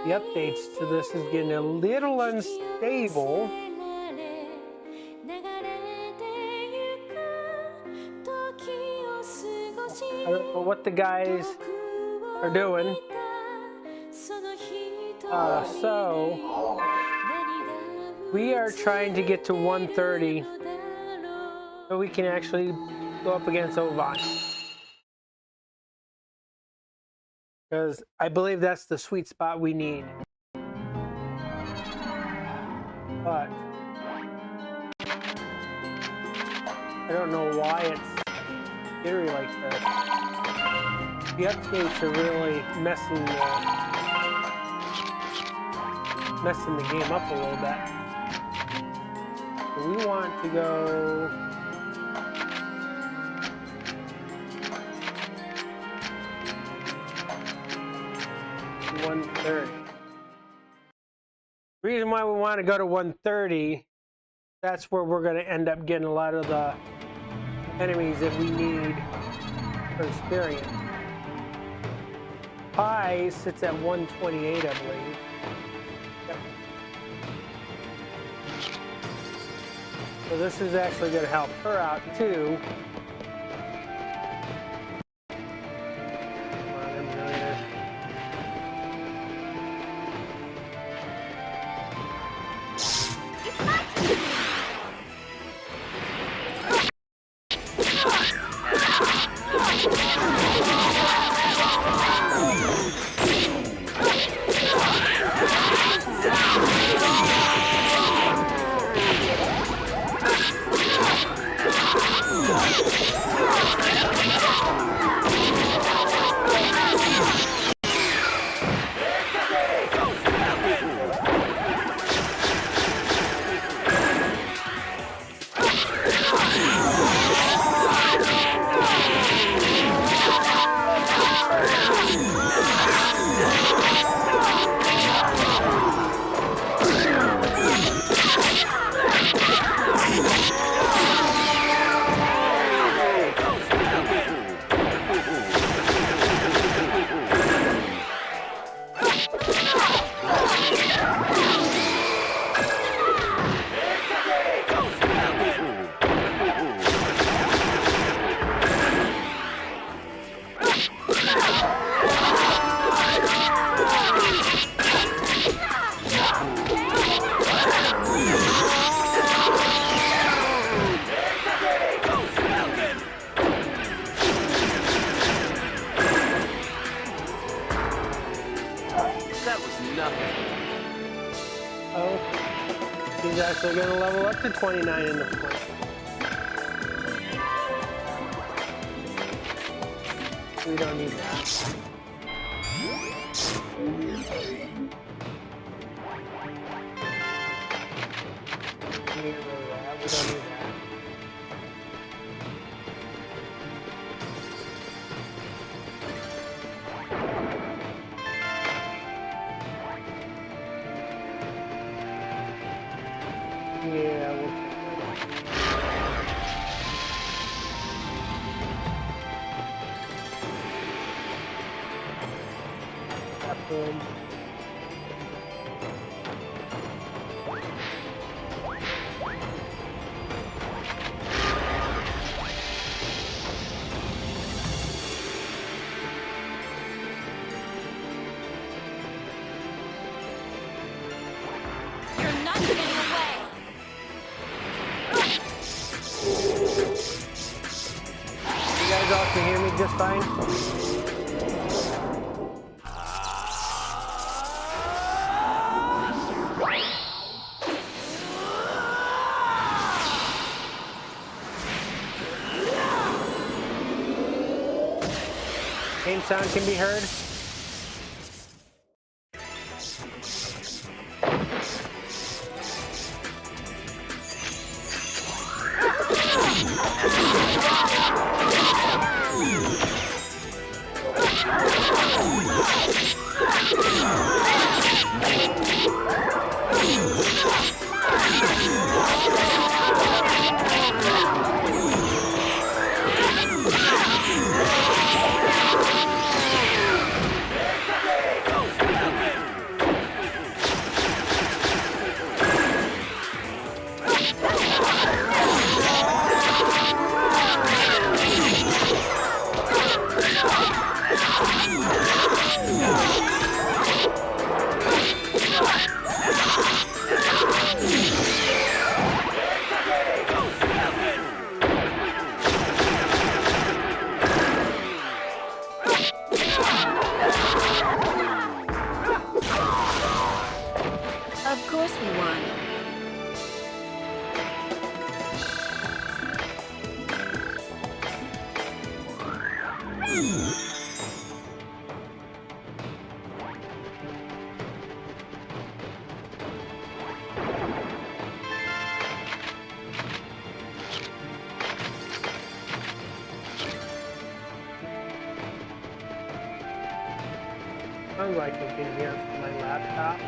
The updates to this is getting a little unstable. I don't know what the guys are doing. So we are trying to get to 130 so we can actually go up against Ovan. Because I believe that's the sweet spot we need. But I don't know why it's jittery like this. The updates are really messing the game up a little bit. So we want to go 130. The reason why we want to go to 130, that's where we're going to end up getting a lot of the enemies that we need for experience. Pi sits at 128, I believe. Yep. So this is actually going to help her out too. He's actually going to level up to 29 in the front. We don't need that. We don't need that. Yeah, we'll happen. You're not getting away. You guys all can hear me just fine? Same sound can be heard? Sounds like you can hear it from my laptop.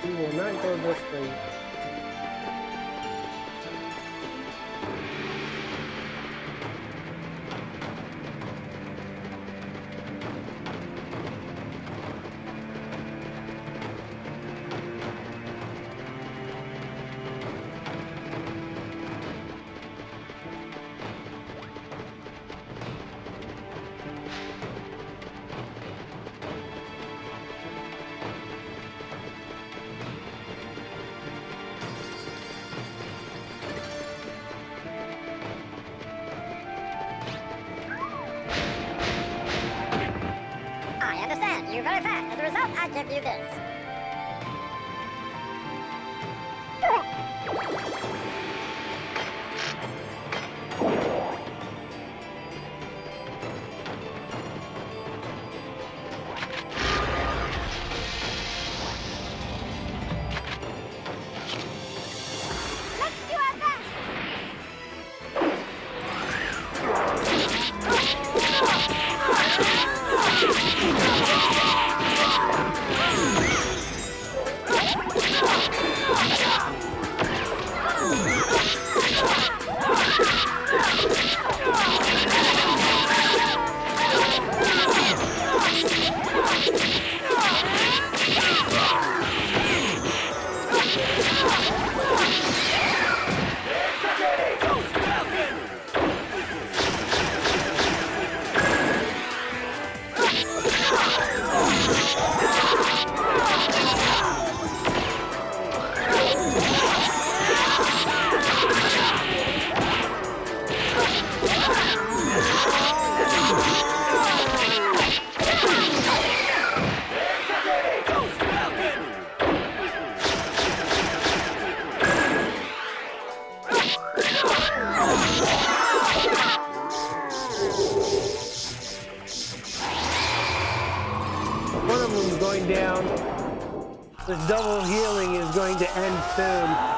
We will not go this way. You're very fast. As a result, I give you this. Let's do our best. One of them is going down. This double healing is going to end soon.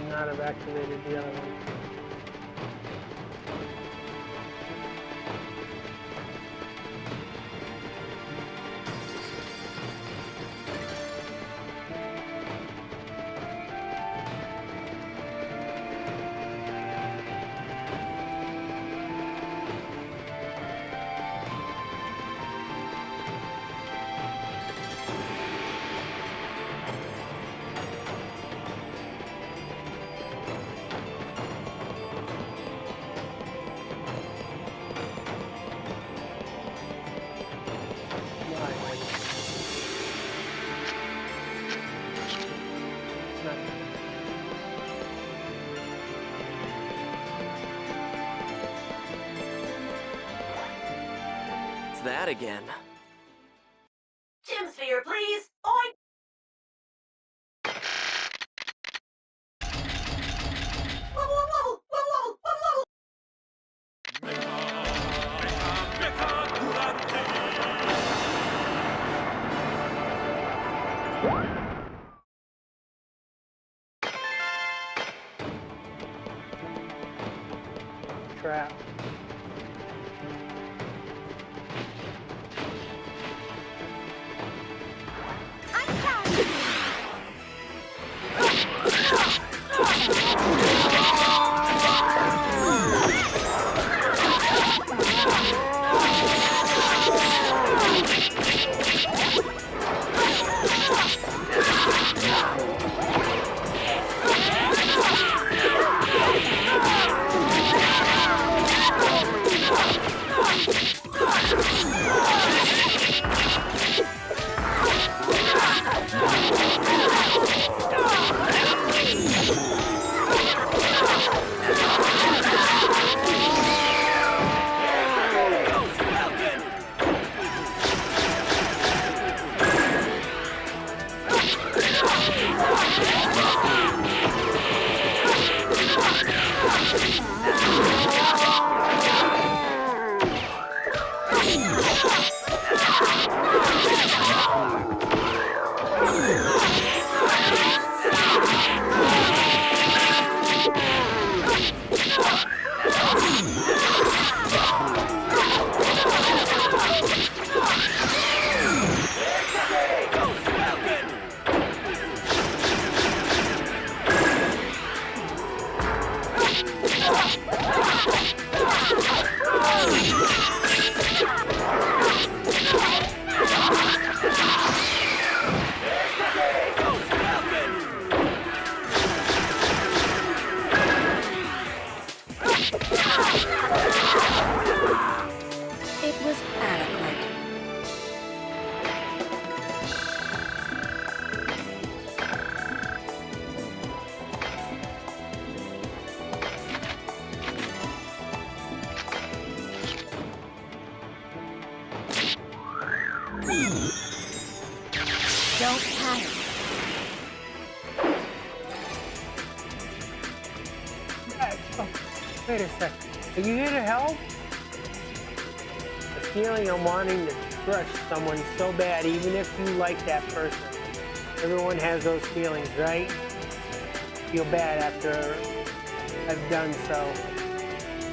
Not have activated the other one. That again. Gym sphere, please. Oink. Wobble, wobble, wobble, wobble, Trap. Wait a second. Are you here to help? The feeling of wanting to crush someone so bad, even if you like that person. Everyone has those feelings, right? Feel bad after I've done so.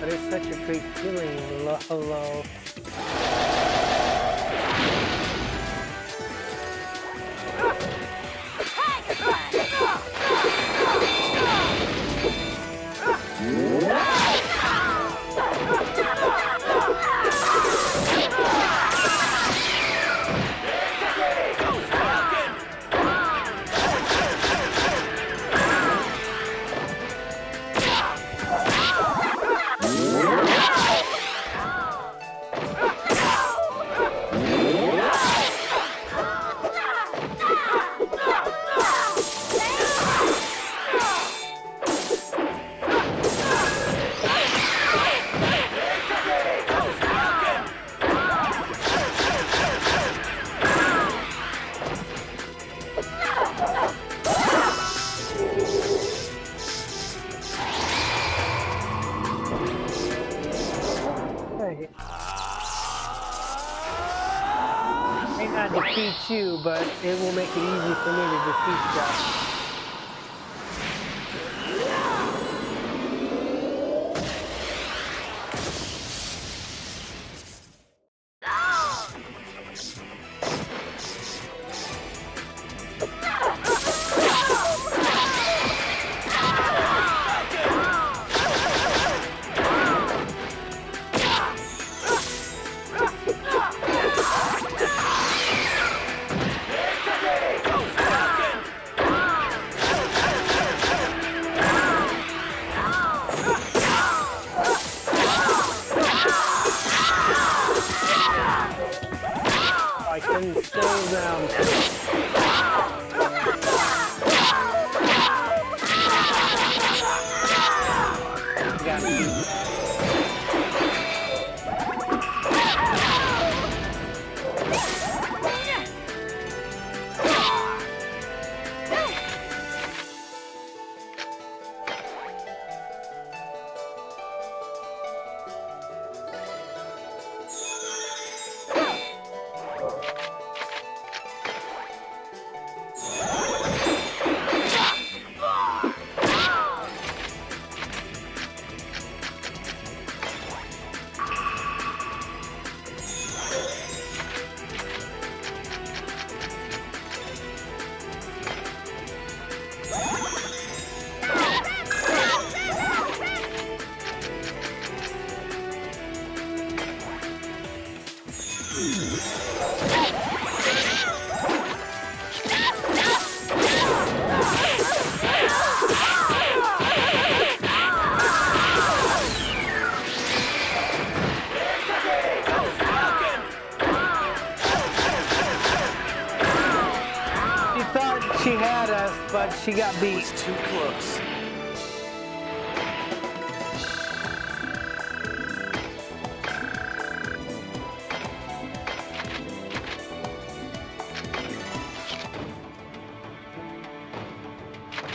But it's such a great feeling. Hello. May not defeat you, but it will make it easy for me to defeat you. I couldn't save them. Got me. She had us, but she got beat. It's too close.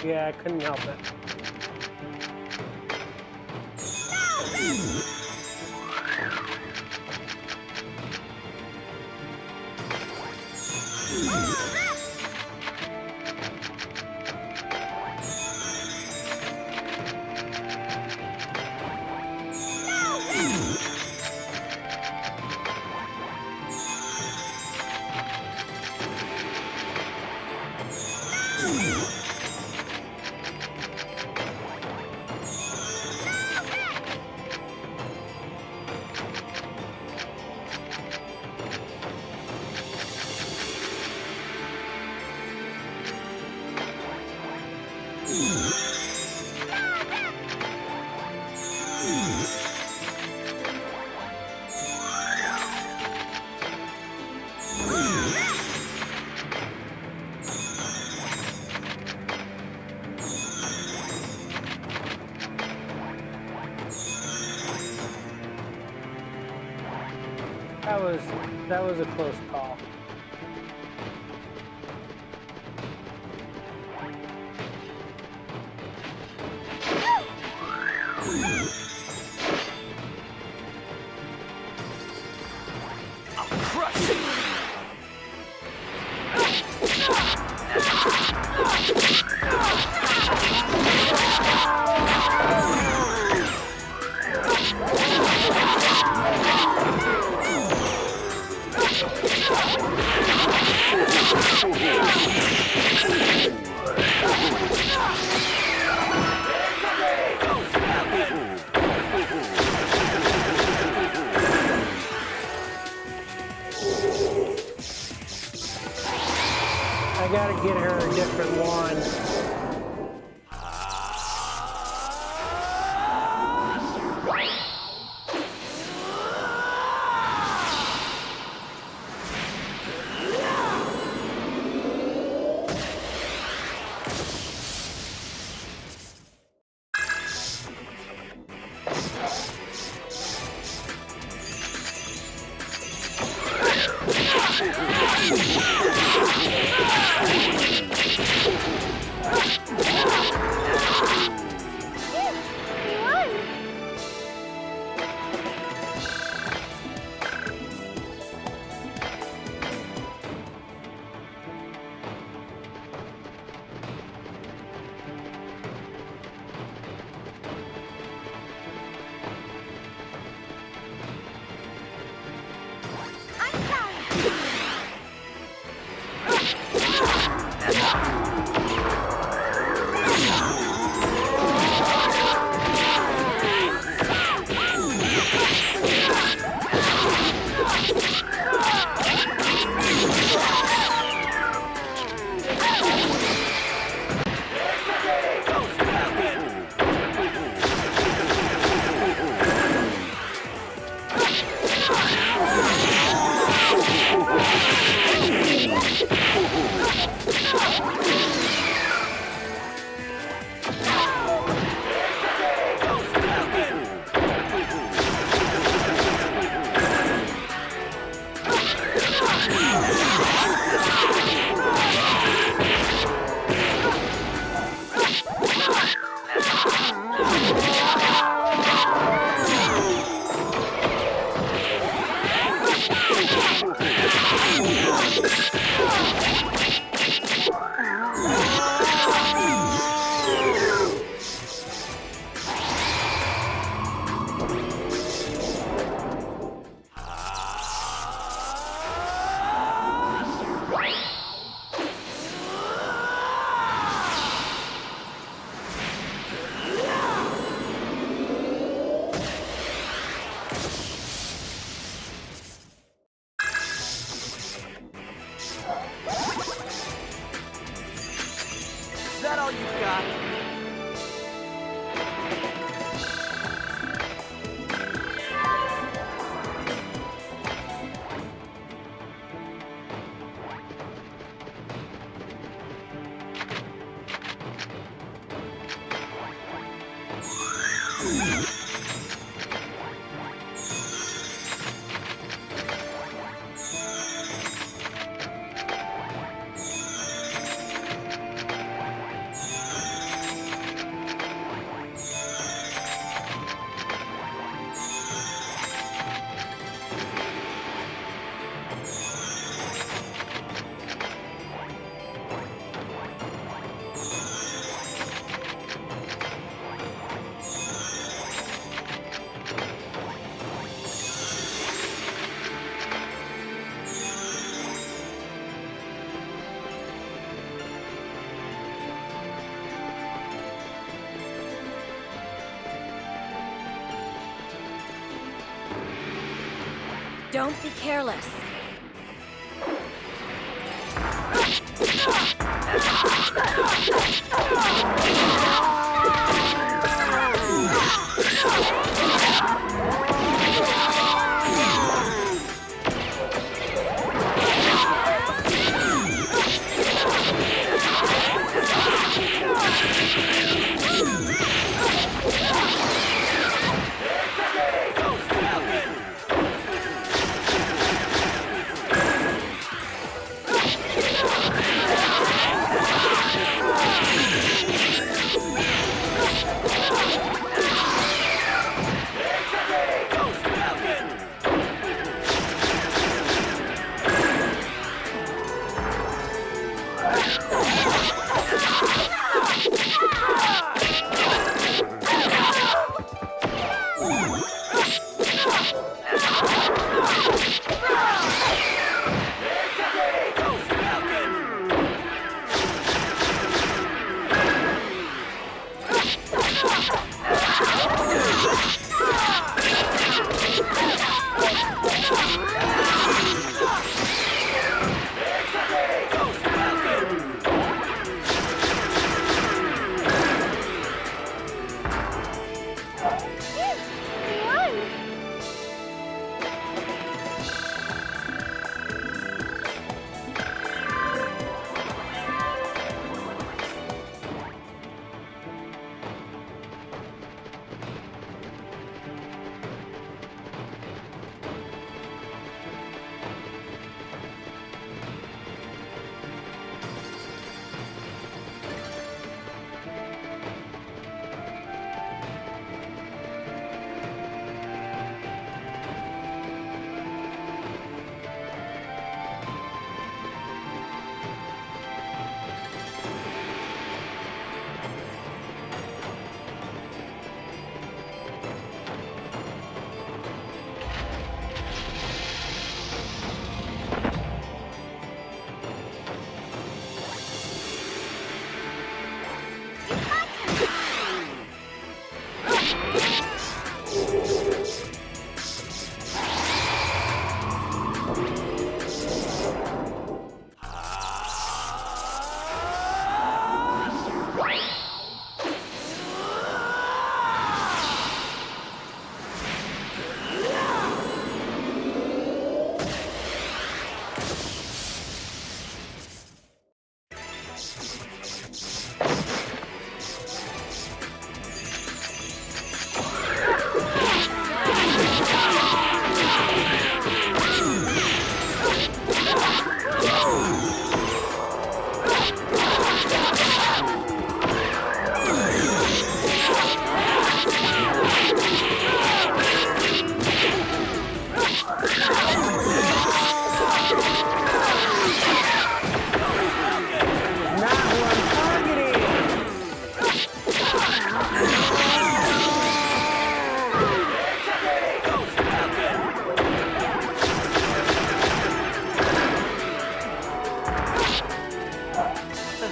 Yeah, I couldn't help it. That was a close call. different wands. Is that all you've got? Don't be careless.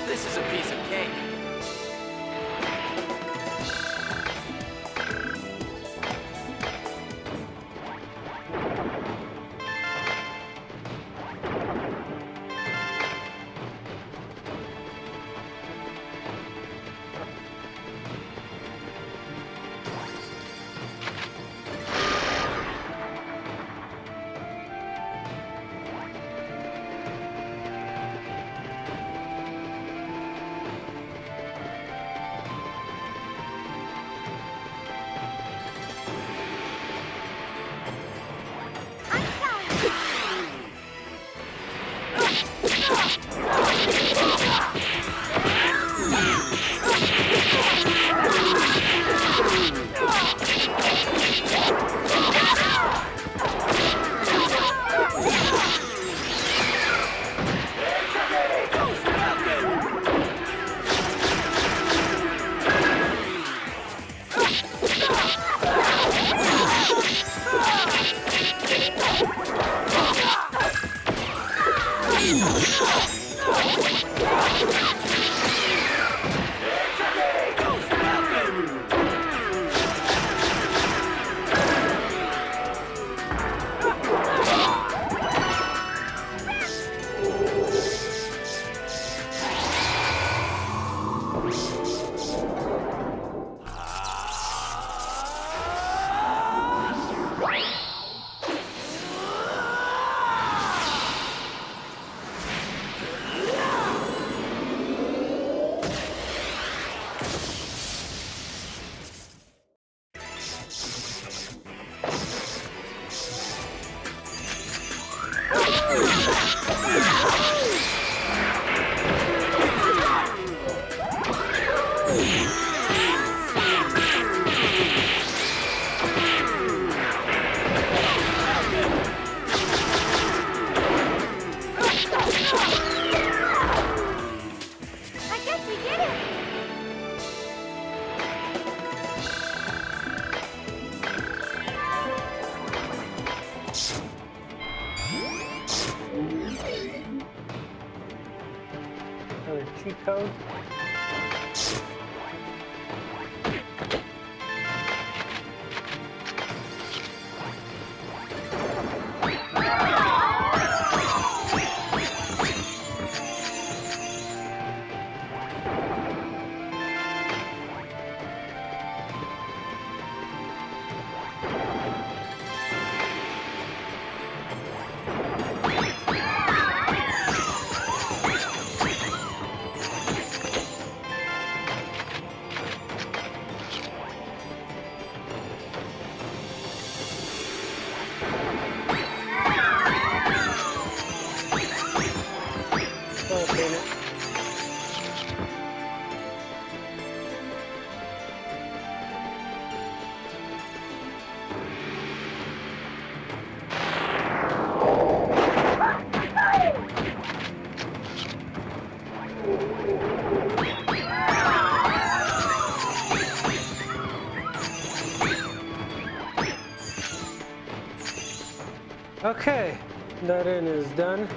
This is a piece of cake. Another cheat code. Okay, that end is done.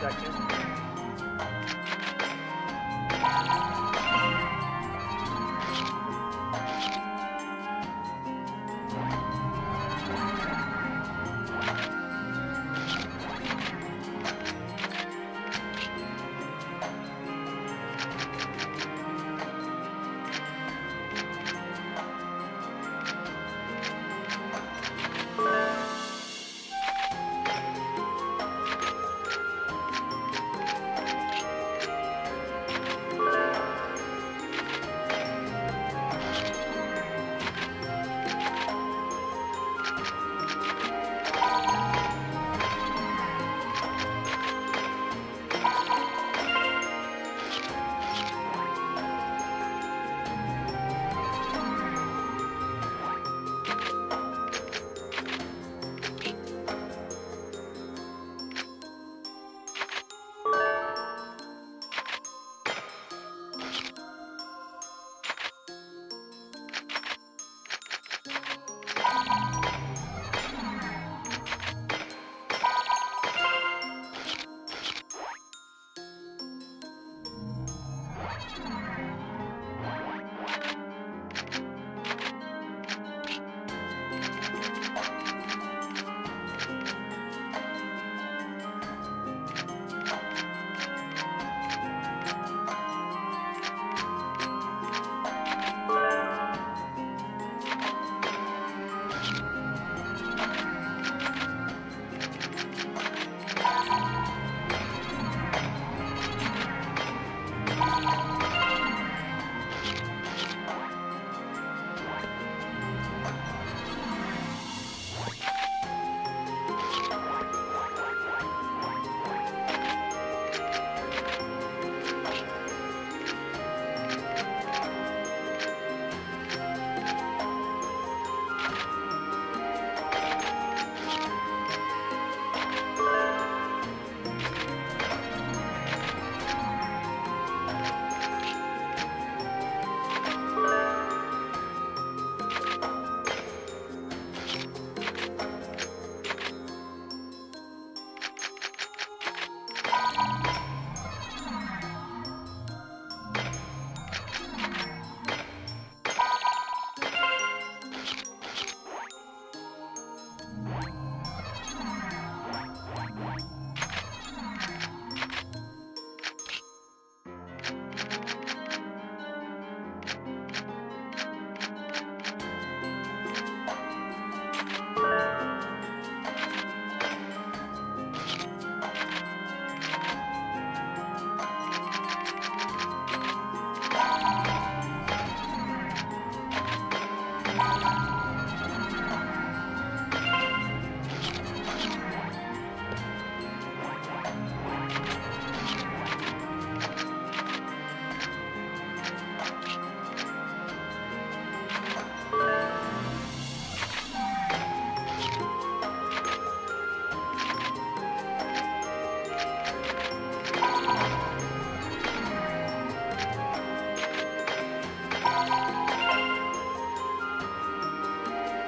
second.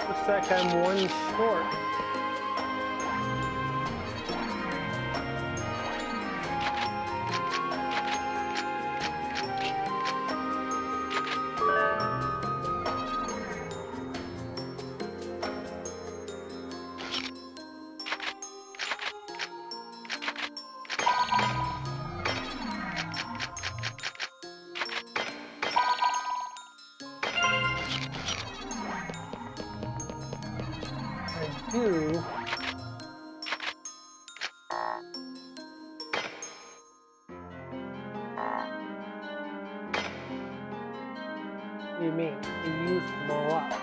Looks like I'm one short. Do what do you mean? You used them all up.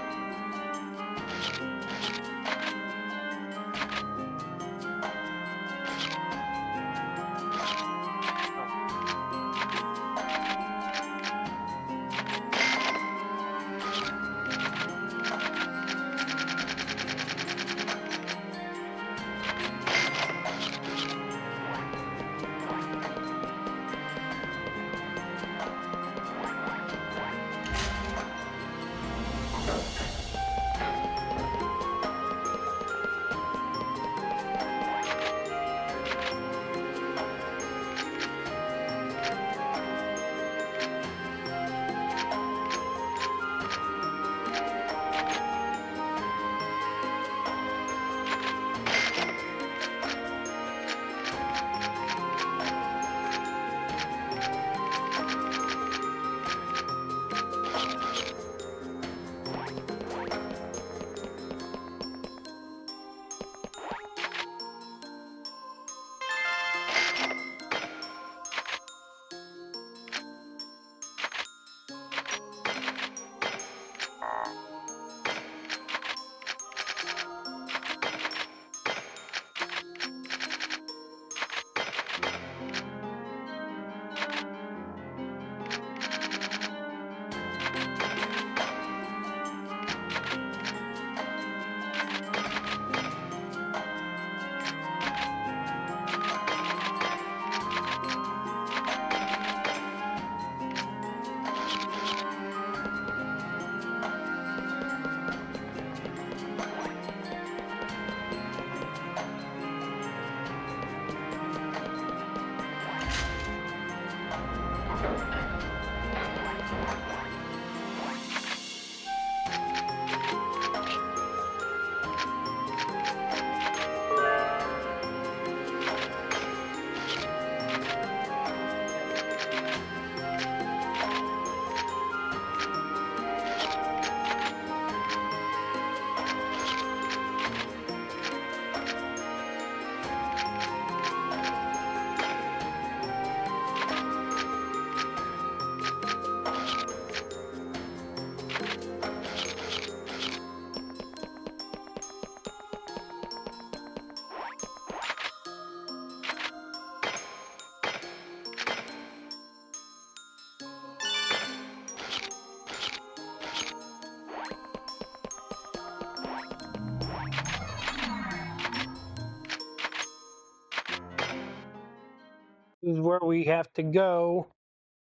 is where we have to go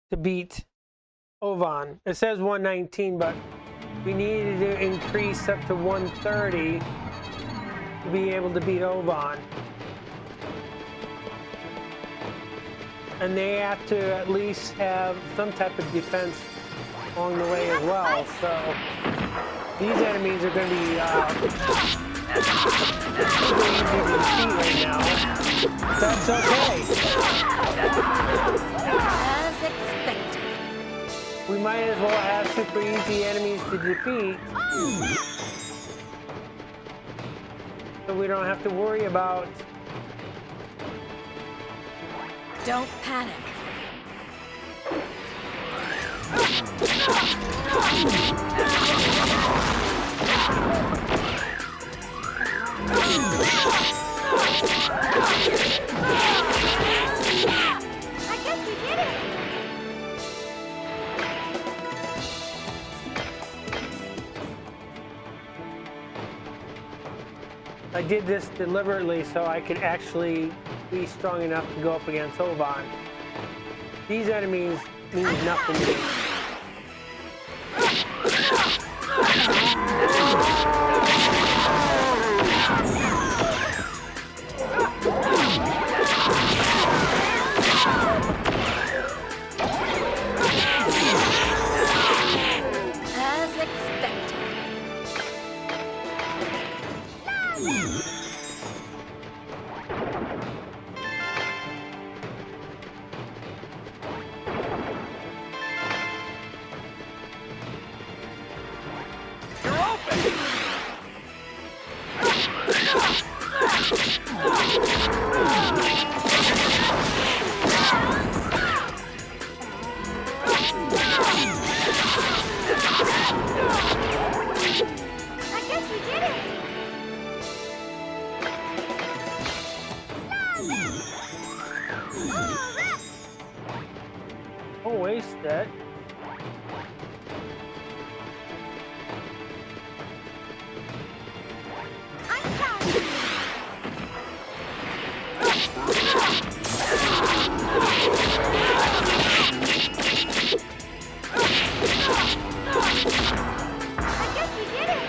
to beat Ovan. It says 119, but we needed to increase up to 130 to be able to beat Ovan. And they have to at least have some type of defense along the way as well. So these enemies are going to be super easy to defeat right now. That's okay. As expected. We might as well have super easy enemies to defeat, so we don't have to worry about. Don't panic. I guess we did it. I did this deliberately so I could actually be strong enough to go up against Ovan. These enemies mean nothing to me. As expected. I guess we did it. Don't waste that. I'm sorry. I guess we did it.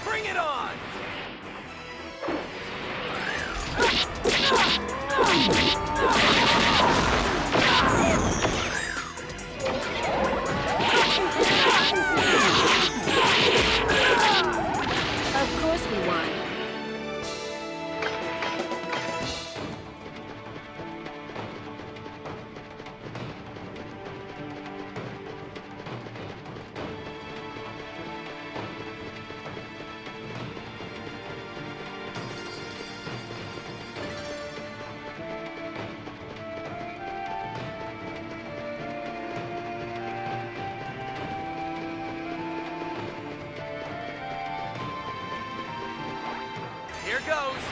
Bring it on! Of course we won. Here goes!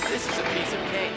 This is a piece of cake.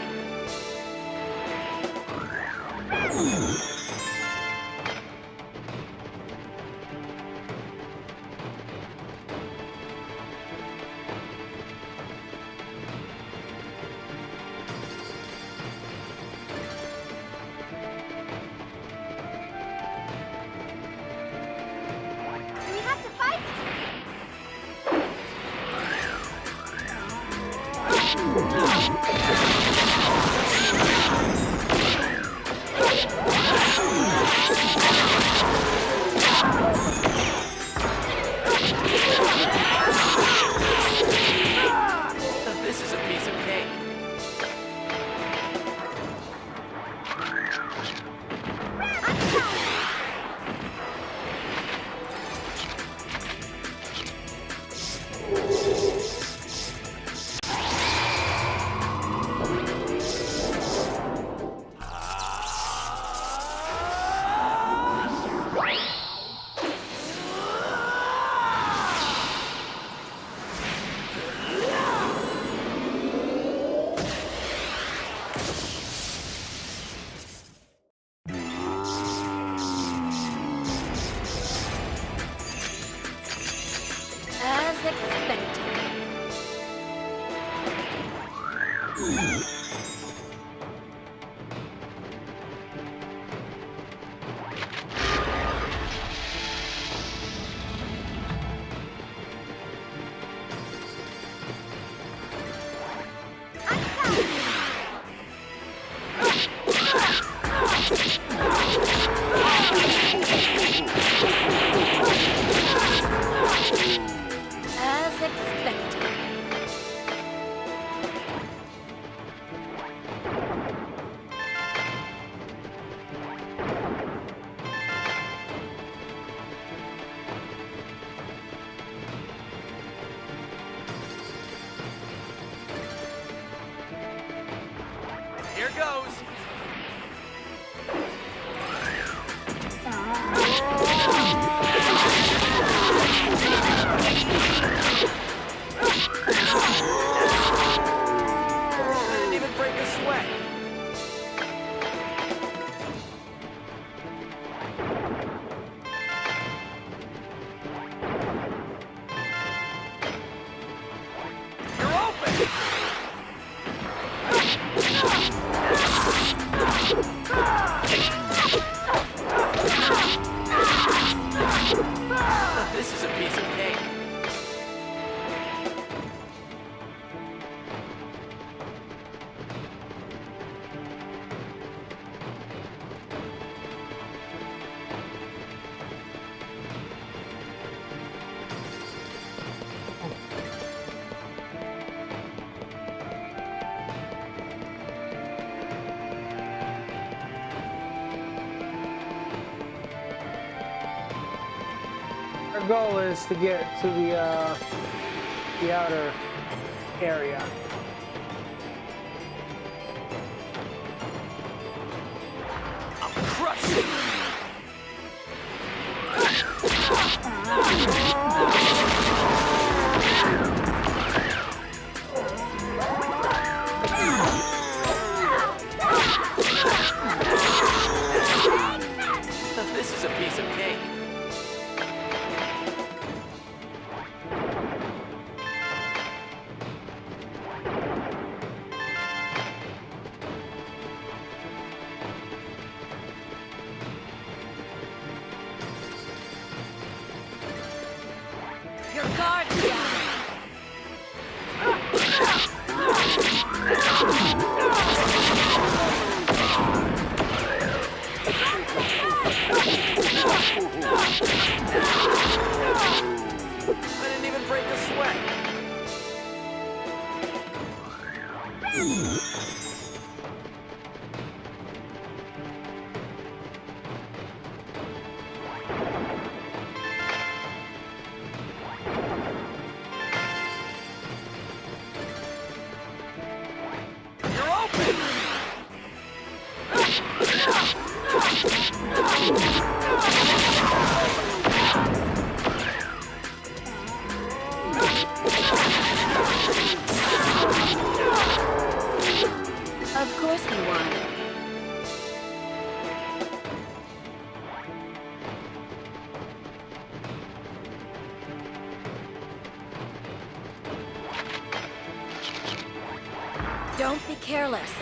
As expected. Here goes. Didn't even break a sweat. You're open. This is a piece of cake. Our goal is to get to the outer area. I'm crushing. This is a piece of cake. Your guard down. I didn't even break a sweat. You're open. Of course we won. Don't be careless.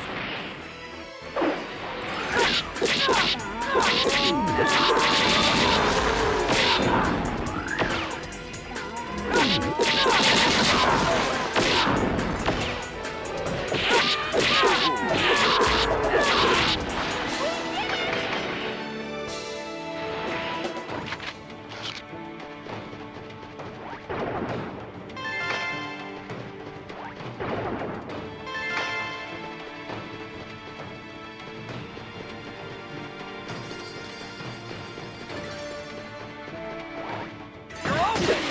You're open.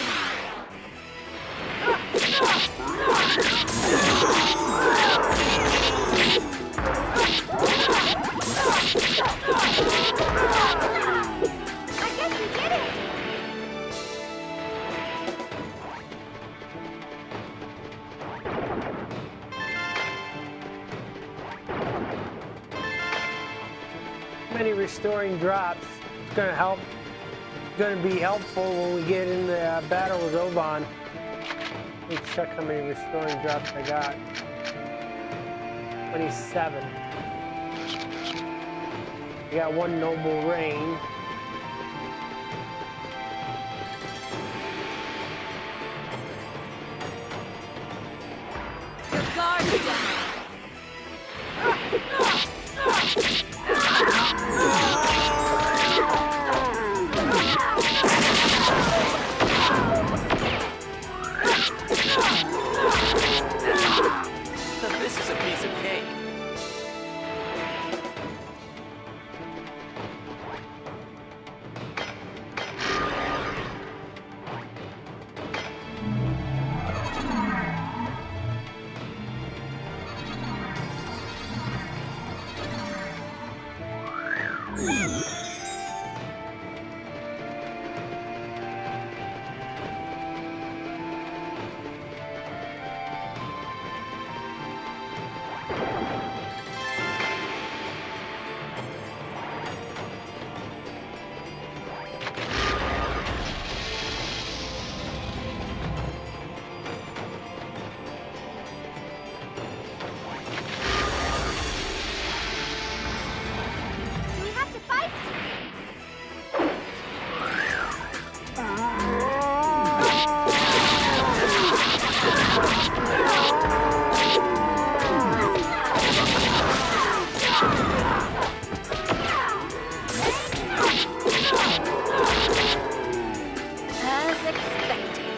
I guess we did it. Many restoring drops. It's going to help. It's going to be helpful when we get in the battle with Oban. Let me check how many restoring drops I got. 27. I got one noble rain. Your guard down. Do we have to fight? As expected.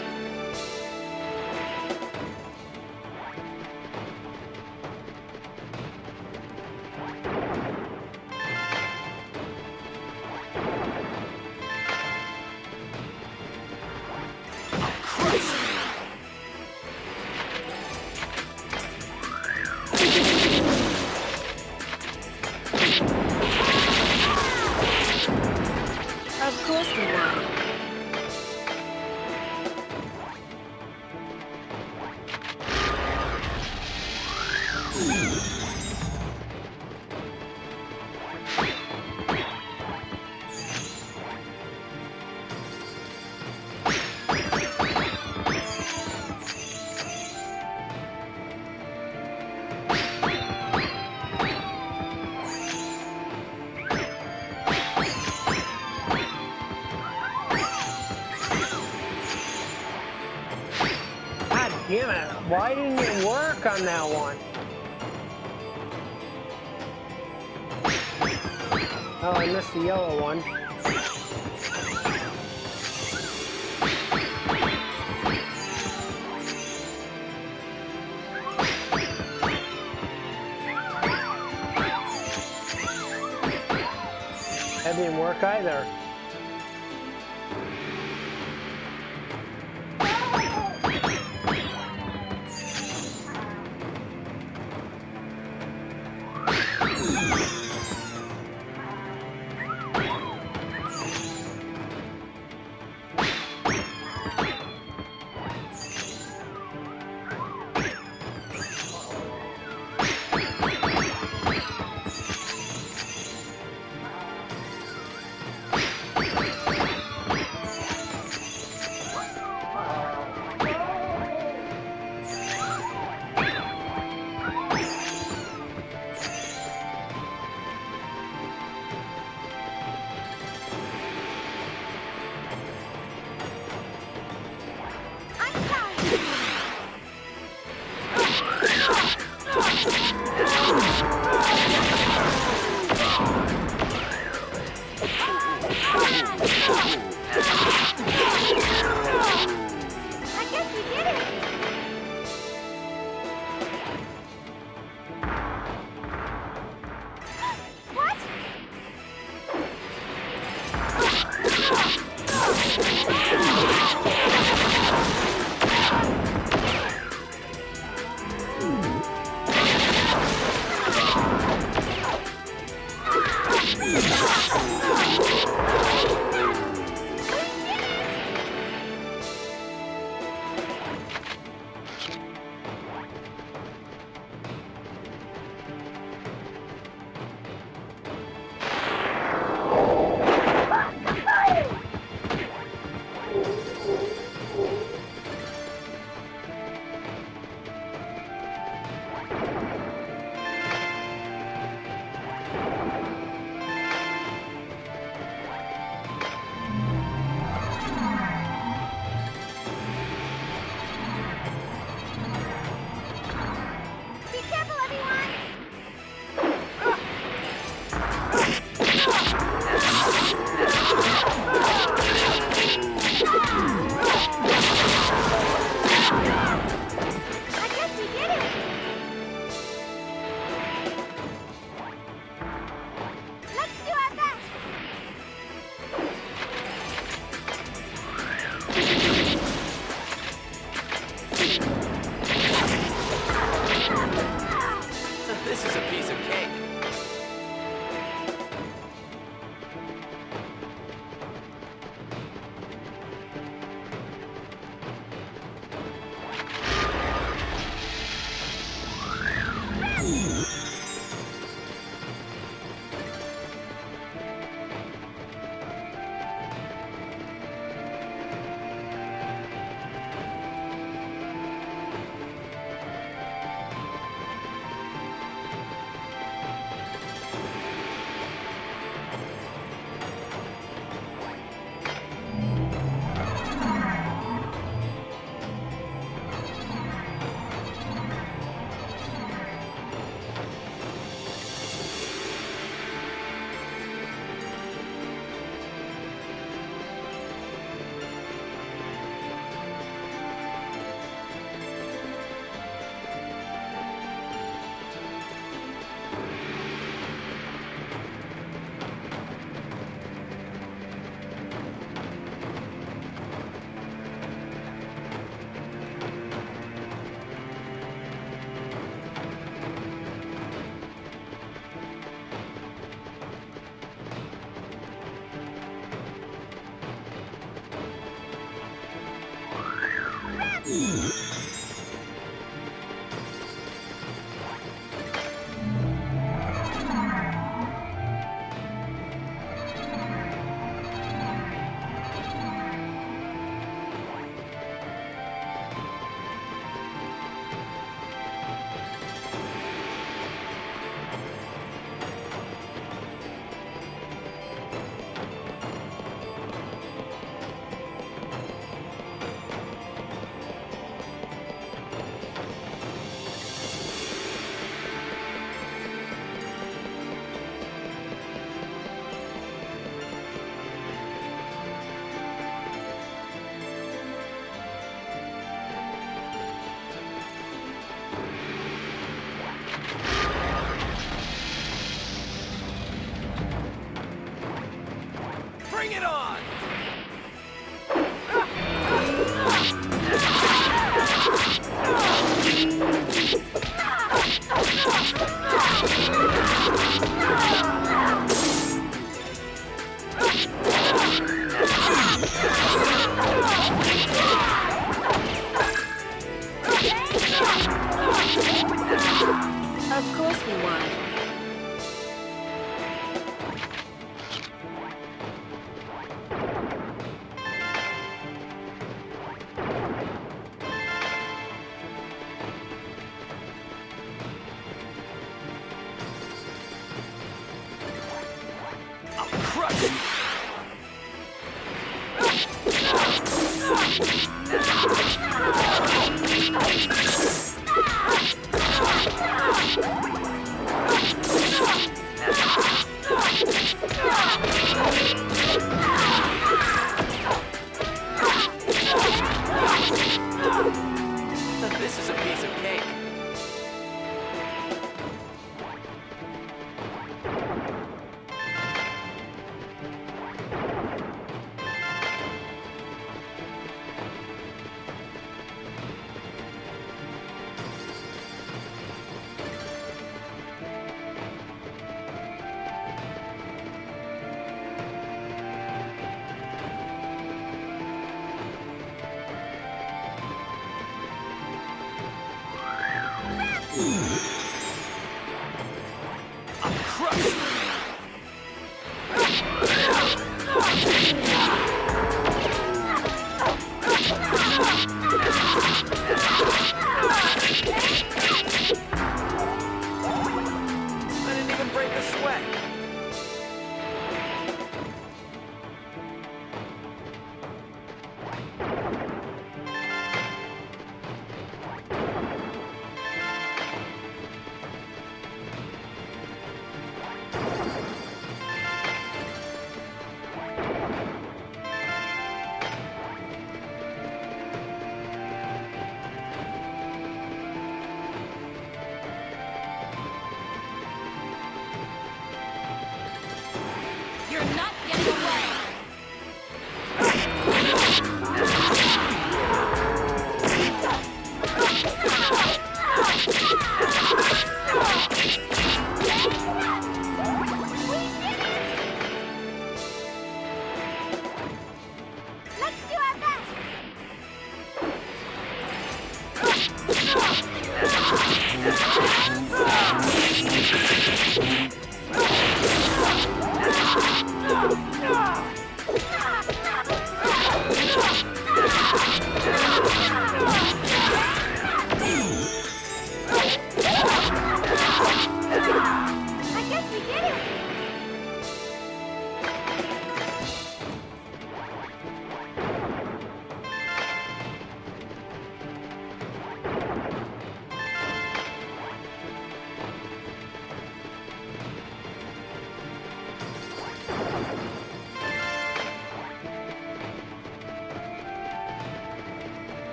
Of course we won. God damn it. Why didn't it work on that one? Oh, I missed the yellow one. That didn't work either. Bring it on! Of course we won. I'll crush you! This is a piece of cake. I'll crush you! I didn't even break a sweat. You're not getting away. Let's do our best. I guess we did it.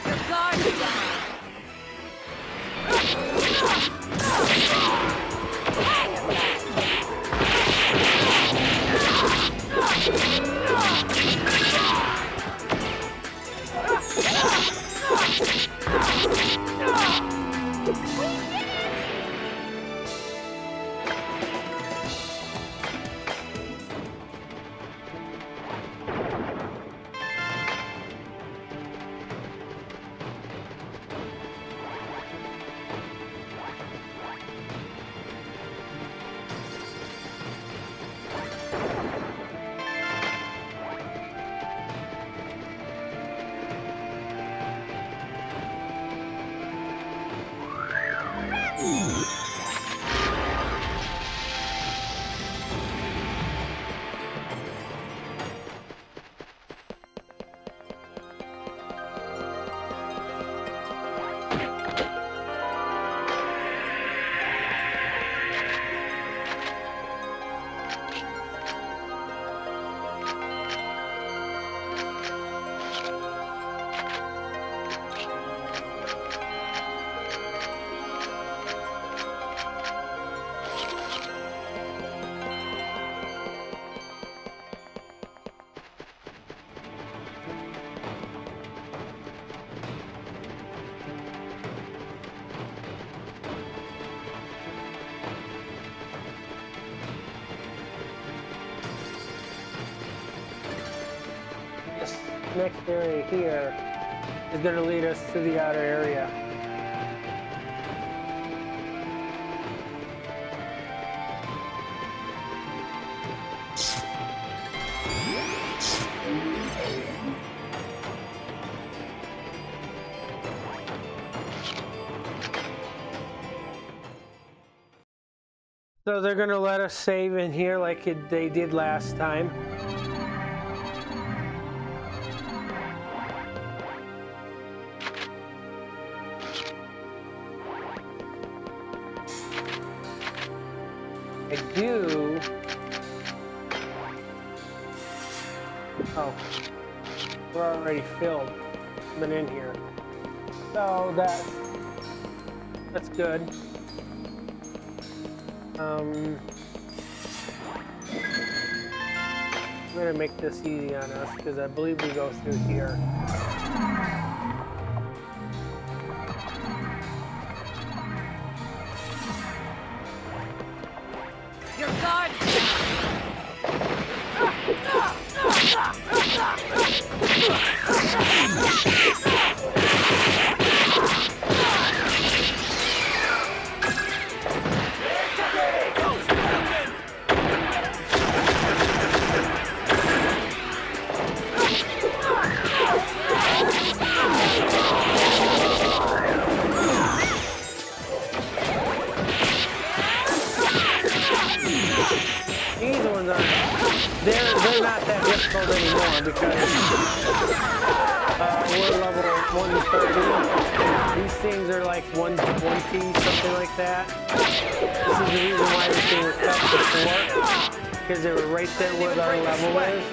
Your guard's down. next area here is going to lead us to the outer area. So they're going to let us save in here like they did last time. I do. Oh, we're already filled. Been in here. So that's good. I'm gonna make this easy on us because I believe we go through here. Your guard These ones aren't. They're not that difficult anymore because we're level 130. These things are like 120, something like that. This is the reason why this thing was tough before, because they were right there where our level is.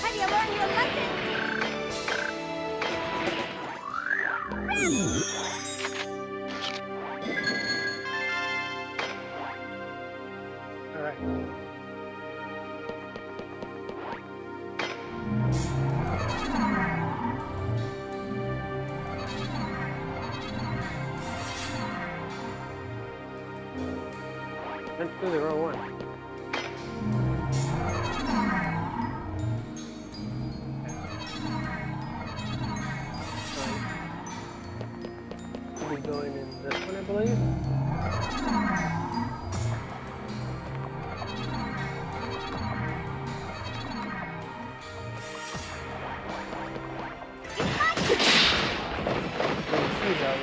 Have you learned your lesson? All right. Went through the wrong one. We'll be going in this one, I believe. Let's see, though.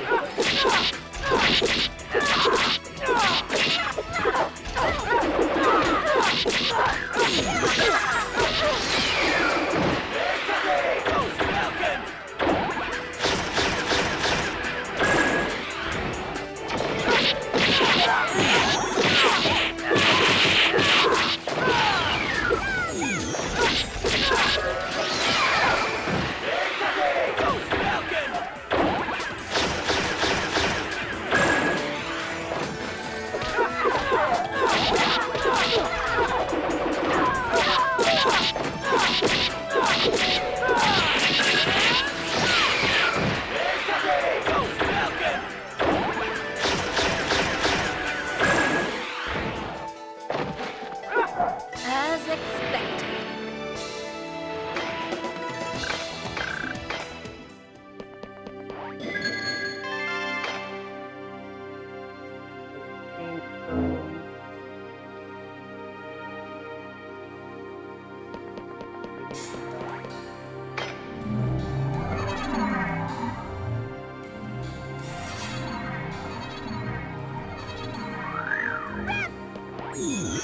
expected.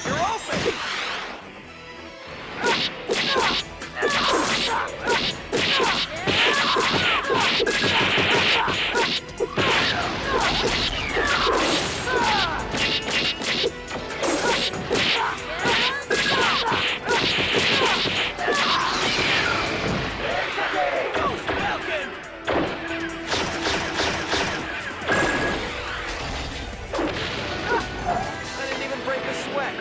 You're open! Go, Falcon! I didn't even break a sweat.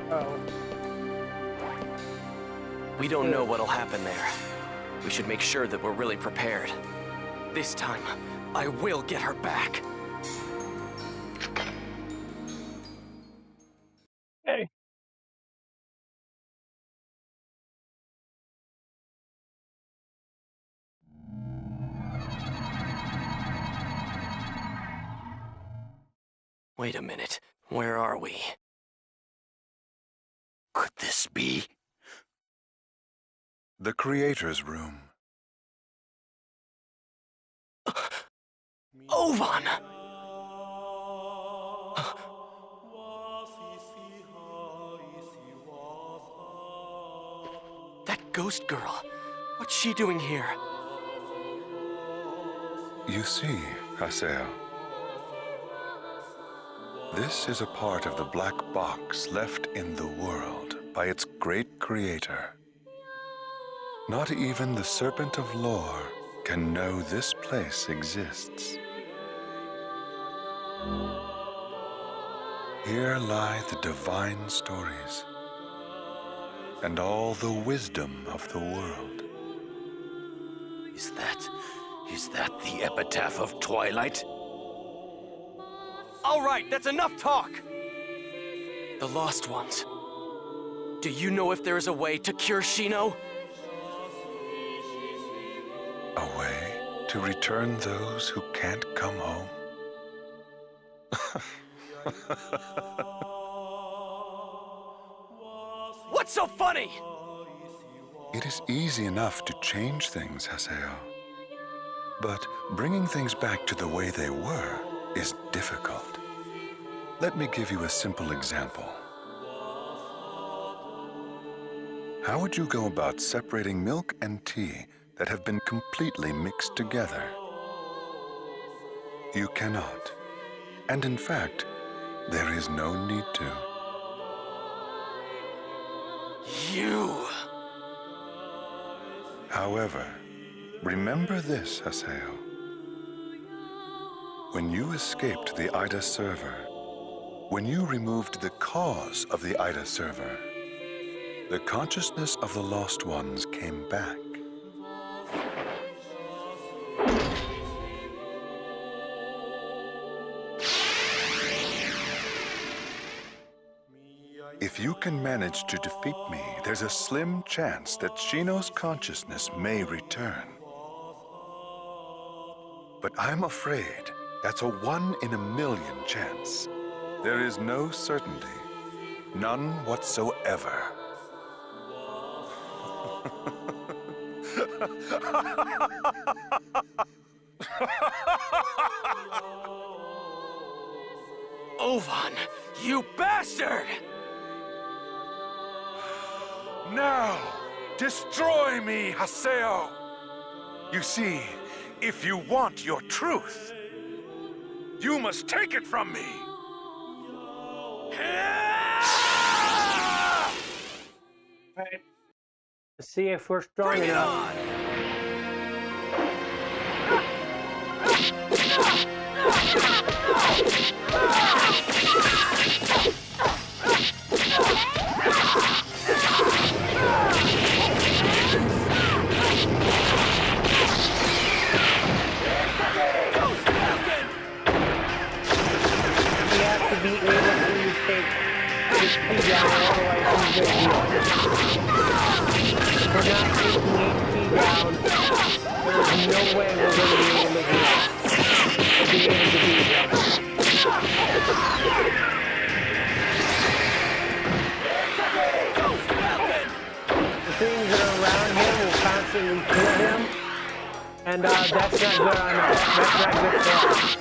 Oh, We don't know what'll happen there. We should make sure that we're really prepared. This time, I will get her back. hey. Wait a minute. Where are we? Could this be? The Creator's Room. Ovan! That ghost girl. What's she doing here? You see, Haseo, this is a part of the black box left in the world by its great creator. Not even the Serpent of Lore can know this place exists. Here lie the divine stories and all the wisdom of the world. Is that the epitaph of Twilight? All right, that's enough talk! The Lost Ones. Do you know if there is a way to cure Shino? A way to return those who can't come home? What's so funny? It is easy enough to change things, Haseo. But bringing things back to the way they were is difficult. Let me give you a simple example. How would you go about separating milk and tea that have been completely mixed together? You cannot. And in fact, there is no need to. You... However, Remember this, Haseo. When you escaped the Ida server, when you removed the cause of the Ida server, the consciousness of the lost ones came back. If you can manage to defeat me, there's a slim chance that Shino's consciousness may return. But I'm afraid that's a 1 in a million chance. There is no certainty, none whatsoever. Ovan, you bastard! Now, destroy me, Haseo! You see, if you want your truth, you must take it from me! Right. Let's see if we're strong Bring it enough. on! We have to be able to take HP down, otherwise he's going to If we're not taking HP down, there's no way we're going to be able to beat him. The things that are around him will constantly kill him, and that's not good on us. That's not good for us.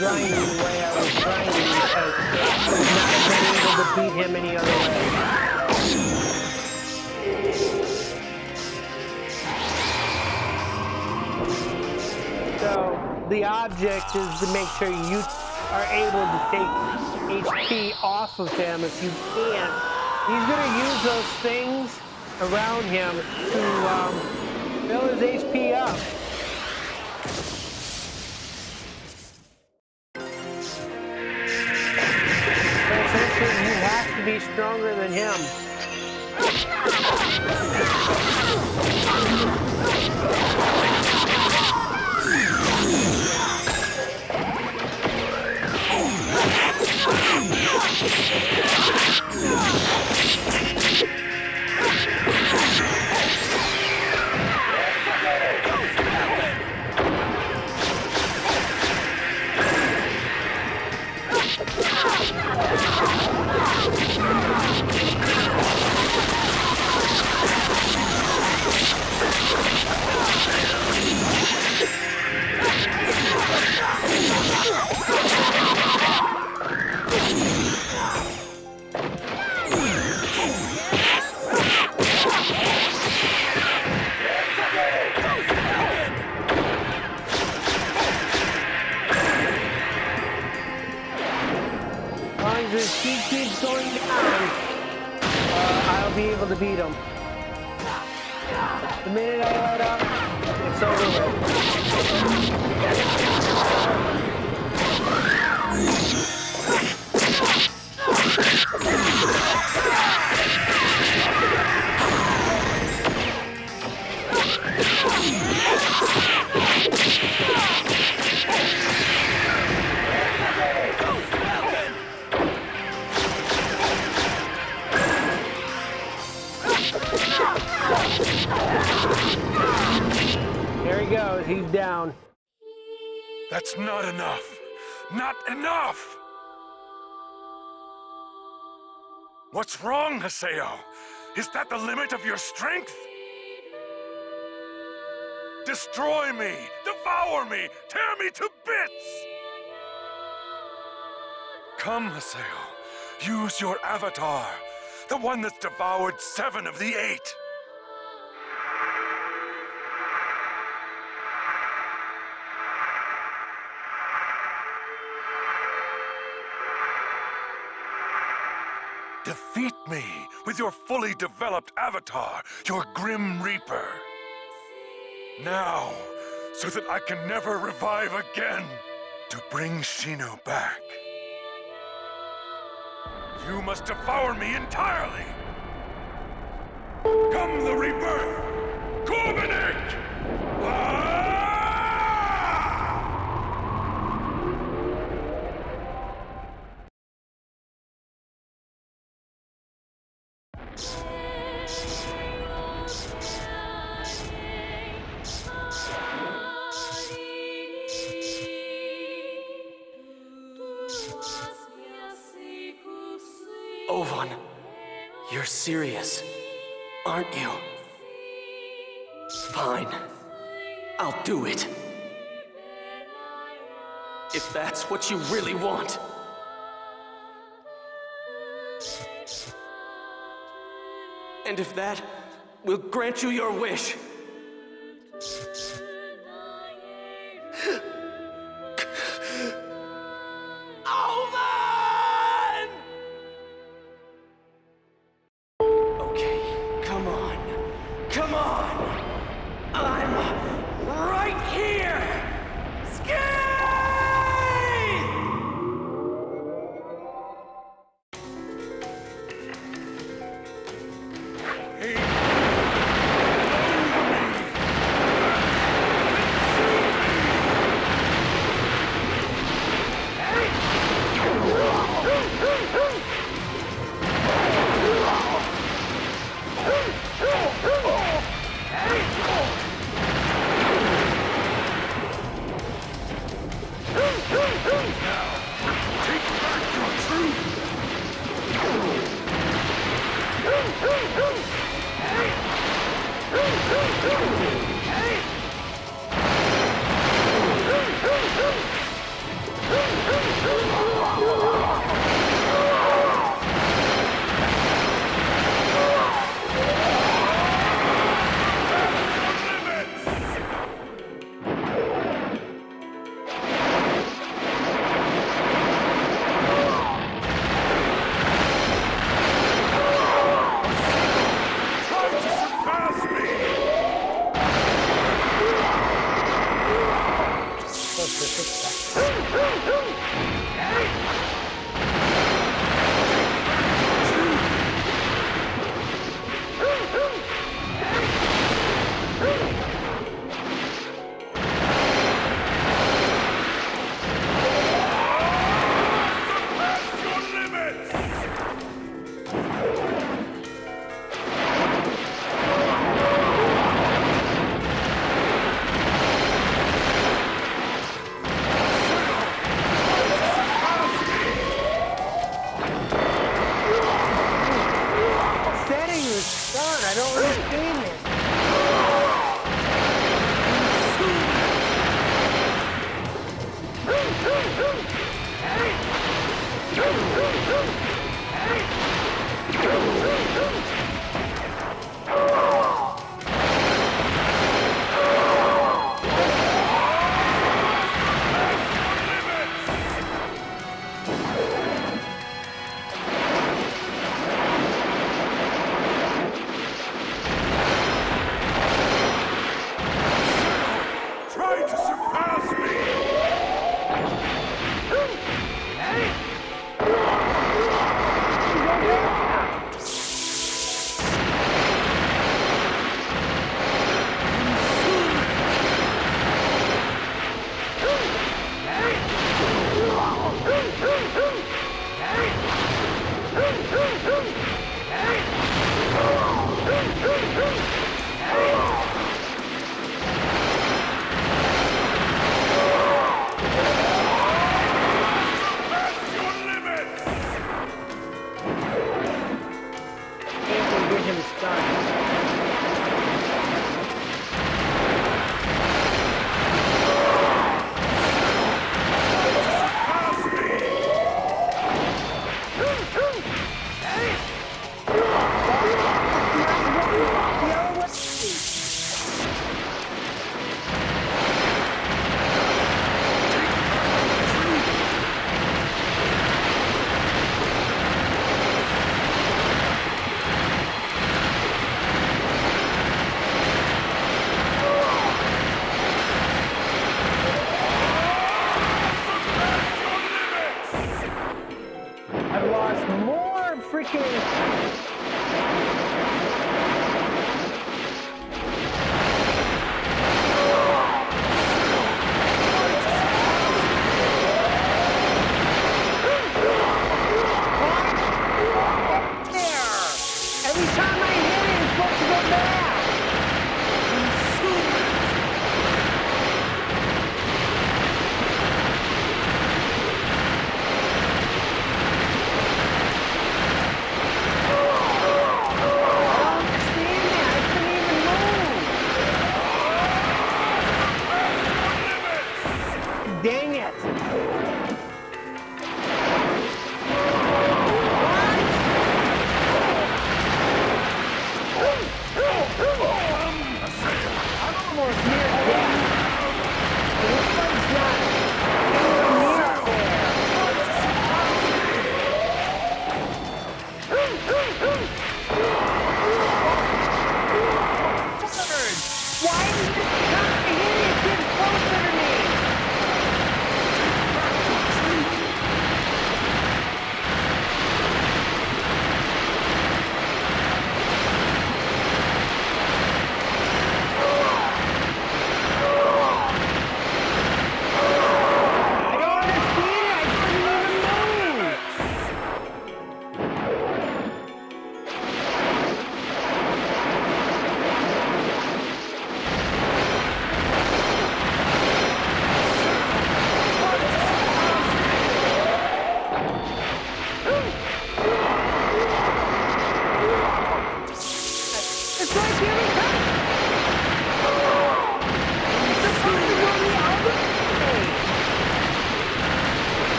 Grinding the way I was grinding because I've not been able to beat him any other way. So the object is to make sure you are able to take HP off of him if you can. He's going to use those things around him to fill his HP up. You have to be stronger than him. As he keeps going down, I'll be able to beat him. The minute I let up, it's over with. he goes. He's down. That's not enough. Not enough! What's wrong, Haseo? Is that the limit of your strength? Destroy me! Devour me! Tear me to bits! Come, Haseo. Use your avatar. The one that's devoured 7 of the 8. Defeat me with your fully developed avatar, your Grim Reaper. Now, so that I can never revive again. To bring Shino back, you must devour me entirely. Come the rebirth! Corbinic! Ovan, you're serious, aren't you? Fine. I'll do it. If that's what you really want. And if that will grant you your wish. Come on! I'm right here! I don't understand this.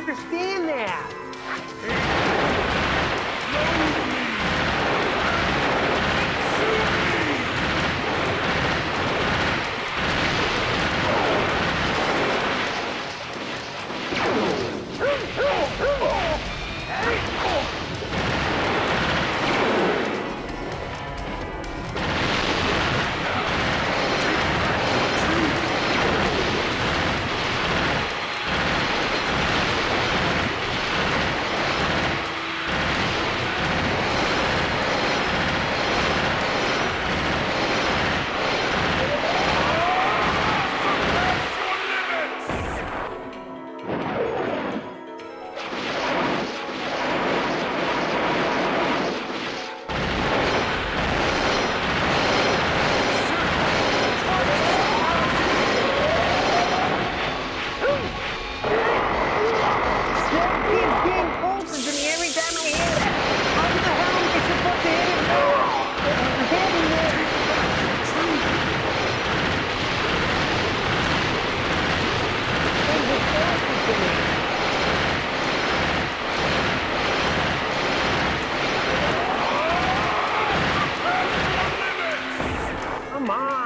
understand that. Come on.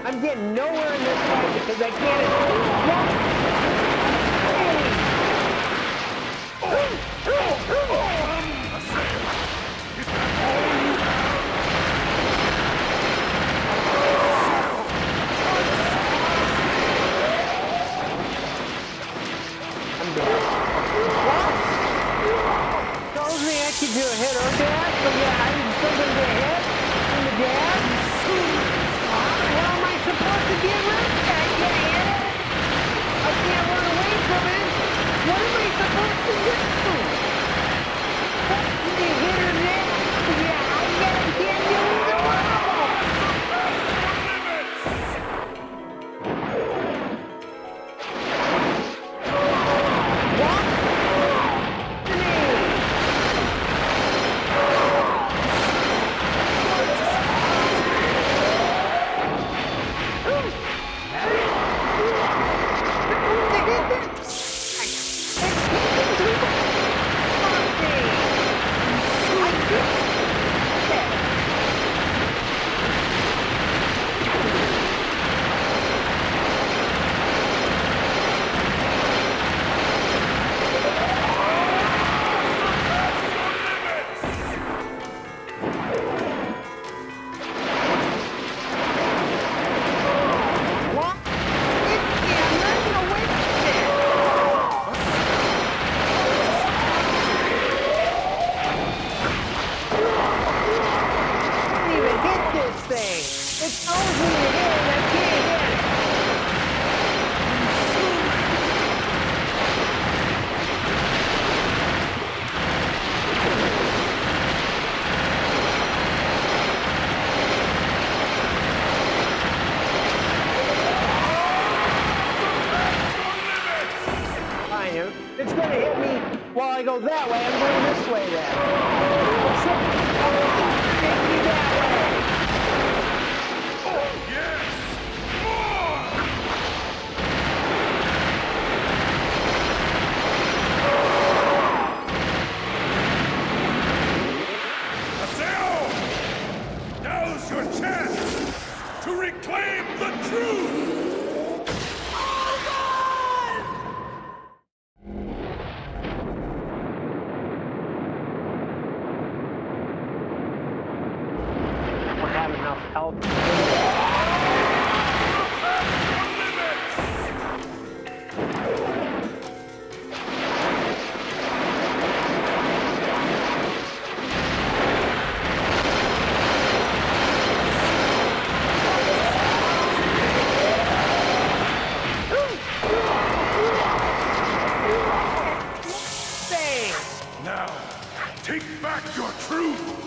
I'm getting nowhere in this fight because I can't. I'm dead. What? Tells me I could do a hit or dash, but yeah, I'm still gonna get hit in the dash. How am I supposed to get rid of that? I can't hit it. I can't run away from it. What am I supposed to do? Can you hit or dash? Yeah, I can't do either one of them. What? It's going to hit me while I go that way. I'm going this way then. Take me that way. Now's your chance to reclaim the truth! I don't have enough health. Now, take back your truth!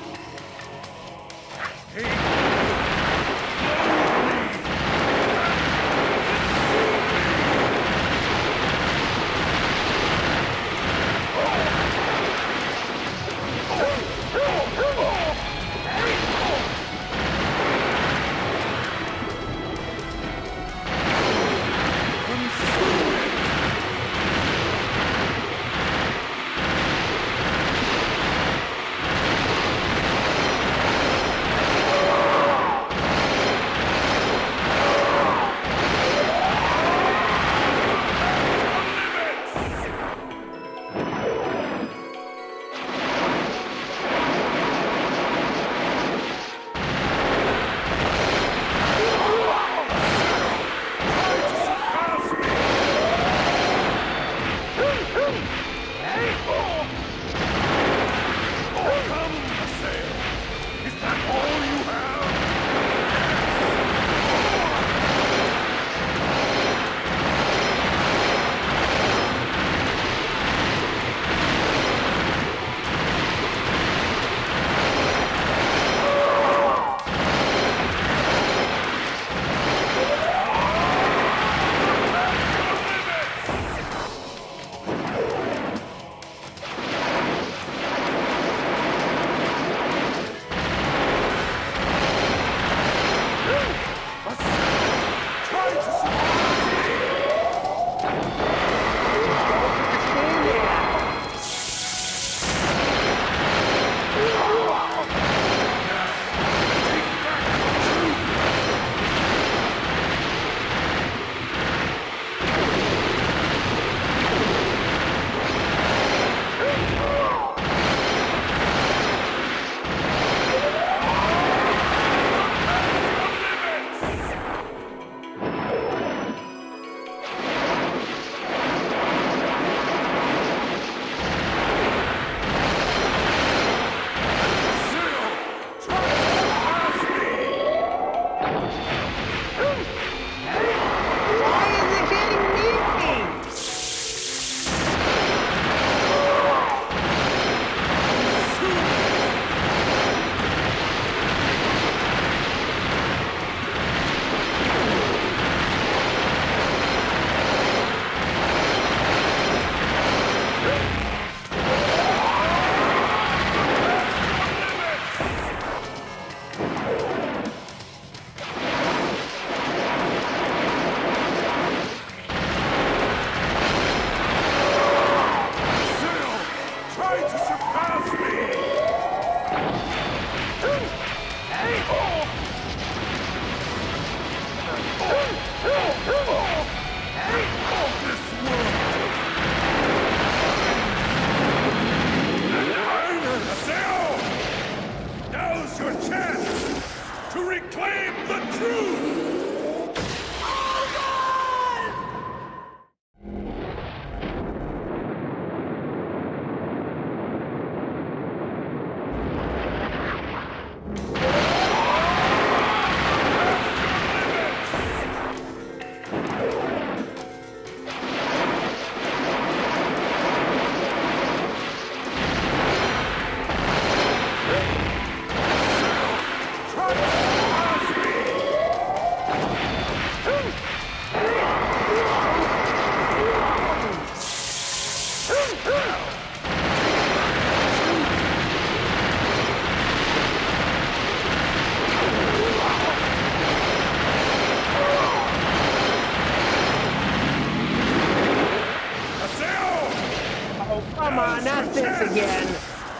again.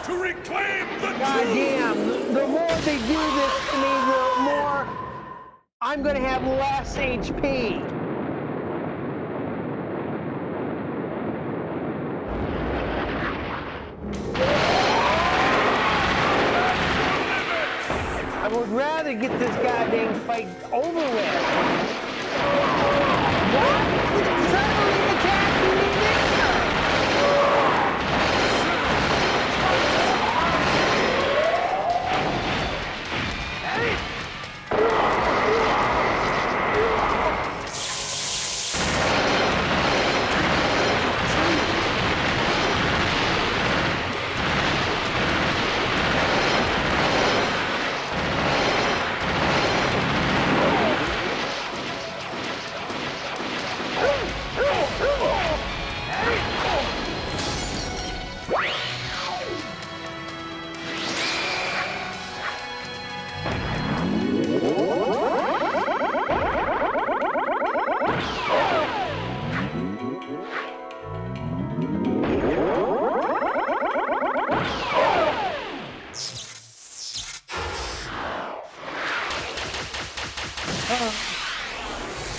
To reclaim the God damn, the more they do this to me, I'm gonna have less HP. I would rather get this goddamn fight over with. What? It's suddenly attacking me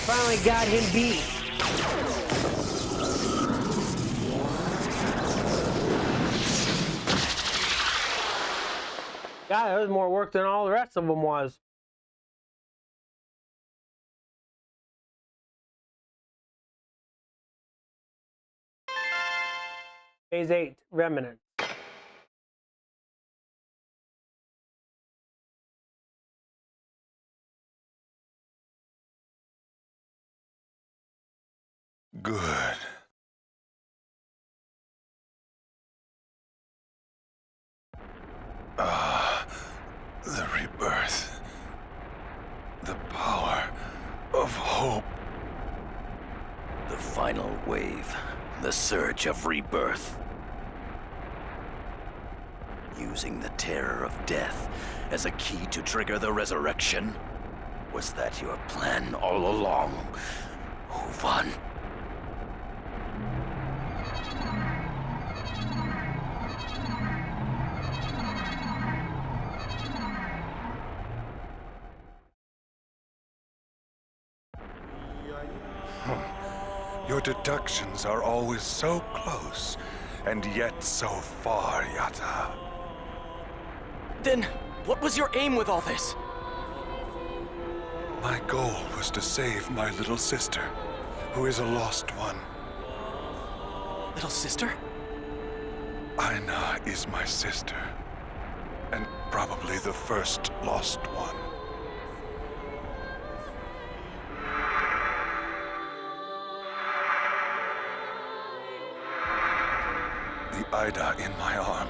Finally got him beat. God, that was more work than all the rest of them was. Phase 8, Remnant. Good. The rebirth. The power of hope. The final wave. The surge of rebirth. Using the terror of death as a key to trigger the resurrection. Was that your plan all along, Huvan? Your deductions are always so close, and yet so far, Yata. Then, what was your aim with all this? My goal was to save my little sister, who is a lost one. Little sister? Aina is my sister, and probably the first lost one. The Ida in my arm.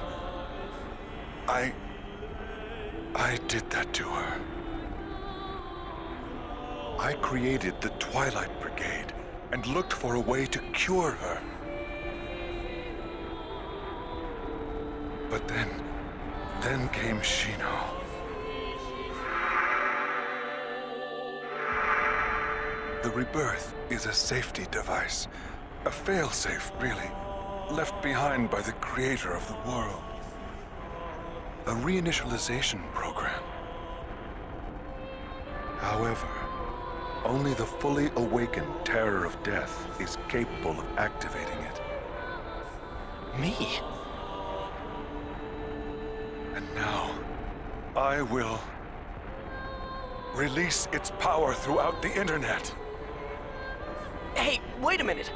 I did that to her. I created the Twilight Brigade and looked for a way to cure her. But then came Shino. The rebirth is a safety device, a failsafe, really, left behind by the creator of the world. A reinitialization program. However, only the fully awakened terror of death is capable of activating it. Me? And now, I will release its power throughout the internet. Hey, wait a minute.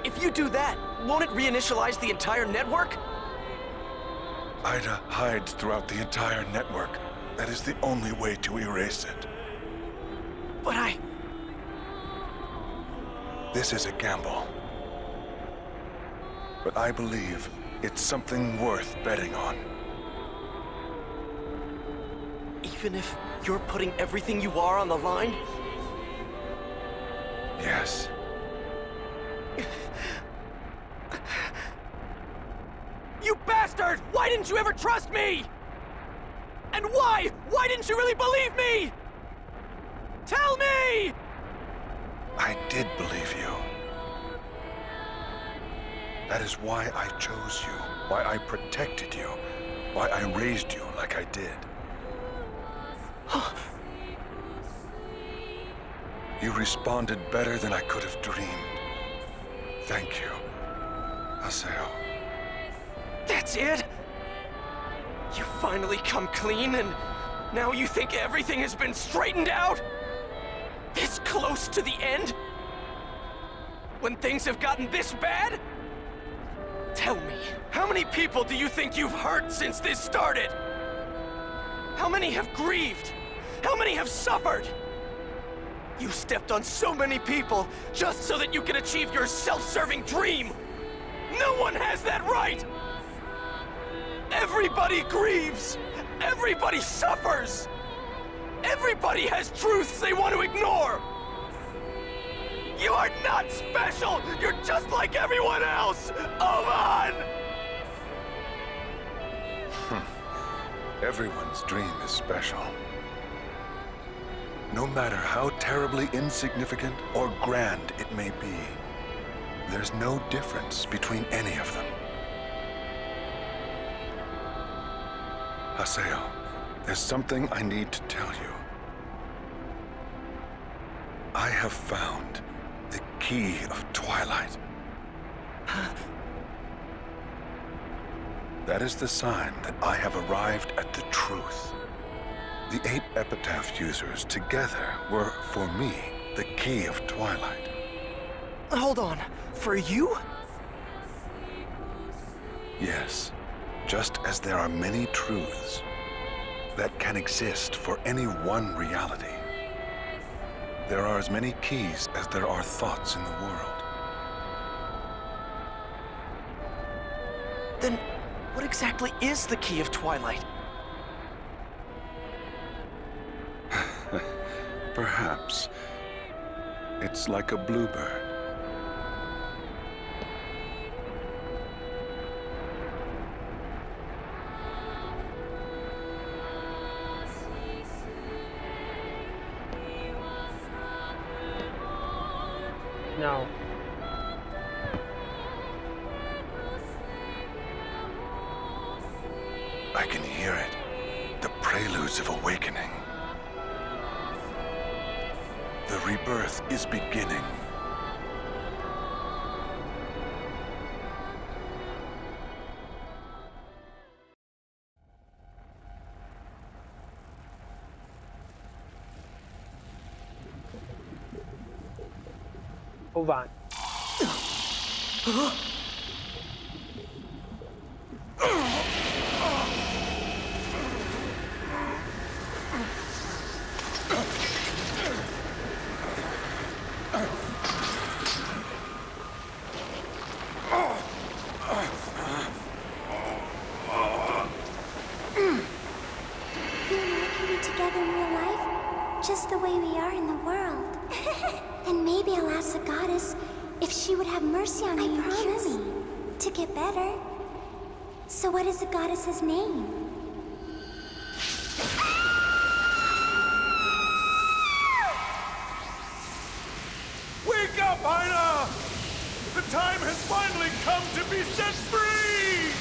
If you do that, won't it reinitialize the entire network? Ida hides throughout the entire network. That is the only way to erase it. But This is a gamble. But I believe it's something worth betting on. Even if you're putting everything you are on the line? Yes. You bastard! Why didn't you ever trust me? And why? Why didn't you really believe me? Tell me! I did believe you. That is why I chose you, why I protected you, why I raised you like I did. You responded better than I could have dreamed. Thank you, Haseo. That's it? You finally come clean, and now you think everything has been straightened out? This close to the end? When things have gotten this bad? Tell me, how many people do you think you've hurt since this started? How many have grieved? How many have suffered? You stepped on so many people just so that you can achieve your self-serving dream! No one has that right! Everybody grieves! Everybody suffers! Everybody has truths they want to ignore! You are not special! You're just like everyone else! Oman! Everyone's dream is special. No matter how terribly insignificant or grand it may be, there's no difference between any of them. Haseo, there's something I need to tell you. I have found the key of Twilight. That is the sign that I have arrived at the truth. The 8 epitaph users together were, for me, the key of Twilight. Hold on. For you? Yes, just as there are many truths that can exist for any one reality, there are as many keys as there are thoughts in the world. Then, what exactly is the key of Twilight? Perhaps it's like a bluebird. No. I can hear it. The preludes of awakening. The rebirth is beginning. Move on. You and I can be together in real life, just the way we are in the world. And maybe I'll ask the goddess if she would have mercy on me and cure me to get better. So what is the goddess's name? Wake up, Aina! The time has finally come to be set free!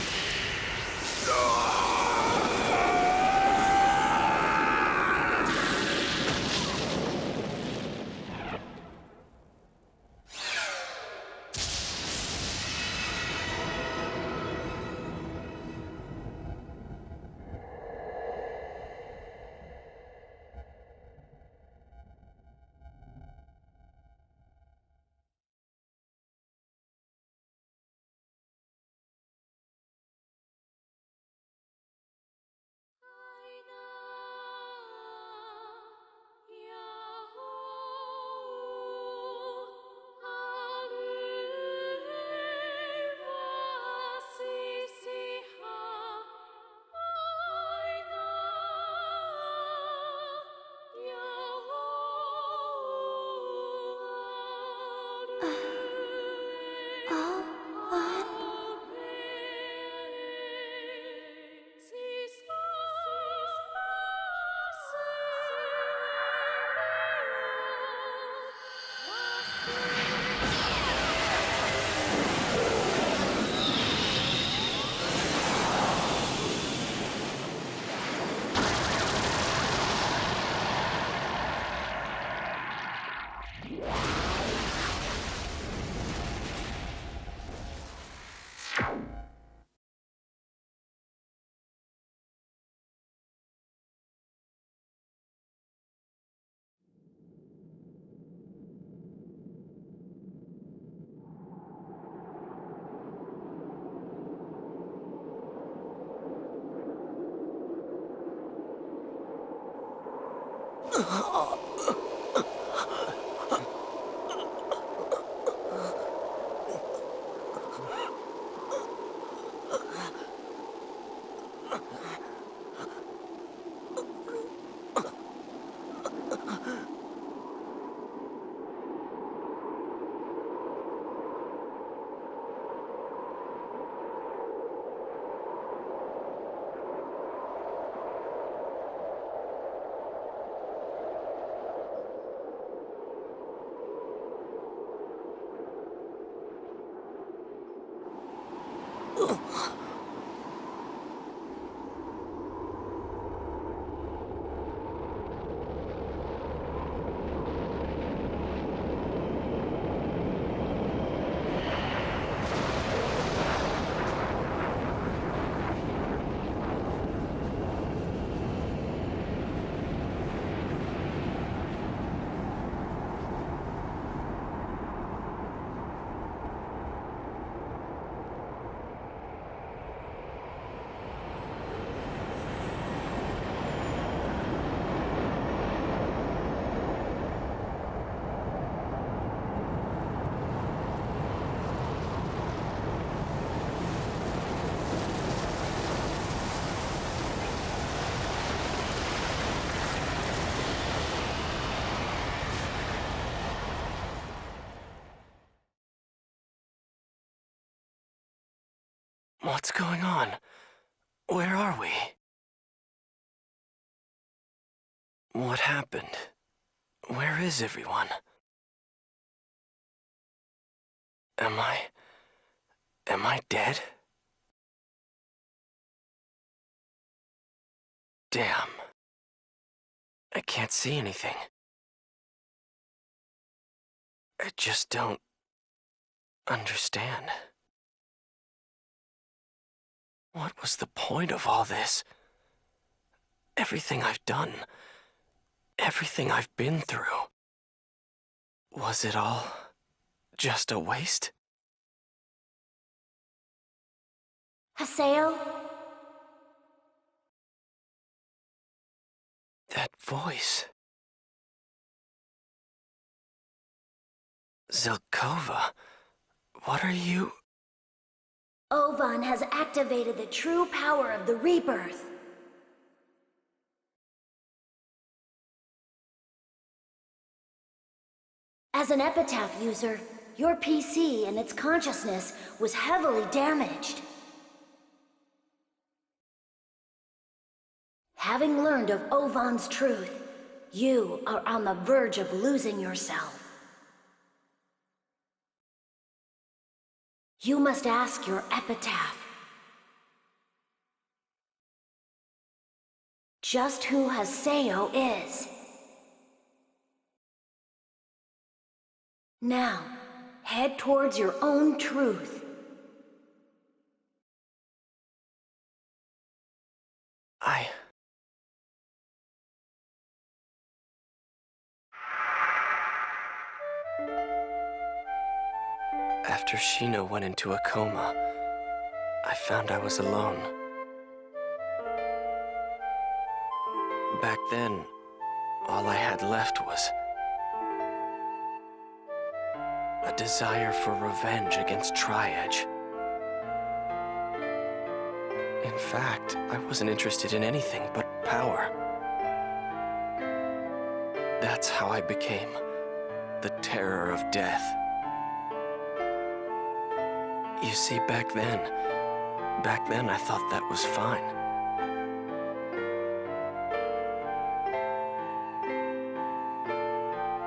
What's going on? Where are we? What happened? Where is everyone? Am I dead? Damn. I can't see anything. I just don't understand. What was the point of all this? Everything I've done, everything I've been through. Was it all just a waste? Haseo? That voice. Zelkova, what are you? Ovan has activated the true power of the rebirth. As an epitaph user, your PC and its consciousness was heavily damaged. Having learned of Ovan's truth, you are on the verge of losing yourself. You must ask your epitaph. Just who Haseo is. Now, head towards your own truth. After Shino went into a coma, I found I was alone. Back then, all I had left was a desire for revenge against Tri-Edge. In fact, I wasn't interested in anything but power. That's how I became the terror of death. You see, back then I thought that was fine.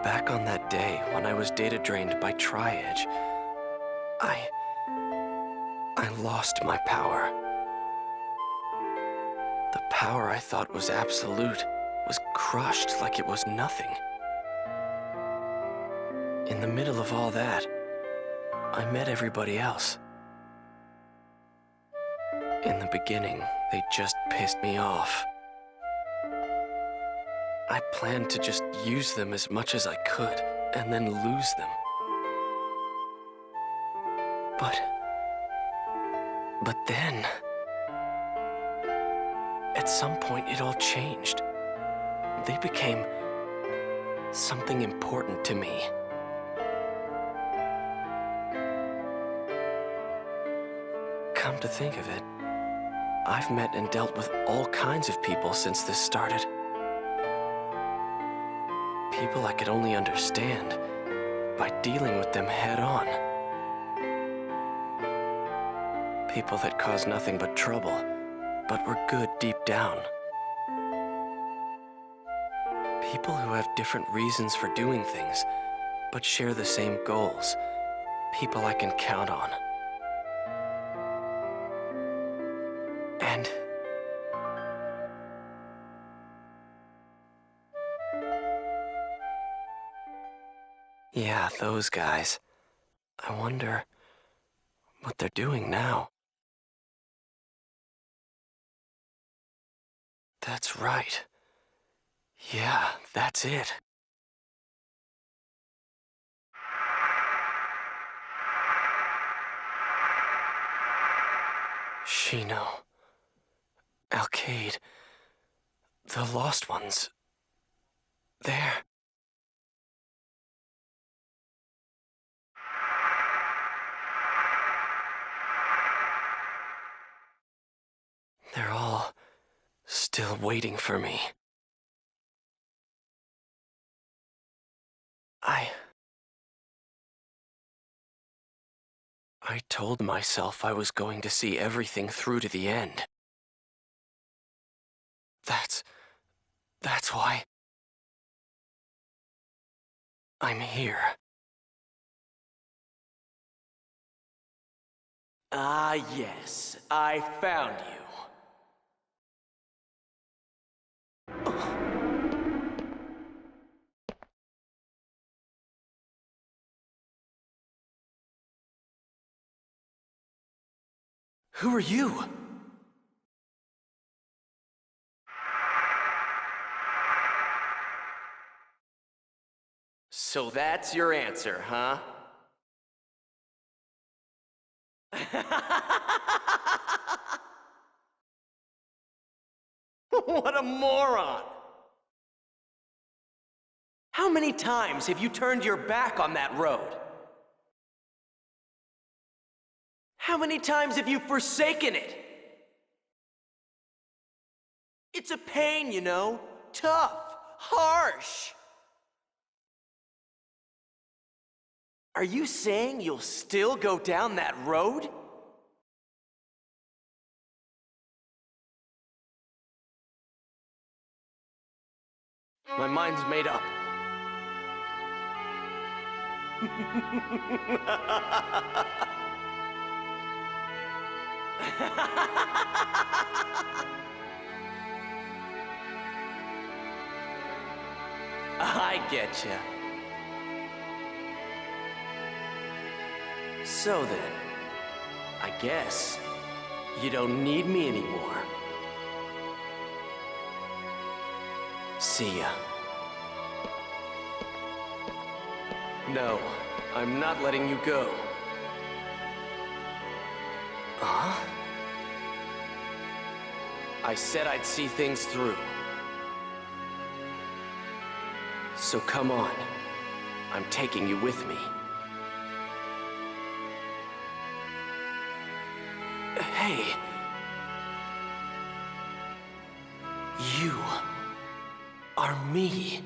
Back on that day when I was data drained by Tri-Edge, I lost my power. The power I thought was absolute was crushed like it was nothing. In the middle of all that, I met everybody else. In the beginning, they just pissed me off. I planned to just use them as much as I could, and then lose them. But then, at some point it all changed. They became something important to me. Come to think of it, I've met and dealt with all kinds of people since this started. People I could only understand by dealing with them head on. People that caused nothing but trouble, but were good deep down. People who have different reasons for doing things, but share the same goals. People I can count on. And yeah, those guys. I wonder what they're doing now. That's right. Yeah, that's it. Shino. Alcade. The Lost Ones. There. They're all still waiting for me. I told myself I was going to see everything through to the end. That's why I'm here. Ah, yes, I found you. Who are you? So that's your answer, huh? What a moron! How many times have you turned your back on that road? How many times have you forsaken it? It's a pain, you know. Tough, harsh. Are you saying you'll still go down that road? My mind's made up. I getcha. So then, I guess you don't need me anymore. See ya. No, I'm not letting you go. Huh? I said I'd see things through. So come on. I'm taking you with me. Hey. You are me.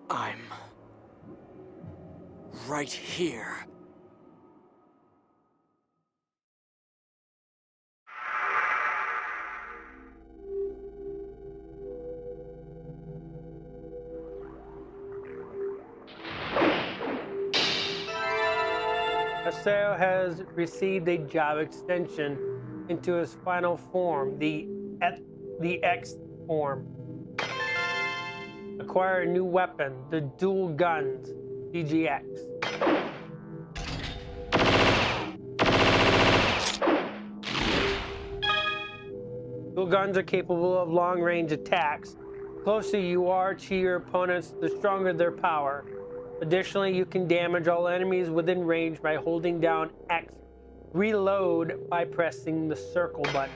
I'm right here. Marcel has received a job extension into his final form, the X form. Acquire a new weapon, the dual guns, DGX. Dual guns are capable of long-range attacks. The closer you are to your opponents, the stronger their power. Additionally, you can damage all enemies within range by holding down X. Reload by pressing the circle button.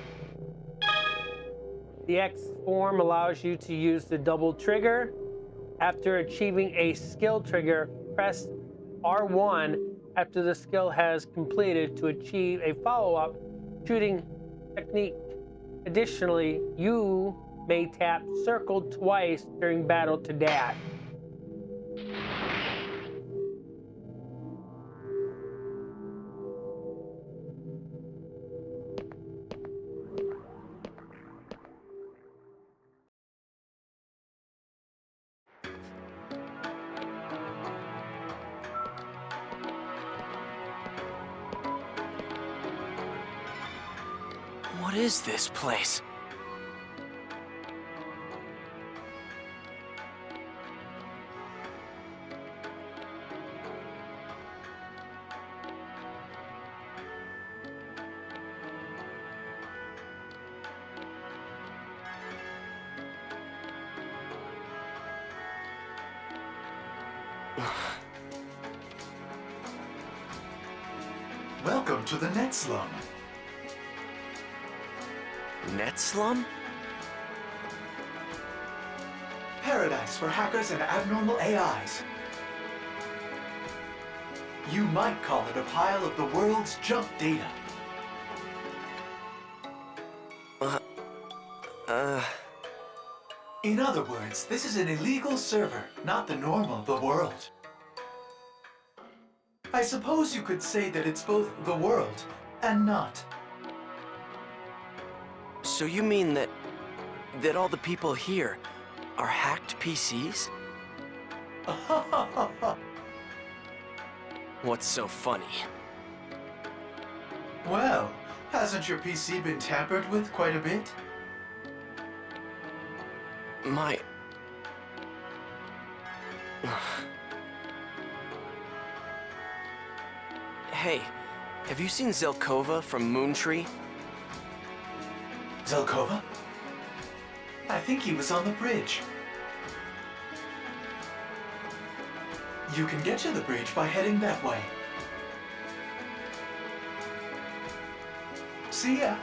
The X form allows you to use the double trigger. After achieving a skill trigger, press R1 after the skill has completed to achieve a follow-up shooting technique. Additionally, you may tap circle twice during battle to dash. What is this place? Welcome to the Net Slum. Net slum? Paradise for hackers and abnormal AIs. You might call it a pile of the world's junk data. In other words, this is an illegal server, not the norm of the world. I suppose you could say that it's both the world and not. So you mean that all the people here are hacked PCs? What's so funny? Well, hasn't your PC been tampered with quite a bit? My... Hey, have you seen Zelkova from Moontree? Zelkova? I think he was on the bridge. You can get to the bridge by heading that way. See ya.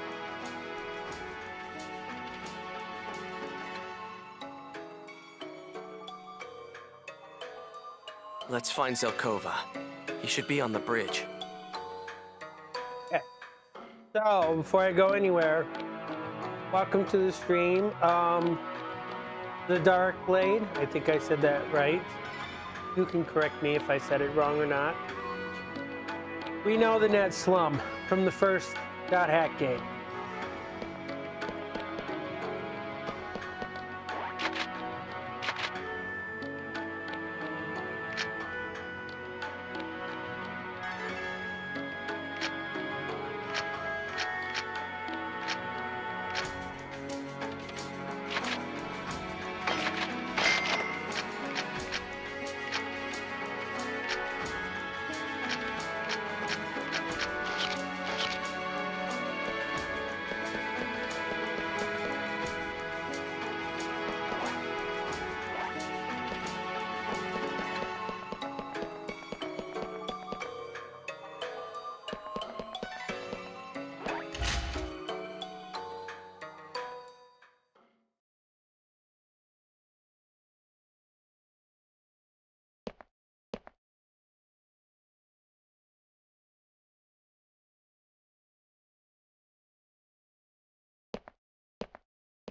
Let's find Zelkova. He should be on the bridge. Okay. So, before I go anywhere, welcome to the stream. The Dark Blade, I think I said that right. You can correct me if I said it wrong or not. We know the Net Slum from the first .hack game.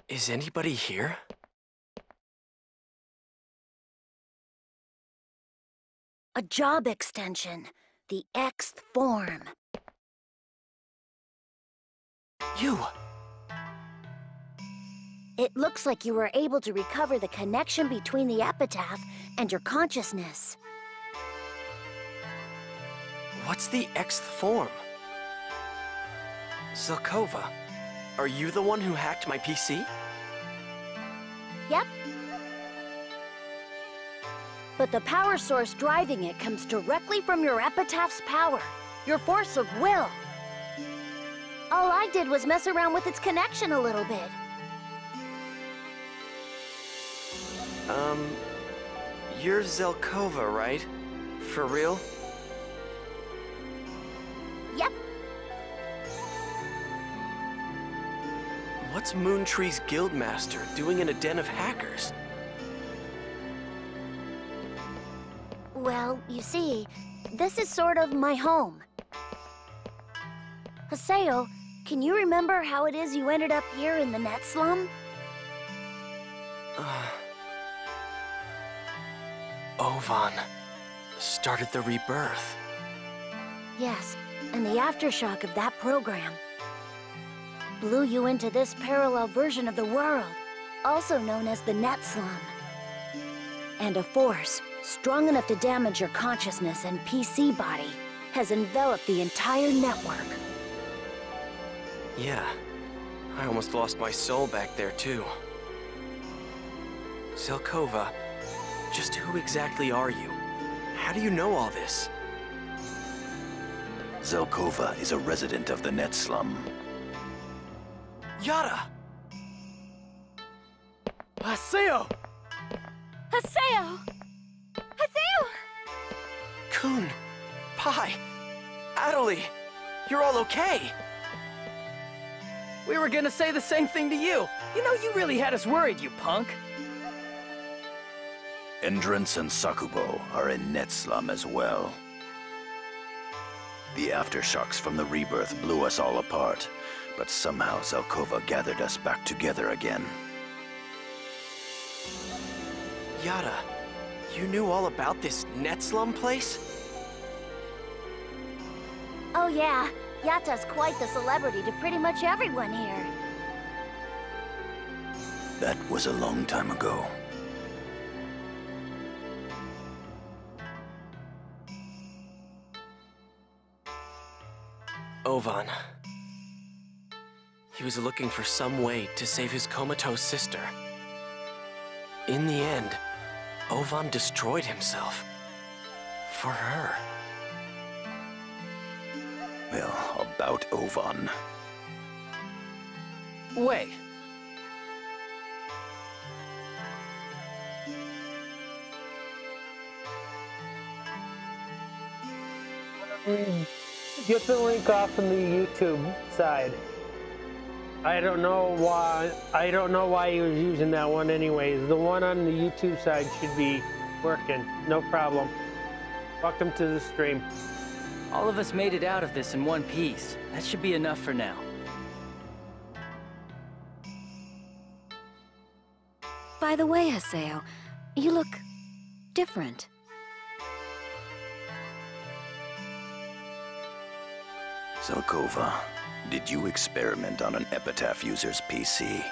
Is anybody here? A job extension. The X form. You! It looks like you were able to recover the connection between the epitaph and your consciousness. What's the Xth form? Zelkova, are you the one who hacked my PC? Yep. But the power source driving it comes directly from your epitaph's power, your force of will. All I did was mess around with its connection a little bit. You're Zelkova, right? For real? Yep. What's Moontree's guildmaster doing in a den of hackers? Well, you see, this is sort of my home. Haseo, can you remember how it is you ended up here in the net slum? Ovan started the rebirth. Yes, and the aftershock of that program blew you into this parallel version of the world, also known as the net slum. And a force strong enough to damage your consciousness and PC body has enveloped the entire network. Yeah, I almost lost my soul back there too. Zelkova, just who exactly are you? How do you know all this? Zelkova is a resident of the net slum. Yada! Haseo! Haseo! Haseo! Kun! Pai! Adelie! You're all okay! We were gonna say the same thing to you. You know, you really had us worried, you punk. Endrance and Sakubo are in net slum as well. The aftershocks from the rebirth blew us all apart, but somehow Zelkova gathered us back together again. Yada, you knew all about this net slum place? Oh yeah, Yata's quite the celebrity to pretty much everyone here. That was a long time ago. Ovan. He was looking for some way to save his comatose sister. In the end, Ovan destroyed himself. For her. Well, about Ovan. Wait. Get the link off on the YouTube side. I don't know why he was using that one anyways. The one on the YouTube side should be working. No problem. Welcome to the stream. All of us made it out of this in one piece. That should be enough for now. By the way, Haseo, you look different. Zelkova, did you experiment on an epitaph user's PC?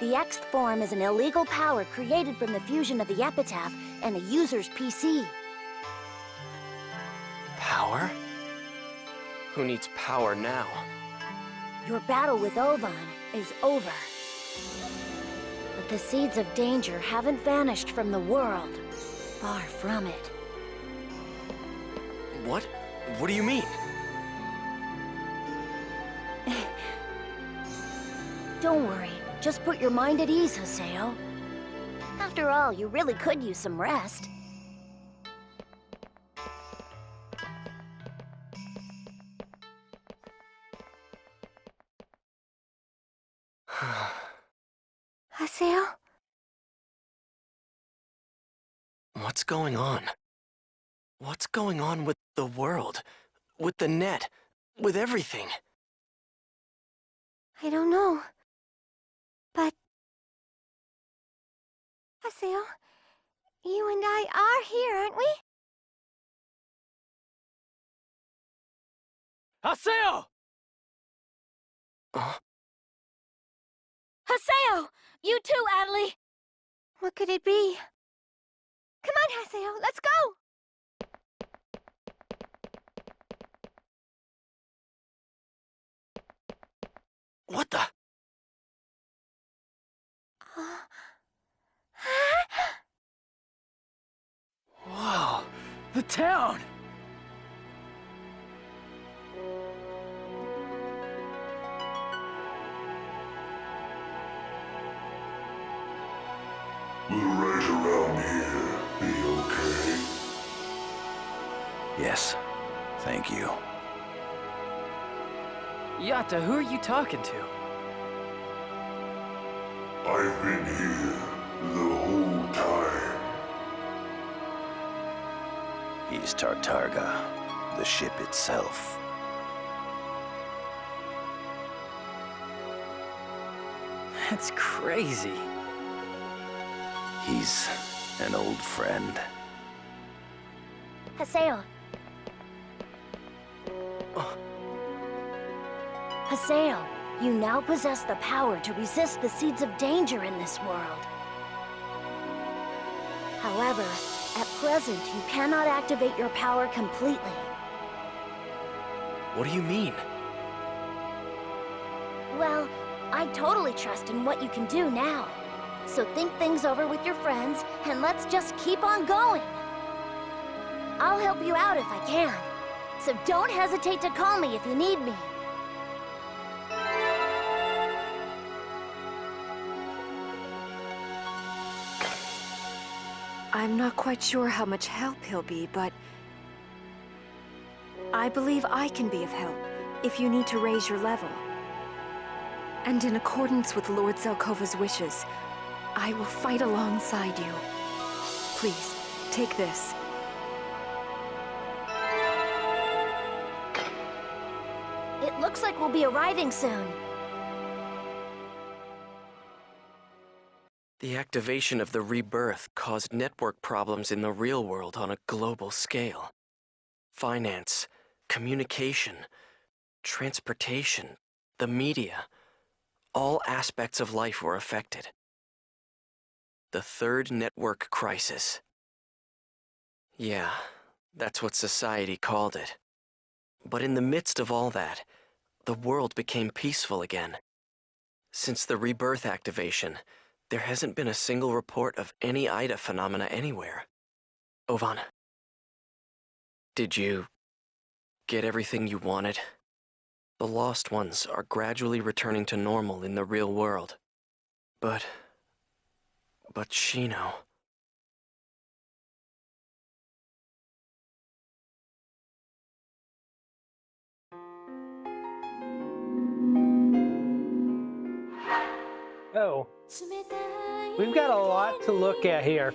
The Xth form is an illegal power created from the fusion of the epitaph and a user's PC. Power? Who needs power now? Your battle with Ovan is over. But the seeds of danger haven't vanished from the world. Far from it. What? What do you mean? Don't worry. Just put your mind at ease, Haseo. After all, you really could use some rest. Haseo? What's going on? What's going on with the world? With the net? With everything? I don't know. But... Haseo, you and I are here, aren't we? Haseo! Haseo! You too, Adelie! What could it be? Come on, Haseo, let's go! What the? Whoa, the town! Will right around here be okay? Yes, thank you. Yatta, who are you talking to? I've been here the whole time. He's Tartarga, the ship itself. That's crazy. He's an old friend. Haseo. Haseo, you now possess the power to resist the seeds of danger in this world. However, at present, you cannot activate your power completely. What do you mean? Well, I totally trust in what you can do now. So think things over with your friends, and let's just keep on going. I'll help you out if I can. So don't hesitate to call me if you need me. I'm not quite sure how much help he'll be, but I believe I can be of help if you need to raise your level. And in accordance with Lord Zelkova's wishes, I will fight alongside you. Please, take this. It looks like we'll be arriving soon. The activation of the rebirth caused network problems in the real world on a global scale. Finance, communication, transportation, the media, all aspects of life were affected. The third network crisis. Yeah, that's what society called it. But in the midst of all that, the world became peaceful again. Since the rebirth activation, there hasn't been a single report of any Ida phenomena anywhere. Ovan, did you get everything you wanted? The lost ones are gradually returning to normal in the real world. But Shino... Oh, we've got a lot to look at here.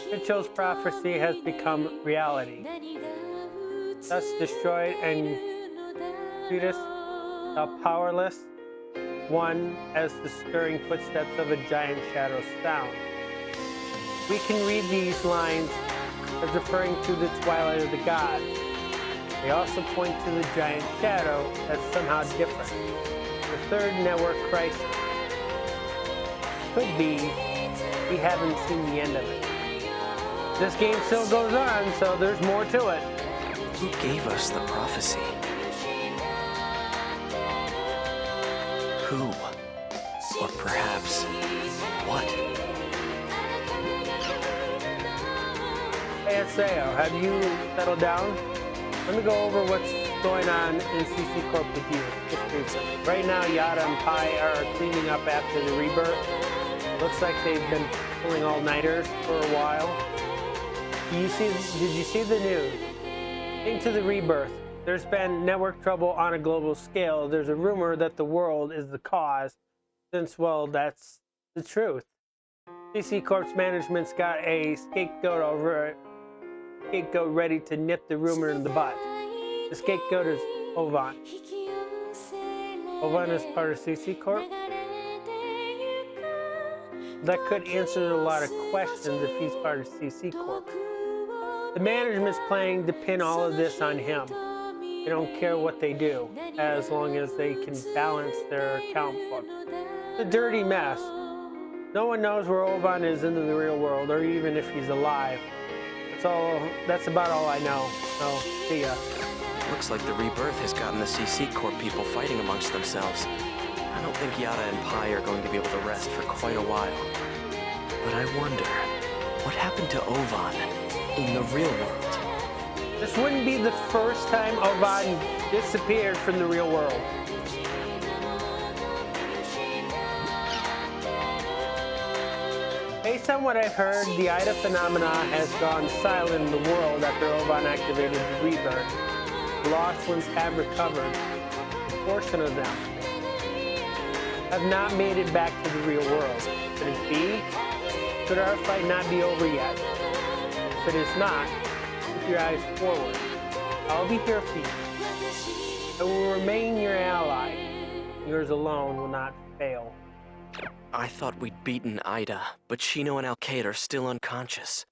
Mitchell's prophecy has become reality. Thus destroyed and treat us the powerless one as the stirring footsteps of a giant shadow sound. We can read these lines as referring to the twilight of the gods. They also point to the giant shadow as somehow different. The third network crisis. Could be we haven't seen the end of it. This game still goes on, so there's more to it. Who gave us the prophecy? Who? Or perhaps, what? Hey, Aseo, have you settled down? Let me go over what's going on in CC Corp with you. Just briefly. Right now, Yada and Pi are cleaning up after the rebirth. Looks like they've been pulling all-nighters for a while. Did you see the news? Into the rebirth. There's been network trouble on a global scale. There's a rumor that the world is the cause, since, well, that's the truth. CC Corp's management's got a scapegoat ready to nip the rumor in the butt. The scapegoat is Ovan. Ovan is part of CC Corp. That could answer a lot of questions if he's part of CC Corp. The management's planning to pin all of this on him. They don't care what they do, as long as they can balance their account book. It's a dirty mess. No one knows where Oban is in the real world, or even if he's alive. So that's about all I know. So, see ya. Looks like the rebirth has gotten the CC Corp people fighting amongst themselves. I don't think Yada and Pi are going to be able to rest for quite a while. But I wonder, what happened to Oban in the real world? This wouldn't be the first time Oban disappeared from the real world. Based on what I've heard, the Ida phenomena has gone silent in the world after Oban activated the rebirth. The lost ones have recovered. A portion of them have not made it back to the real world. Could it be? Could our fight not be over yet? If it is not, keep your eyes forward. I'll be here for you. I will remain your ally. Yours alone will not fail. I thought we'd beaten Ida, but Shino and Alcade are still unconscious.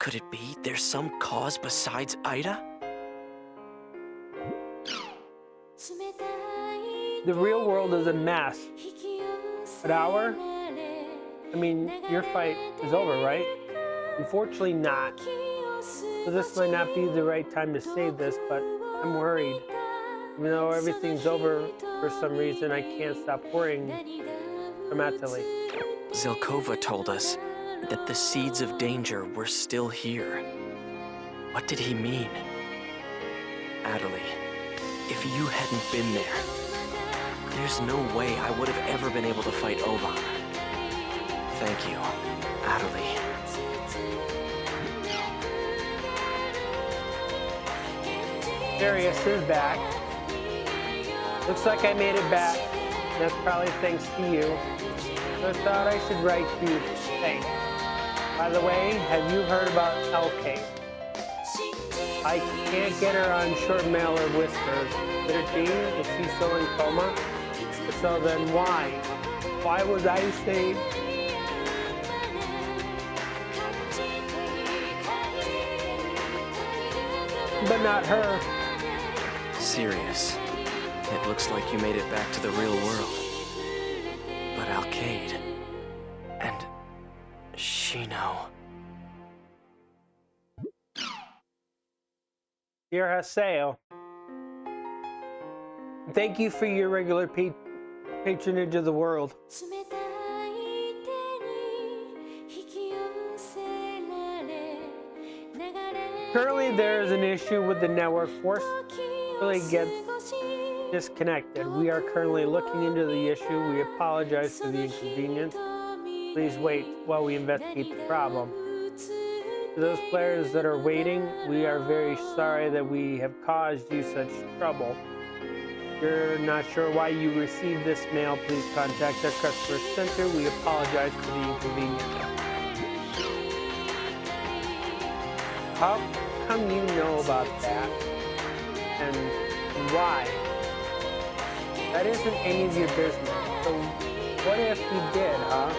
Could it be there's some cause besides Ida? The real world is a mess. But your fight is over, right? Unfortunately not. So this might not be the right time to say this, but I'm worried. Even though everything's over, for some reason I can't stop worrying dramatically. Zelkova told us that the seeds of danger were still here. What did he mean? Adderley, if you hadn't been there, there's no way I would have ever been able to fight Oban. Thank you, Adderley. Darius is back. Looks like I made it back. That's probably thanks to you. So I thought I should write you thanks. By the way, have you heard about Alcade? I can't get her on short mail or whispers. Could it be? Is she still in coma? If so, then why? Why was I saved? But not her. Serious. It looks like you made it back to the real world. But Alcade and Shino. Dear Haseo, thank you for your regular patronage of the world. Currently, there is an issue with the network. Forcefully gets disconnected. We are currently looking into the issue. We apologize for the inconvenience. Please wait while we investigate the problem. To those players that are waiting, we are very sorry that we have caused you such trouble. If you're not sure why you received this mail, please contact our customer center. We apologize for the inconvenience. How come you know about that? And why? That isn't any of your business. So what if you did, huh?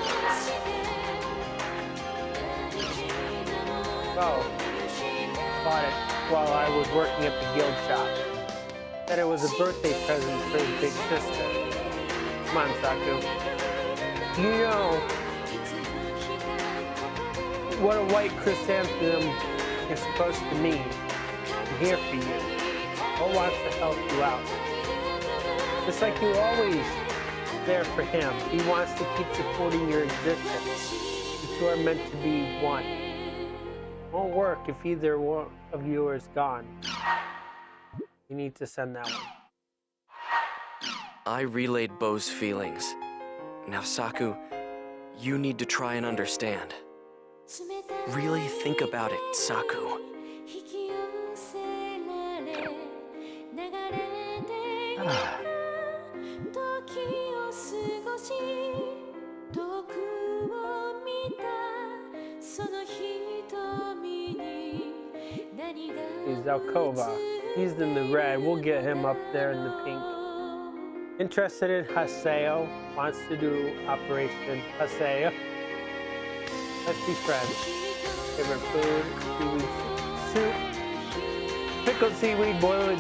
Oh, bought it while I was working at the guild shop. Said it was a birthday present for his big sister. Come on, Saku. You know what a white chrysanthemum is supposed to mean. I'm here for you. Bo wants to help you out. Just like you always there for him. He wants to keep supporting your existence. You two are meant to be one. Won't work if either one of you is gone. You need to send that one. I relayed Bo's feelings. Now, Saku, you need to try and understand. Really think about it, Saku. He's Zelkova. He's in the red. We'll get him up there in the pink. Interested in Haseo. Wants to do Operation Haseo. Let's be friends. Favorite food, seaweed soup. Pickled seaweed, boiled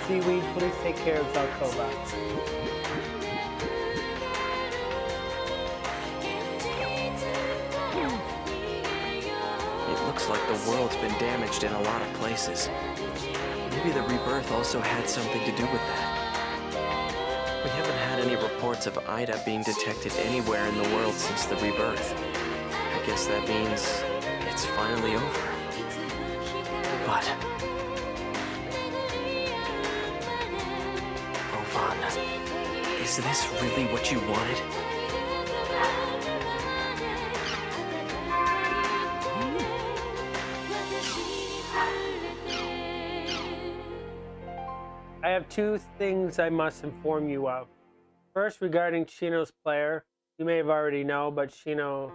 seaweed. Please take care of Zelkova. like the world's been damaged in a lot of places. Maybe the rebirth also had something to do with that. We haven't had any reports of Ida being detected anywhere in the world since the rebirth. I guess that means it's finally over. But... Ovan, is this really what you wanted? I have two things I must inform you of. First, regarding Shino's player, you may have already known, but Shino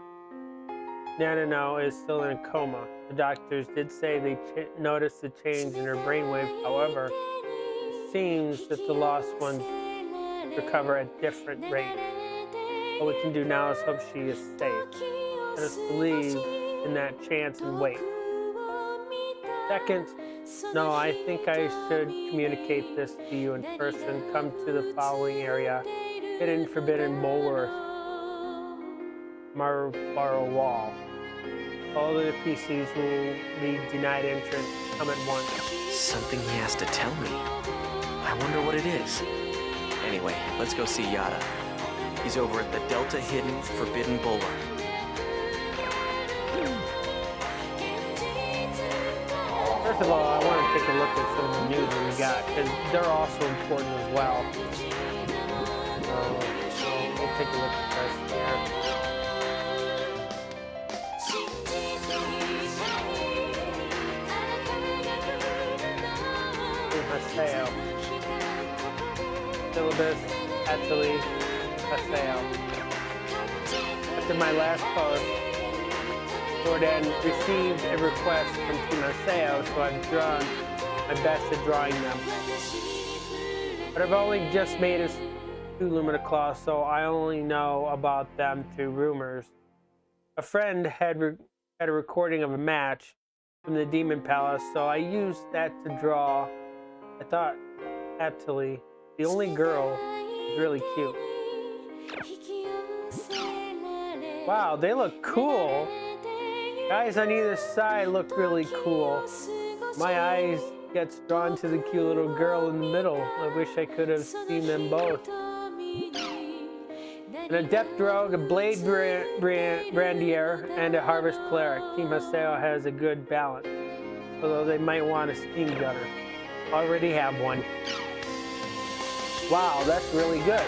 Nanano is still in a coma. The doctors did say they noticed a change in her brainwaves. However, it seems that the lost ones recover at different rates. What we can do now is hope she is safe. Let us believe in that chance and wait. Second, no, I think I should communicate this to you in person. Come to the following area. Hidden Forbidden Bulwark. Marlborough Wall. All the PCs will be denied entrance. Come at once. Something he has to tell me. I wonder what it is. Anyway, let's go see Yada. He's over at the Delta Hidden Forbidden Bulwark. First of all, I want to take a look at some of the news that we got, because they're also important as well. So we'll take a look at this here. Haseo. Syllabus, Atali, Haseo. After my last post, Lord N received a request from Team Haseo, so I've drawn my best at drawing them. But I've only just made us 2 Lumina Claws, so I only know about them through rumors. A friend had a recording of a match from the Demon Palace, so I used that to draw. I thought Atali, the only girl, is really cute. Wow, they look cool. Guys on either side look really cool. My eyes gets drawn to the cute little girl in the middle. I wish I could have seen them both. An Adept Rogue, a Blade Brandier, and a Harvest Cleric. Team Haseo has a good balance, although they might want a Steam Gunner. Already have one. Wow, that's really good.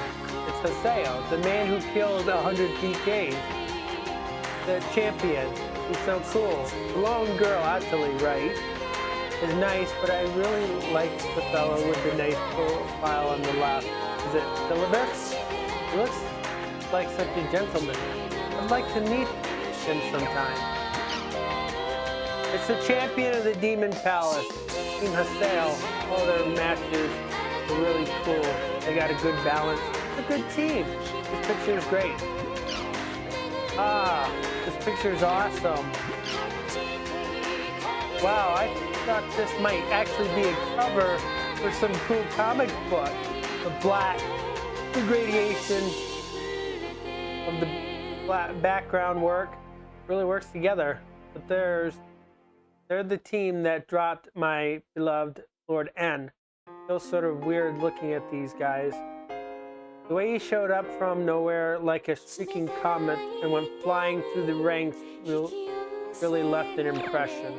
It's Haseo, the man who killed 100 PKs. The champion. He's so cool. The lone girl, Atali, right, is nice, but I really like the fellow with the nice profile on the left. Is it Syllabus? He looks like such a gentleman. I'd like to meet him sometime. It's the champion of the Demon Palace, Team Haseo. All their matches are really cool. They got a good balance. It's a good team. This picture is great. Ah, this picture is awesome. Wow, I thought this might actually be a cover for some cool comic book. The black, the gradation of the black background work really works together. But they're the team that dropped my beloved Lord N. Feels sort of weird looking at these guys. The way he showed up from nowhere like a streaking comet and went flying through the ranks really left an impression.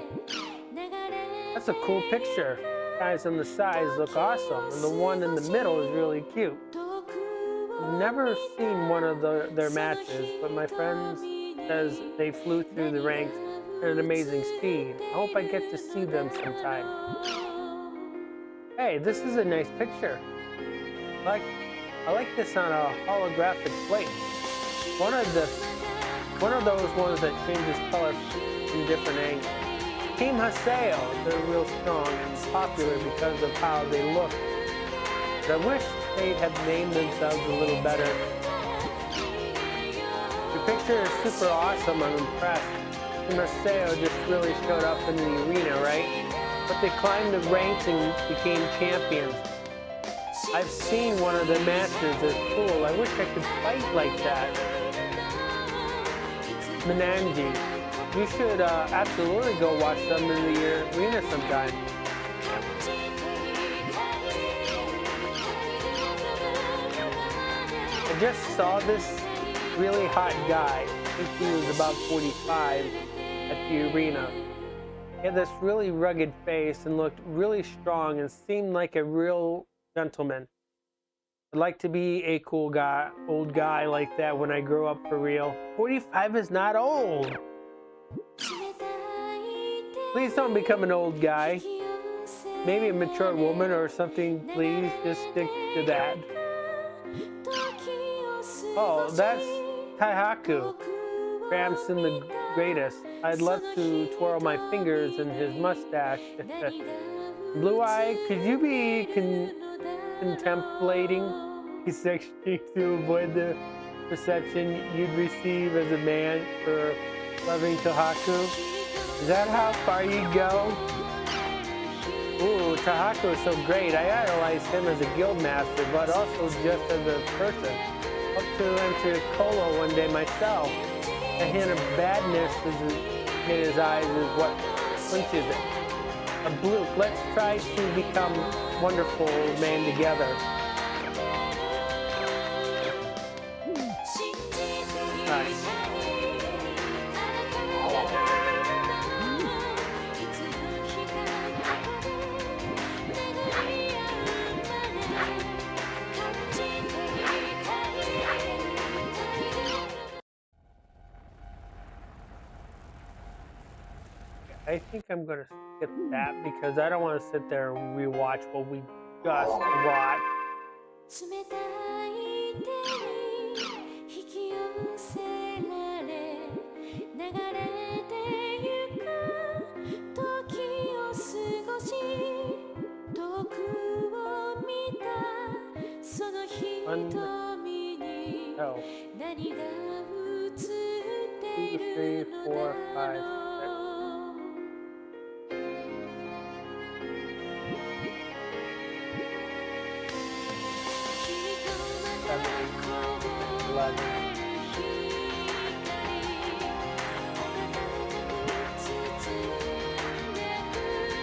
That's a cool picture. Guys on the sides look awesome, and the one in the middle is really cute. I've never seen one of their matches, but my friend says they flew through the ranks at an amazing speed. I hope I get to see them sometime. Hey, this is a nice picture. I like this on a holographic plate. One of those ones that changes color in different angles. Team Haseo, they're real strong and popular because of how they look. But I wish they'd have named themselves a little better. The picture is super awesome. I'm impressed. Team Haseo just really showed up in the arena, right? But they climbed the ranks and became champions. I've seen one of their matches. They're cool. I wish I could fight like that. Menanji. You should absolutely go watch them in the arena sometime. I just saw this really hot guy. I think he was about 45 at the arena. He had this really rugged face and looked really strong and seemed like a real gentleman. I'd like to be a cool guy, old guy like that when I grow up for real. 45 is not old. Please don't become an old guy. Maybe a mature woman or something, please. Just stick to that. Oh, that's Taihaku. Ramson the Greatest. I'd love to twirl my fingers in his mustache. Blue Eye, could you be contemplating sexually to avoid the perception you'd receive as a man for loving Taihaku? Is that how far you'd go? Ooh, Taihaku is so great. I idolize him as a guild master, but also just as a person. Hope to enter Colo one day myself. A hint of badness in his eyes is what clinches it. A Blue, let's try to become wonderful man together. Nice. I think I'm going to skip that because I don't want to sit there and rewatch what we just watched. Oh. 2, 3, 4, 5, 6.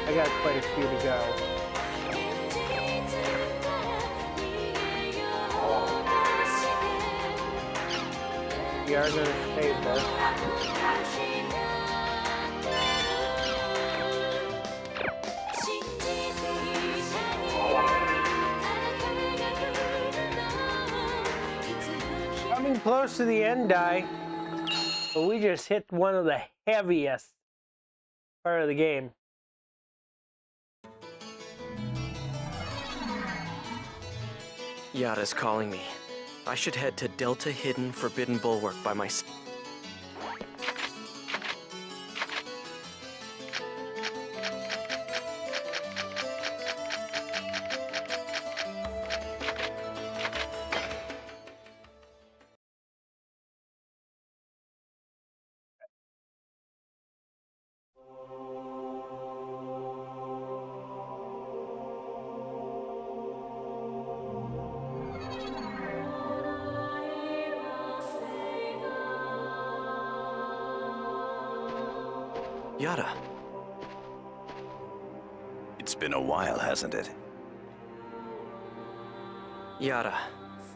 I got quite a few to go. We are going to save this. Coming close to the end, but we just hit one of the heaviest part of the game. Yada's calling me. I should head to Delta Hidden Forbidden Bulwark by myself. Yada. It's been a while, hasn't it? Yada,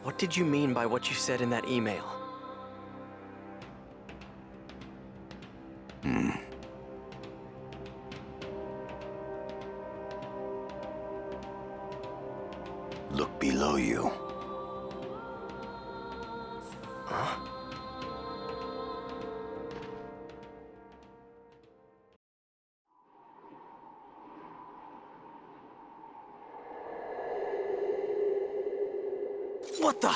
what did you mean by what you said in that email? Look below you. Huh? What the?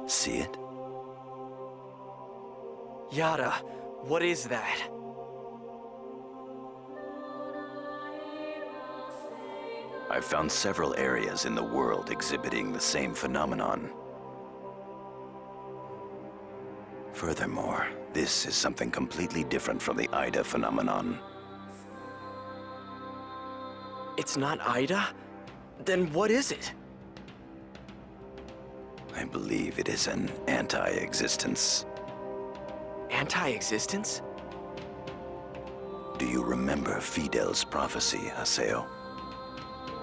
See it? Yada, what is that? I've found several areas in the world exhibiting the same phenomenon. Furthermore, this is something completely different from the Ida phenomenon. It's not Ida? Then what is it? I believe it is an anti-existence. Anti-existence? Do you remember Fidel's prophecy, Haseo?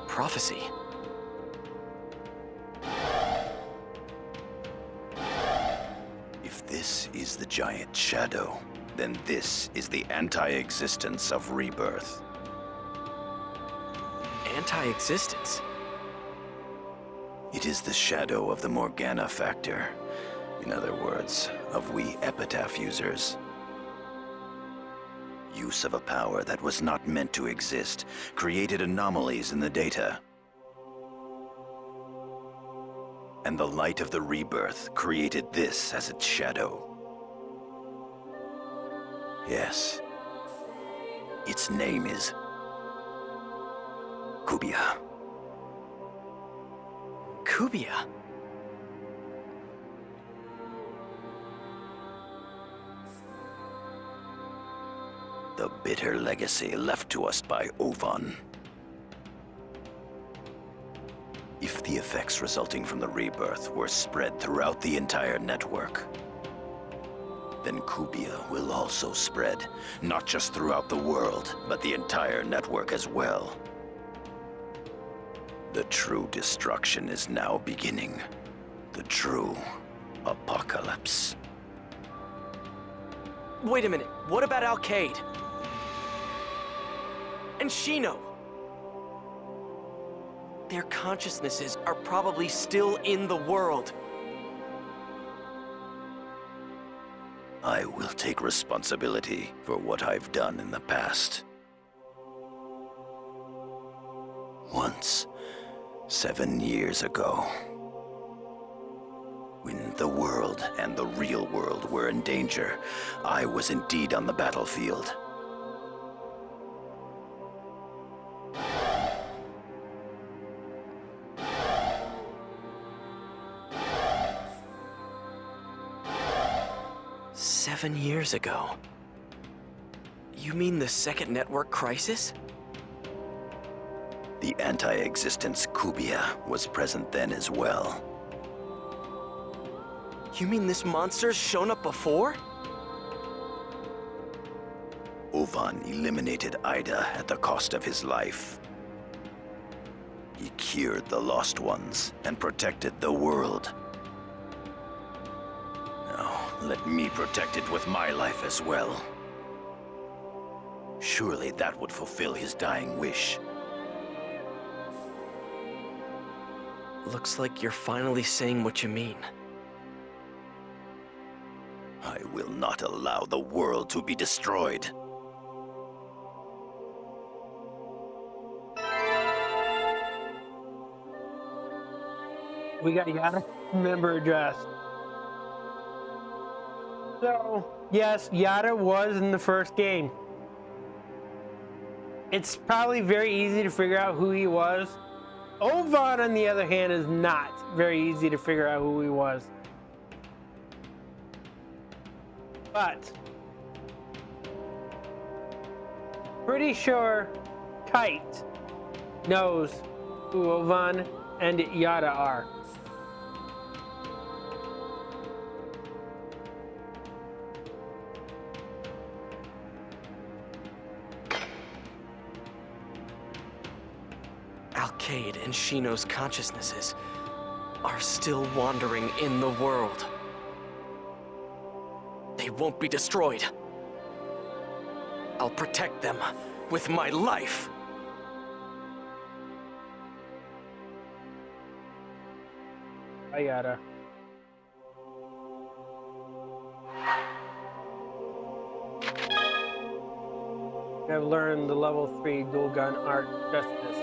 Prophecy? If this is the giant shadow, then this is the anti-existence of rebirth. Anti-existence? It is the shadow of the Morgana factor. In other words, of we epitaph users. Use of a power that was not meant to exist created anomalies in the data. And the light of the rebirth created this as its shadow. Yes. Its name is Kubia. Kubia? The bitter legacy left to us by Ovan. If the effects resulting from the rebirth were spread throughout the entire network, then Kubia will also spread, not just throughout the world, but the entire network as well. The true destruction is now beginning. The true apocalypse. Wait a minute, what about Alcade? And Shino? Their consciousnesses are probably still in the world. I will take responsibility for what I've done in the past. Once, 7 years ago, when the world and the real world were in danger, I was indeed on the battlefield. "7 years ago? You mean the second network crisis? The anti-existence Kubia was present then as well. You mean this monster's shown up before? Ovan eliminated Ida at the cost of his life. He cured the lost ones and protected the world. Now, let me protect it with my life as well. Surely that would fulfill his dying wish. Looks like you're finally saying what you mean. I will not allow the world to be destroyed. We got Yada member address. So, yes, Yada was in the first game. It's probably very easy to figure out who he was. Ovan, on the other hand, is not very easy to figure out who he was. But pretty sure Kite knows who Ovan and Yada are. Alcade and Shino's consciousnesses are still wandering in the world. They won't be destroyed. I'll protect them with my life. Yada. You have learned the level 3 dual gun art justice.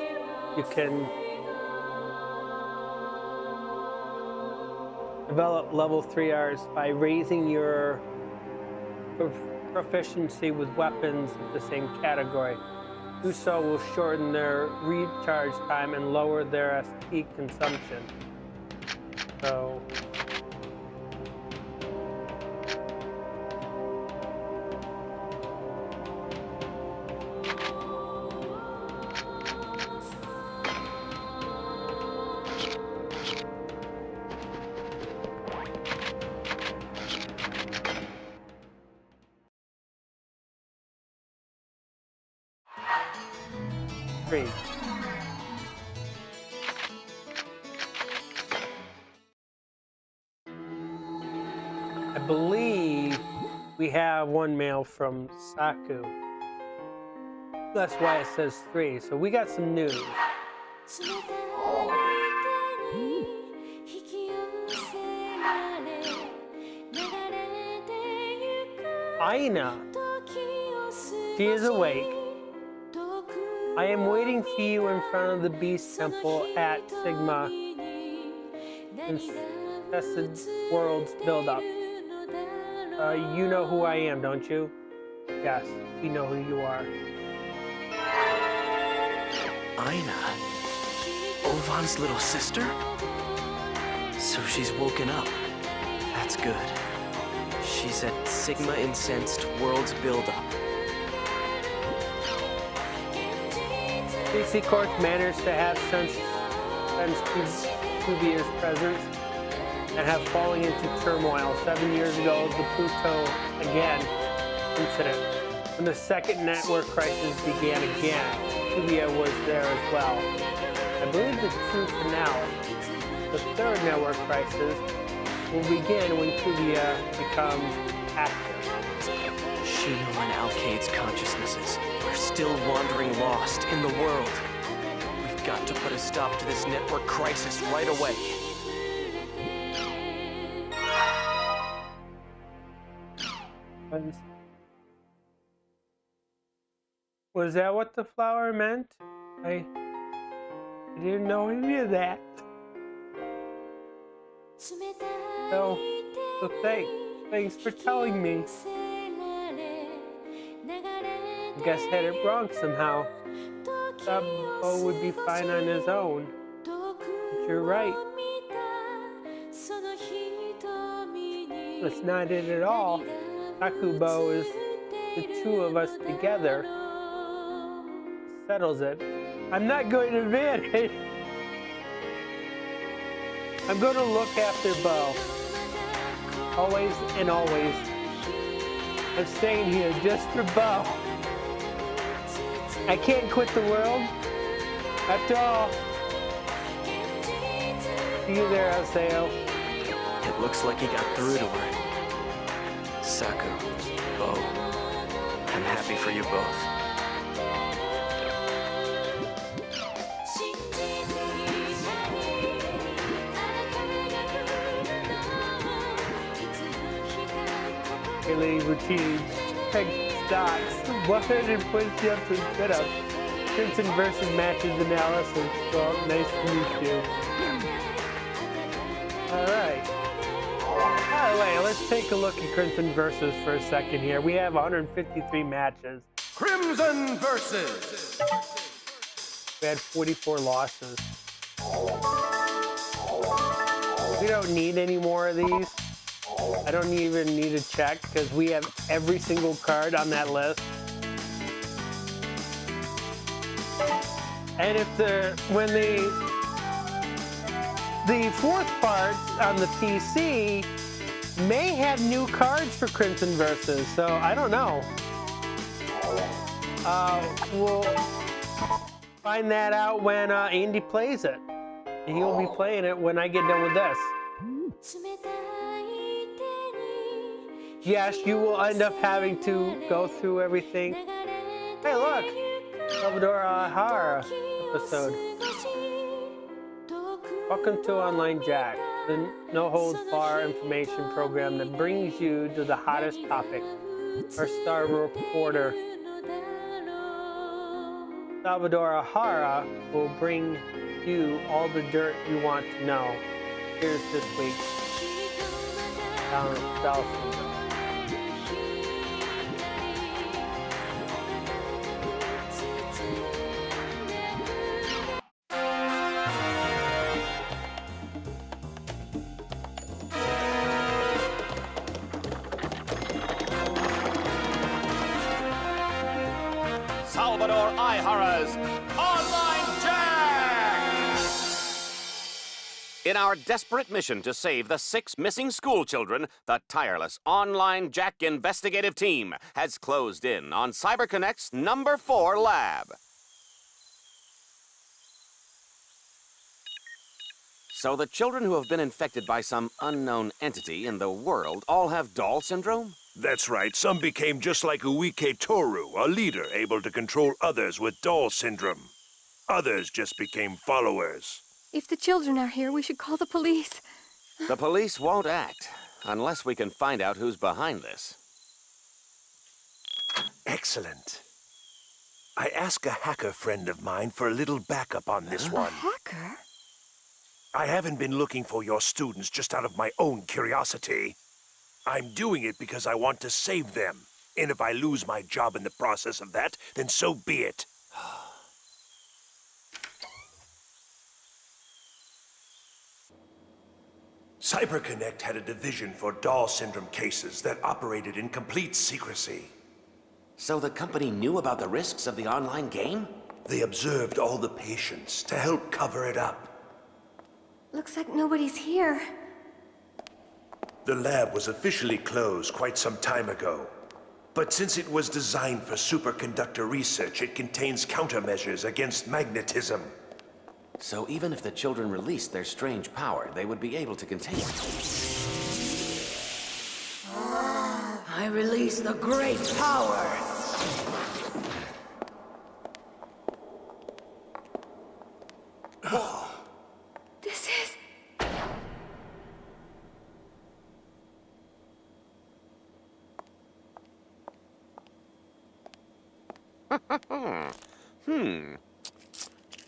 You can Develop level 3Rs by raising your proficiency with weapons of the same category. Do so will shorten their recharge time and lower their SP consumption. So great. I believe we have one mail from Saku. That's why it says 3. So we got some news. Aina, she is awake. I am waiting for you in front of the Beast Temple at Sigma Infested Worlds Build-Up. You know who I am, don't you? Yes, we know who you are. Aina? Ovan's little sister? So she's woken up. That's good. She's at Sigma Incensed Worlds Build-Up. CC Corp managed to have sensed Cuvia's presence and have fallen into turmoil 7 years ago, the Pluto again incident. When the second network crisis began again, Cuvia was there as well. I believe the true finale, the third network crisis, will begin when Cuvia becomes active. Shino and Alcade's consciousnesses are still wandering lost in the world. We've got to put a stop to this network crisis right away. Was that what the flower meant? I didn't know any of that. So thanks for telling me. I guess I had it wrong somehow. Sabo would be fine on his own. But you're right. That's not it at all. Takubo is the two of us together. Settles it. I'm not going to vanish. I'm going to look after Bo. Always and always. I'm staying here just for Bo. I can't quit the world. After all. See you there, Aseo. It looks like he got through to her. Saku, Bo, I'm happy for you both. Daily routines, check stocks, 100 push-ups and sit-ups, Crimson versus matches analysis. Well, nice to meet you. Alright. By the way, let's take a look at Crimson versus for a second here. We have 153 matches. Crimson versus. We had 44 losses. We don't need any more of these. I don't even need to check because we have every single card on that list. And if when the fourth part on the PC may have new cards for Crimson Versus, so I don't know. We'll find that out when Andy plays it. And he'll be playing it when I get done with this. Yes, you will end up having to go through everything. Hey, look! Salvador Hara episode. Welcome to Online Jack, the no-holds-bar information program that brings you to the hottest topic. Our star reporter, Salvador Hara, will bring you all the dirt you want to know. Here's this week. Down syndrome. Salvador Ihara's Online Jack! In our desperate mission to save the 6 missing school children, the tireless Online Jack investigative team has closed in on CyberConnect's number 4 lab. So the children who have been infected by some unknown entity in the world all have doll syndrome? That's right. Some became just like Uike Toru, a leader able to control others with doll syndrome. Others just became followers. If the children are here, we should call the police. The police won't act unless we can find out who's behind this. Excellent. I asked a hacker friend of mine for a little backup on this one. A hacker? I haven't been looking for your students just out of my own curiosity. I'm doing it because I want to save them. And if I lose my job in the process of that, then so be it. CyberConnect had a division for doll syndrome cases that operated in complete secrecy. So the company knew about the risks of the online game? They observed all the patients to help cover it up. Looks like nobody's here. The lab was officially closed quite some time ago. But since it was designed for superconductor research, it contains countermeasures against magnetism. So even if the children released their strange power, they would be able to contain it. I release the great power. This is...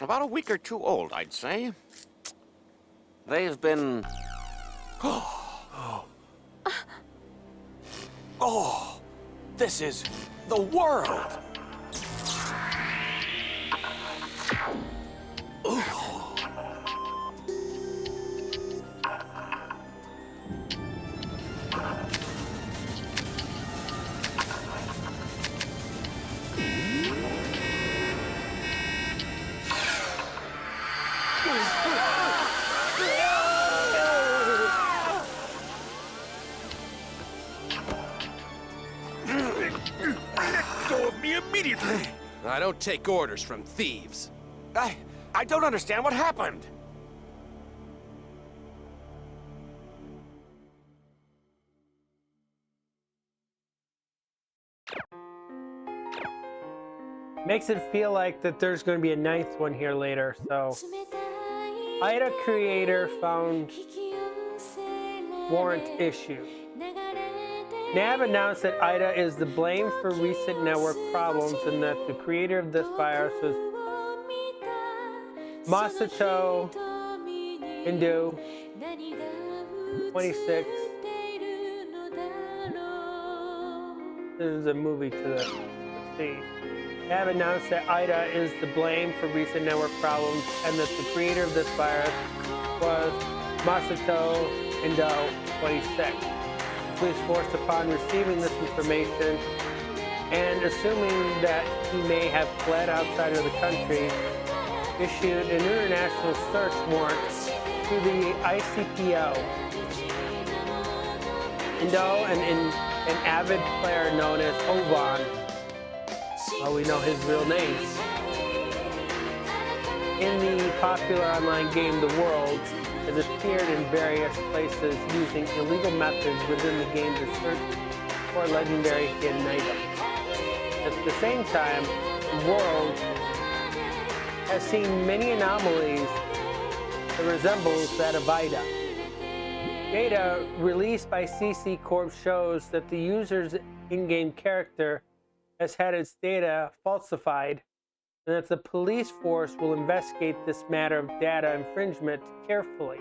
About a week or two old, I'd say. They've been... Oh, this is the world! I don't take orders from thieves. I don't understand what happened. Makes it feel like that there's going to be a 9th one here later, so... Ida creator found warrant issue. Nav announced that Ida is to blame for recent network problems and that the creator of this virus was Masato Indo 26. This is a movie to the see. Nav announced that Ida is to blame for recent network problems and that the creator of this virus was Masato Indo 26. Police force, upon receiving this information and assuming that he may have fled outside of the country, issued an international search warrant to the ICPO. Indo, an avid player known as Ovan, well, we know his real name, in the popular online game The World, has appeared in various places using illegal methods within the game to search for legendary hidden items. At the same time, the World has seen many anomalies that resembles that of Ida. Data released by CC Corp shows that the user's in-game character has had its data falsified, and that the police force will investigate this matter of data infringement carefully.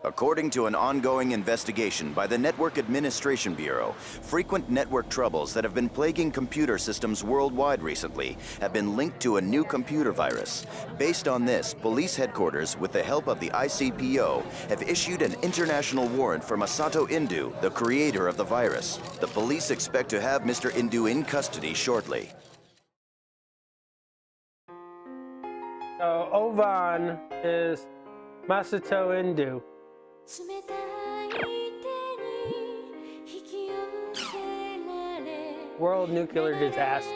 According to an ongoing investigation by the Network Administration Bureau, frequent network troubles that have been plaguing computer systems worldwide recently have been linked to a new computer virus. Based on this, police headquarters, with the help of the ICPO, have issued an international warrant for Masato Indu, the creator of the virus. The police expect to have Mr. Indu in custody shortly. So Ovan is Masato Indu. World nuclear disaster.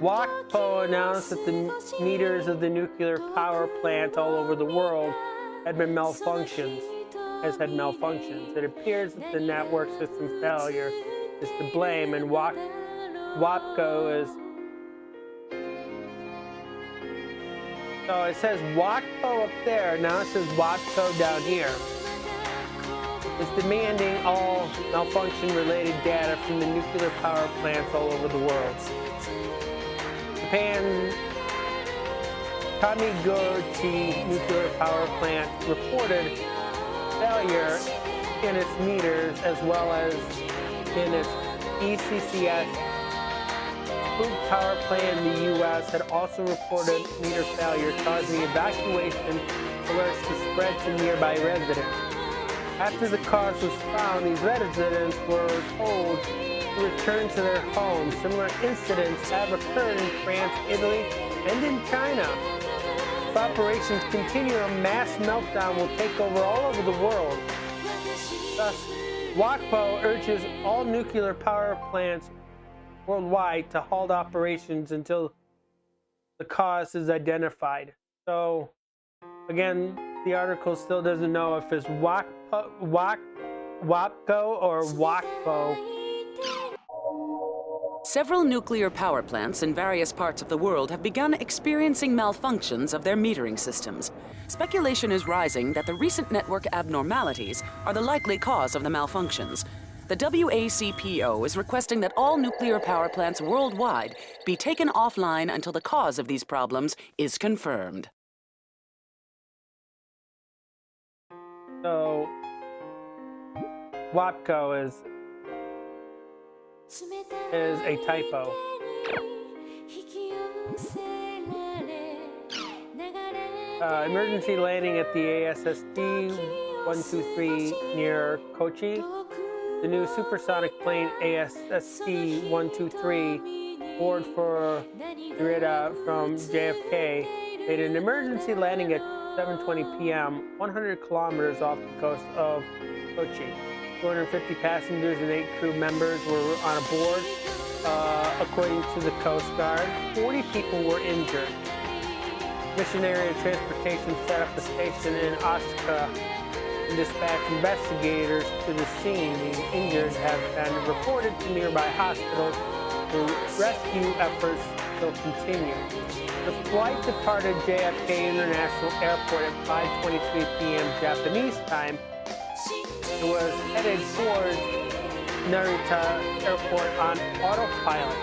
WACPO announced that the meters of the nuclear power plant all over the world had malfunctions. It appears that the network system failure is to blame, and WAPCO is. So it says WACPO up there, now it says WAPCO down here. It's demanding all malfunction-related data from the nuclear power plants all over the world. Japan Tamiguchi nuclear power plant reported failure in its meters as well as in its ECCS. Food power plant in the U.S. had also reported meter failure, causing evacuation alerts to spread to nearby residents. After the cause was found, these residents were told to return to their homes. Similar incidents have occurred in France, Italy, and in China. If operations continue, a mass meltdown will take over all over the world. Thus, WACPO urges all nuclear power plants worldwide to halt operations until the cause is identified. So, again, the article still doesn't know if it's WACPO or WACPO. Several nuclear power plants in various parts of the world have begun experiencing malfunctions of their metering systems. Speculation is rising that the recent network abnormalities are the likely cause of the malfunctions. The WACPO is requesting that all nuclear power plants worldwide be taken offline until the cause of these problems is confirmed. So, WAPCO is a typo. Emergency landing at the ASST 123 near Kochi. The new supersonic plane ASST 123, board for Narita from JFK, made an emergency landing at 7:20 p.m. 100 kilometers off the coast of Kochi. 250 passengers and 8 crew members were on board. According to the Coast Guard, 40 people were injured. Mission Area Transportation set up a station in Osaka and dispatched investigators to the scene. The injured have been reported to nearby hospitals. The rescue efforts will continue. The flight departed JFK International Airport at 5:23 p.m. Japanese time. It was headed towards Narita Airport on autopilot.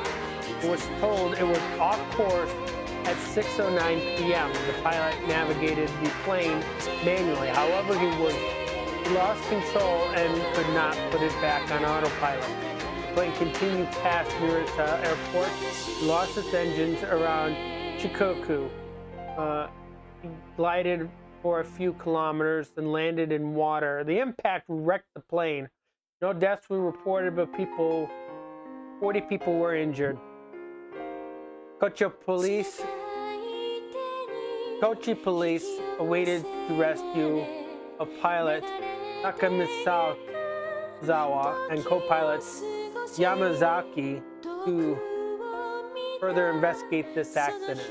It was told it was off course at 6:09 p.m. The pilot navigated the plane manually. However, he lost control and could not put it back on autopilot. The plane continued past Narita Airport, lost its engines around Shikoku. He glided for a few kilometers, then landed in water. The impact wrecked the plane. No deaths were reported, but 40 people were injured. Kochi police awaited the rescue of pilot Takamisawa and co-pilot Yamazaki to further investigate this accident.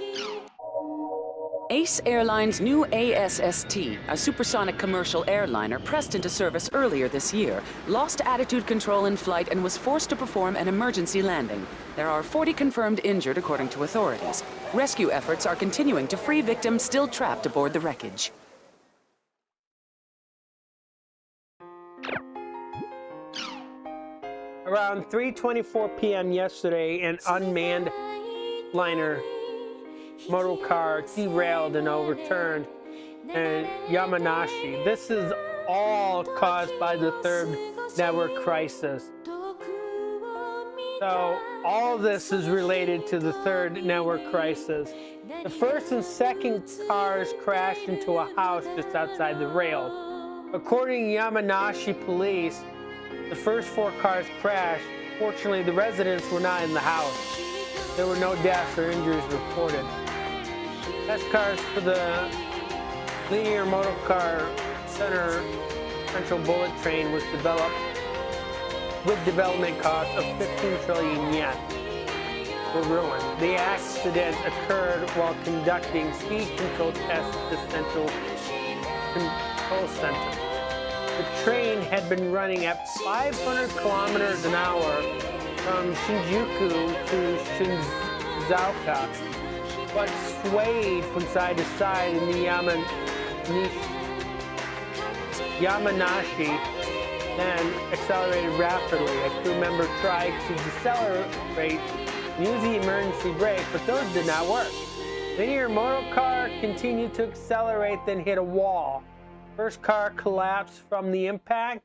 Ace Airlines' new ASST, a supersonic commercial airliner pressed into service earlier this year, lost attitude control in flight and was forced to perform an emergency landing. There are 40 confirmed injured, according to authorities. Rescue efforts are continuing to free victims still trapped aboard the wreckage. Around 3:24 p.m. yesterday, an unmanned liner motor car derailed and overturned and Yamanashi. This is all caused by the third network crisis. So all of this is related to the third network crisis. The first and second cars crashed into a house just outside the rail. According to Yamanashi police, the first 4 cars crashed. Fortunately, the residents were not in the house. There were no deaths or injuries reported. Test cars for the linear motor car central bullet train was developed with development costs of 15 trillion yen were ruined. The accident occurred while conducting speed control tests at the Central Control Center. The train had been running at 500 kilometers an hour from Shinjuku to Shizuoka, but swayed from side to side in the Yamanashi then accelerated rapidly. A crew member tried to decelerate, use the emergency brake, but those did not work. Linear motor car continued to accelerate, then hit a wall. First car collapsed from the impact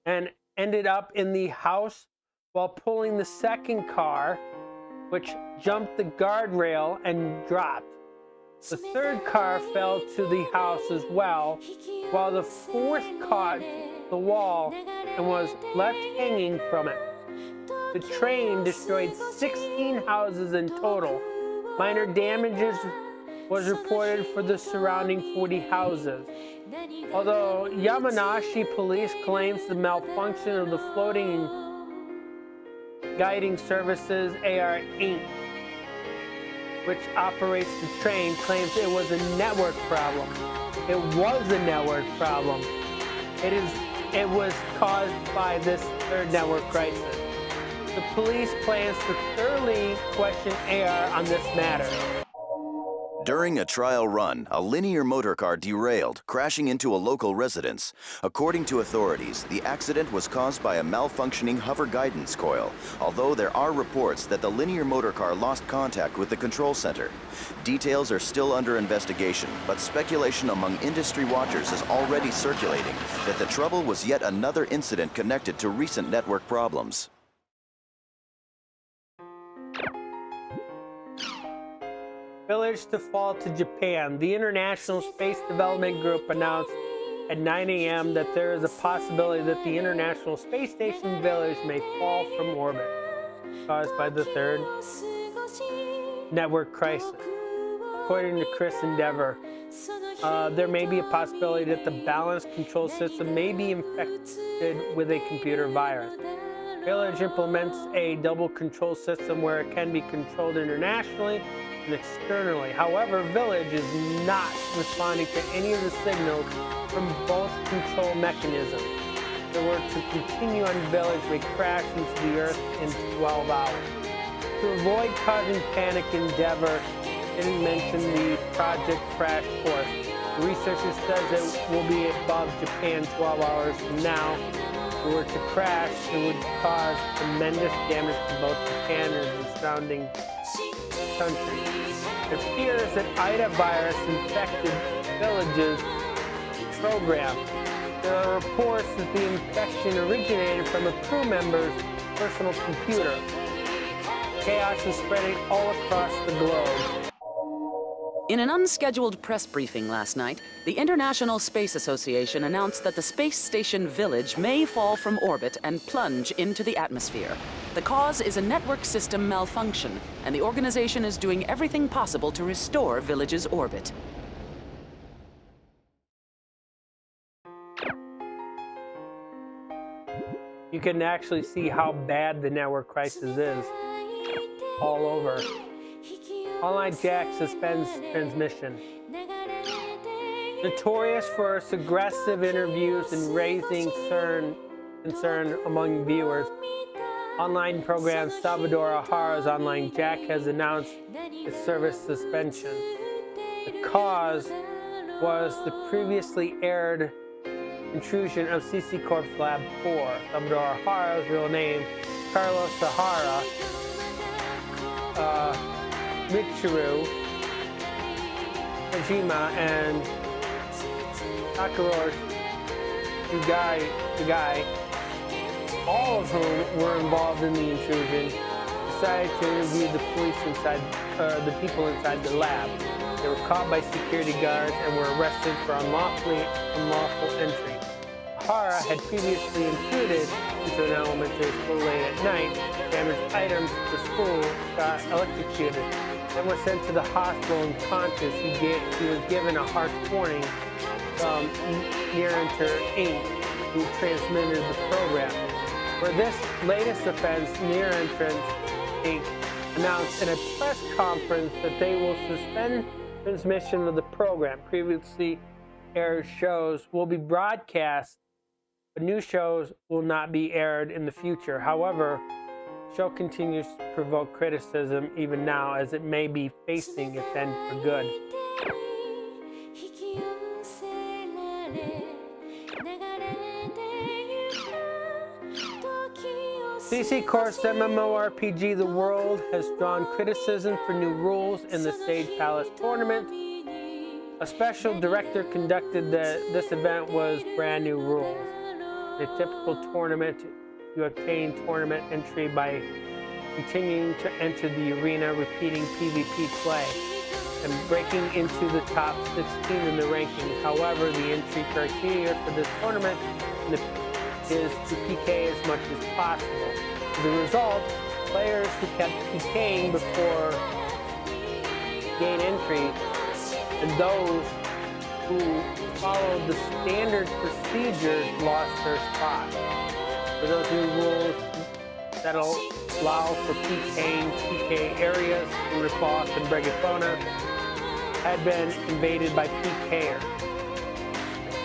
and ended up in the house while pulling the second car, which jumped the guardrail and dropped. The third car fell to the house as well, while the fourth caught the wall and was left hanging from it. The train destroyed 16 houses in total. Minor damages was reported for the surrounding 40 houses. Although Yamanashi police claims the malfunction of the floating guiding services AR Inc., which operates the train, claims it was a network problem. It was a network problem. It was caused by this third network crisis. The police plans to thoroughly question AR on this matter. During a trial run, a linear motor car derailed, crashing into a local residence. According to authorities, the accident was caused by a malfunctioning hover guidance coil, although there are reports that the linear motor car lost contact with the control center. Details are still under investigation, but speculation among industry watchers is already circulating that the trouble was yet another incident connected to recent network problems. Village to fall to Japan. The International Space Development Group announced at 9 a.m. that there is a possibility that the International Space Station Village may fall from orbit, caused by the third network crisis. According to Chris Endeavor, there may be a possibility that the balance control system may be infected with a computer virus. Village implements a double control system where it can be controlled internationally and externally. However, Village is not responding to any of the signals from both control mechanisms. If it were to continue on, Village may crash into the Earth in 12 hours. To avoid causing panic, Endeavor didn't mention the project crash course. The researcher says it will be above Japan 12 hours from now. If it were to crash, it would cause tremendous damage to both Japan and the surrounding countries. It appears that Ida virus infected Village's program. There are reports that the infection originated from a crew member's personal computer. Chaos is spreading all across the globe. In an unscheduled press briefing last night, the International Space Association announced that the space station Village may fall from orbit and plunge into the atmosphere. The cause is a network system malfunction, and the organization is doing everything possible to restore Village's orbit. You can actually see how bad the network crisis is all over. Online Jack suspends transmission. Notorious for its aggressive interviews and raising concern among viewers, online program Salvador Ahara's Online Jack has announced its service suspension. The cause was the previously aired intrusion of CC Corp's Lab 4. Salvador Ahara's real name, Carlos Ahara, Michiru Kojima, and Takero's guy, all of whom were involved in the intrusion, decided to interview the police the people inside the lab. They were caught by security guards and were arrested for unlawful entry. Hara had previously intruded into an elementary school late at night, damaged items at the school, got electrocuted, and was sent to the hospital unconscious. He was given a harsh warning from Near-Enter Inc., who transmitted the program. For this latest offense, Near-Entrance Inc. announced in a press conference that they will suspend transmission of the program. Previously aired shows will be broadcast, but new shows will not be aired in the future. However, the show continues to provoke criticism even now, as it may be facing its end for good. CC Corp's MMORPG The World has drawn criticism for new rules in the Stage Palace tournament. A special director conducted this event was brand new rules. In a typical tournament, you obtain tournament entry by continuing to enter the arena, repeating PvP play, and breaking into the top 16 in the ranking. However, the entry criteria for this tournament is to PK as much as possible. As a result, players who kept PKing before gain entry, and those who followed the standard procedures lost their spot. For those new rules that allow for PKing, PK areas in Ripoff and Bregaphona had been invaded by PKers.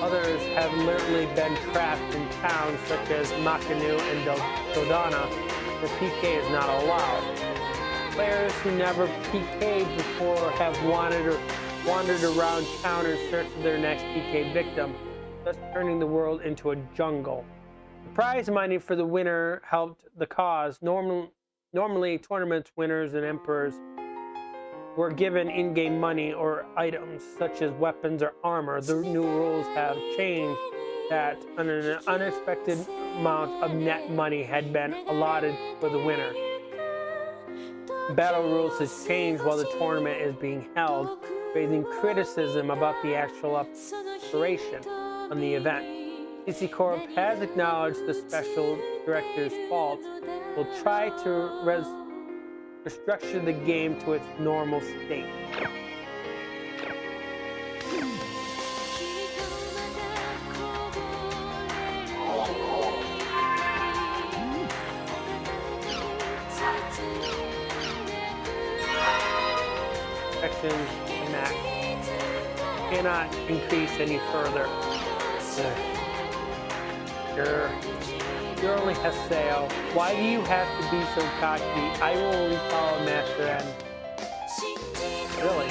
Others have literally been trapped in towns such as Makanu and Dodana, where PK is not allowed. Players who never PK'd before have wandered around town in search of their next PK victim, thus turning the world into a jungle. The prize money for the winner helped the cause. Normally, tournament winners and emperors were given in-game money or items such as weapons or armor. The new rules have changed that an unexpected amount of net money had been allotted for the winner. Battle rules has changed while the tournament is being held, raising criticism about the actual operation on the event. CC Corp has acknowledged the special director's fault. Will try to restructure the game to its normal state. Sections max cannot increase any further. You're only Haseo. Why do you have to be so cocky? I will only follow Master N. Really?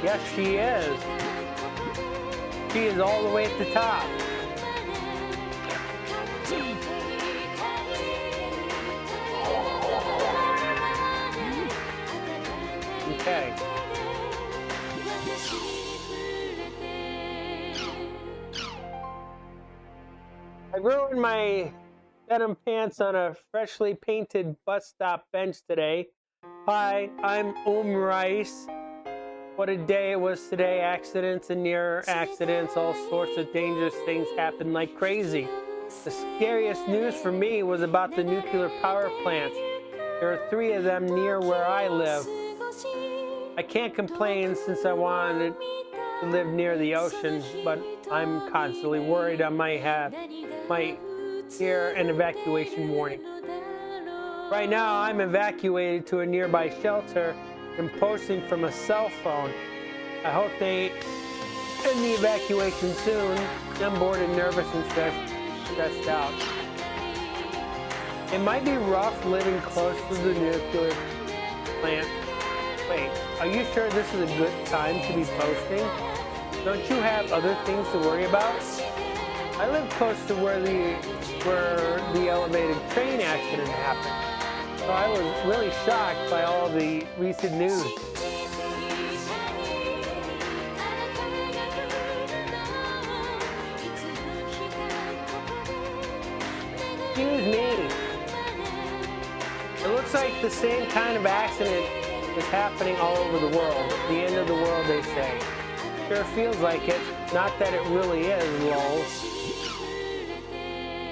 Yes, she is. She is all the way at the top. Okay. I ruined my denim pants on a freshly painted bus stop bench today. Hi, I'm Rice. What a day it was today. Accidents and near accidents, all sorts of dangerous things happened like crazy. The scariest news for me was about the nuclear power plants. There are 3 of them near where I live. I can't complain since I wanted to live near the ocean, but I'm constantly worried I might hear an evacuation warning. Right now, I'm evacuated to a nearby shelter and posting from a cell phone. I hope they end the evacuation soon. I'm bored and nervous and stressed out. It might be rough living close to the nuclear plant. Wait, are you sure this is a good time to be posting? Don't you have other things to worry about? I live close to where the elevated train accident happened, so I was really shocked by all the recent news. looks like the same kind of accident is happening all over the world. The end of the world, they say. Sure feels like it. Not that it really is, lol.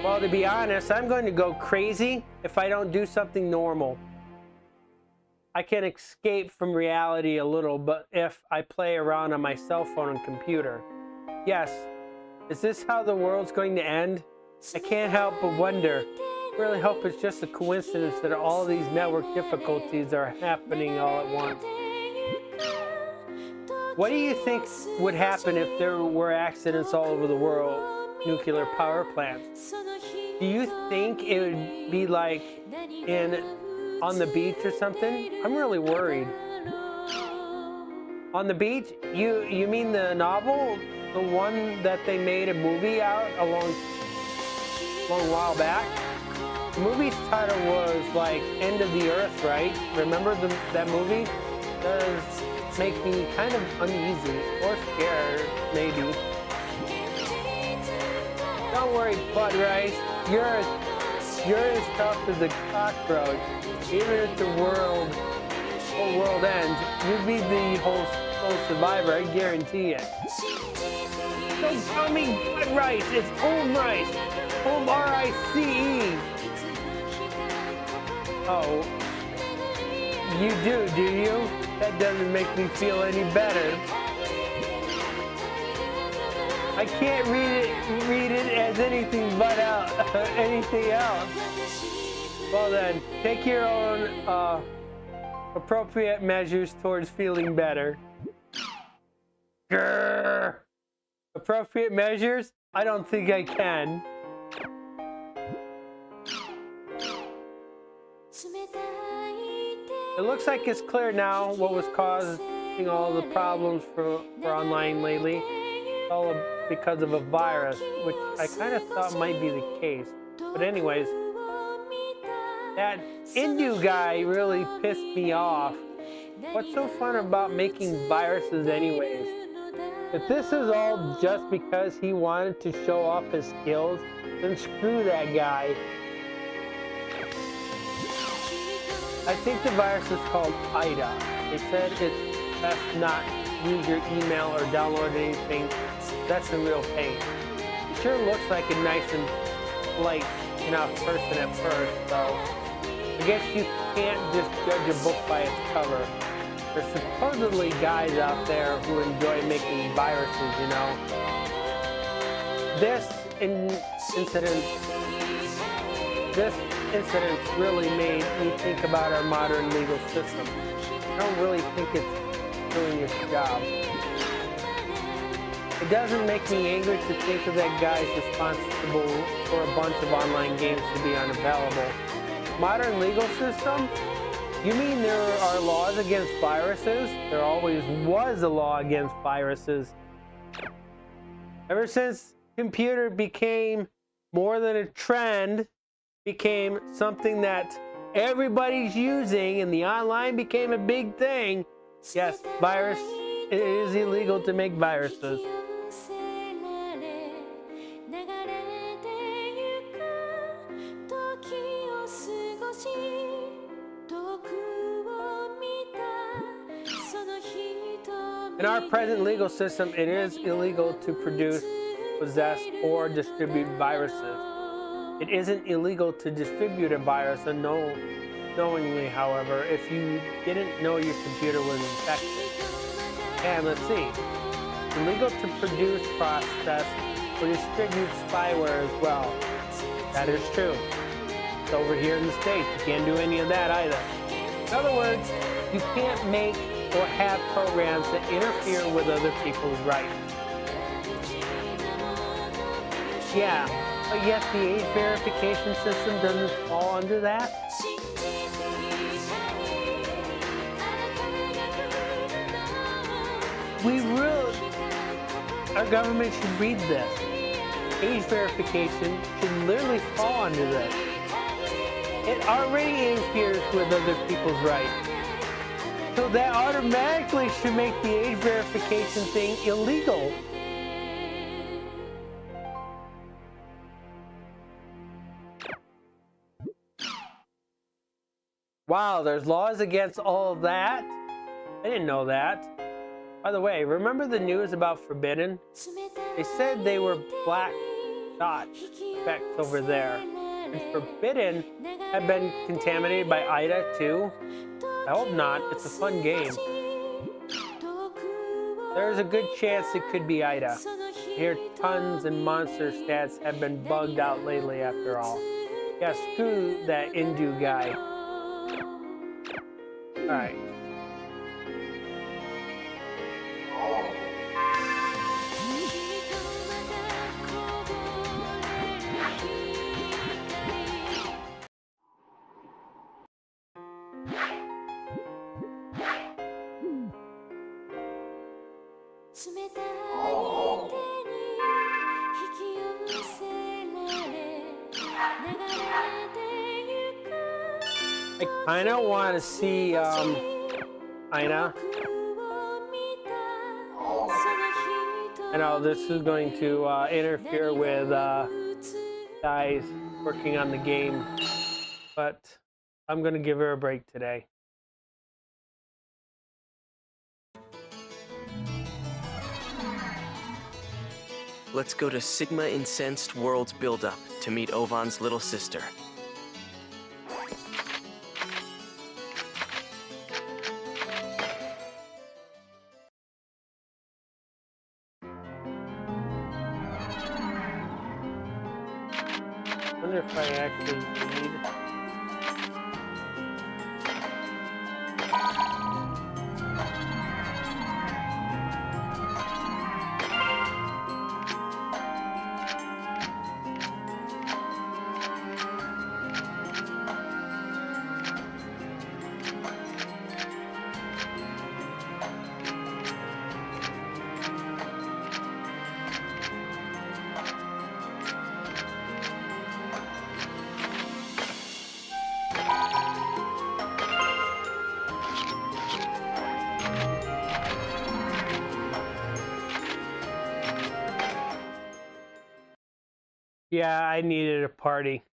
Well, to be honest, I'm going to go crazy if I don't do something normal. I can escape from reality a little, but if I play around on my cell phone and computer. Yes, is this how the world's going to end? I can't help but wonder. I really hope it's just a coincidence that all these network difficulties are happening all at once. What do you think would happen if there were accidents all over the world? Nuclear power plants. Do you think it would be like on the beach or something? I'm really worried. On the beach? You mean the novel? The one that they made a movie out a long while back? The movie's title was like End of the Earth, right? Remember that movie? It does make me kind of uneasy or scared, maybe. Don't worry, Bud Rice. You're as tough as a cockroach. Even if the whole world ends, you'd be the whole survivor, I guarantee it. Don't call me Bud Rice, it's Home Rice. Home R-I-C-E. Oh, you do you? That doesn't make me feel any better. I can't read it as anything but anything else. Well then, take your own appropriate measures towards feeling better. Grrr. Appropriate measures? I don't think I can. It looks like it's clear now what was causing all the problems for online lately. It's all because of a virus, which I kind of thought might be the case. But anyways, that Indu guy really pissed me off. What's so fun about making viruses anyways? If this is all just because he wanted to show off his skills, then screw that guy. I think the virus is called IDA. They said it's best not use your email or download anything. That's a real pain. It sure looks like a nice and polite enough person at first, though. I guess you can't just judge a book by its cover. There's supposedly guys out there who enjoy making viruses, you know. This incident really made me think about our modern legal system. I don't really think it's doing its job. It doesn't make me angry to think of that guy's responsible for a bunch of online games to be unavailable. Modern legal system? You mean there are laws against viruses? There always was a law against viruses. Ever since computer became more than a trend, became something that everybody's using, and the online became a big thing. Yes, it is illegal to make viruses. In our present legal system, it is illegal to produce, possess, or distribute viruses. It isn't illegal to distribute a virus unknowingly, however, if you didn't know your computer was infected. And let's see. It's illegal to produce, process, or distribute spyware as well. That is true. It's over here in the States. You can't do any of that either. In other words, you can't make or have programs that interfere with other people's rights. Yeah, but yet the age verification system doesn't fall under that? Our government should read this. Age verification should literally fall under this. It already interferes with other people's rights. So that automatically should make the age verification thing illegal. Wow, there's laws against all of that? I didn't know that. By the way, remember the news about Forbidden? They said they were black dot effects over there. And Forbidden had been contaminated by Ida too? I hope not. It's a fun game. There's a good chance it could be Ida. I hear tons and monster stats have been bugged out lately after all. Yeah, screw that Indu guy. Alright. I kind of want to see Ina. I know this is going to interfere with guys working on the game, but I'm going to give her a break today. Let's go to Sigma Incensed World's build-up to meet Ovan's little sister. I wonder if I actually need... Yeah, I needed a party.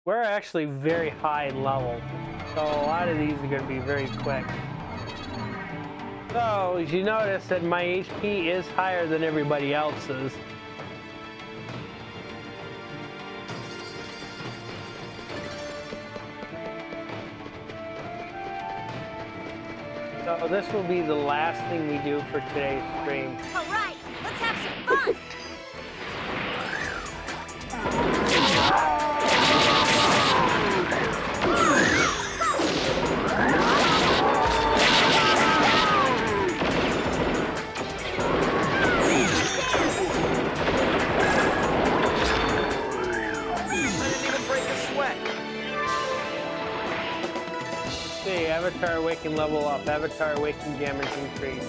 We're actually very high level, so a lot of these are going to be very quick. So, as you notice that my HP is higher than everybody else's. So this will be the last thing we do for today's stream. All right, let's have some fun. Avatar Awaken level up. Avatar Awaken damage increase.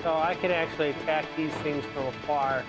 So I can actually attack these things from afar.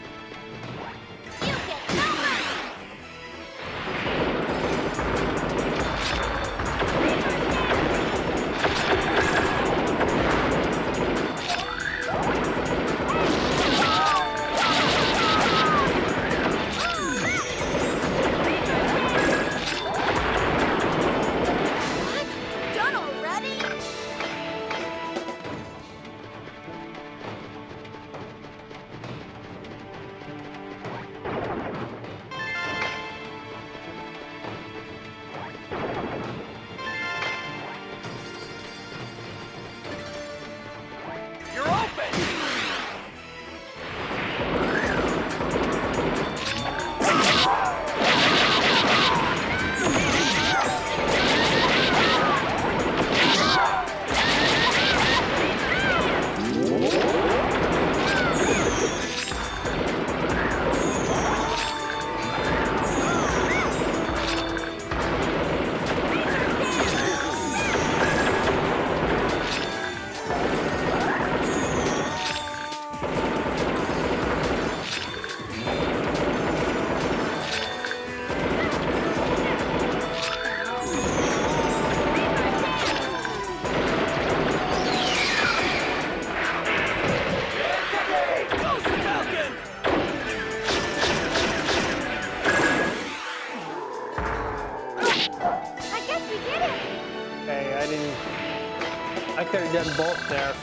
have done both there.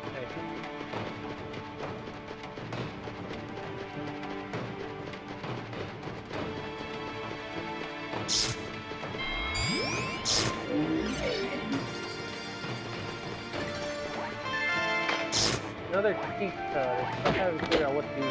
Okay. Another cheat code. I still haven't figured out what these do.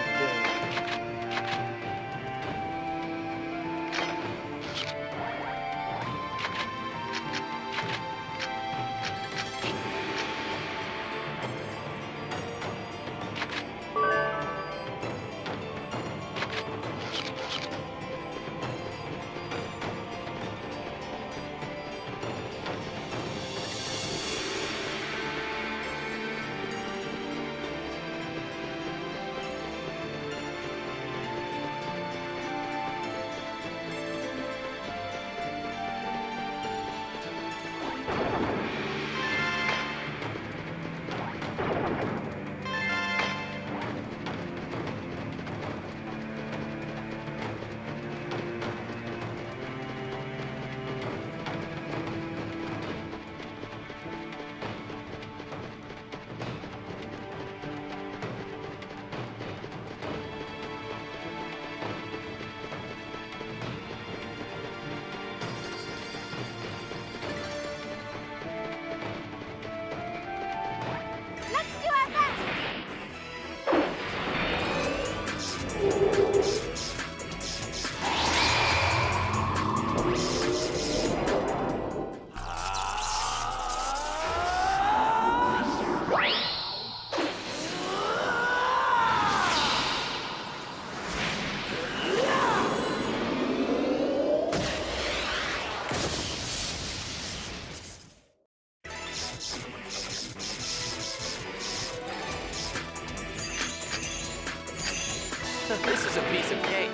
This is a piece of cake.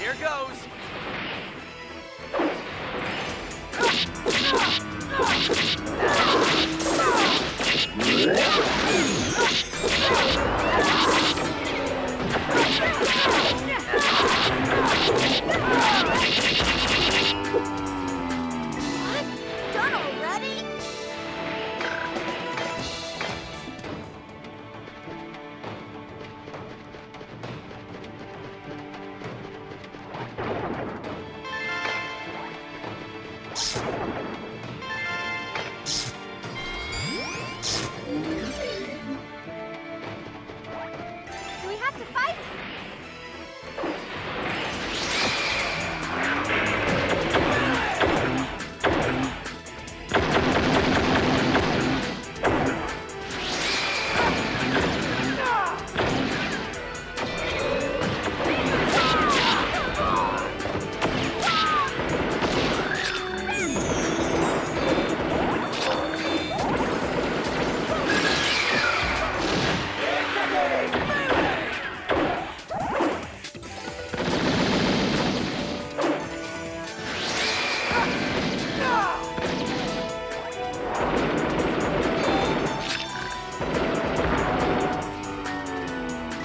Here goes. What? Done already? Do we have to fight?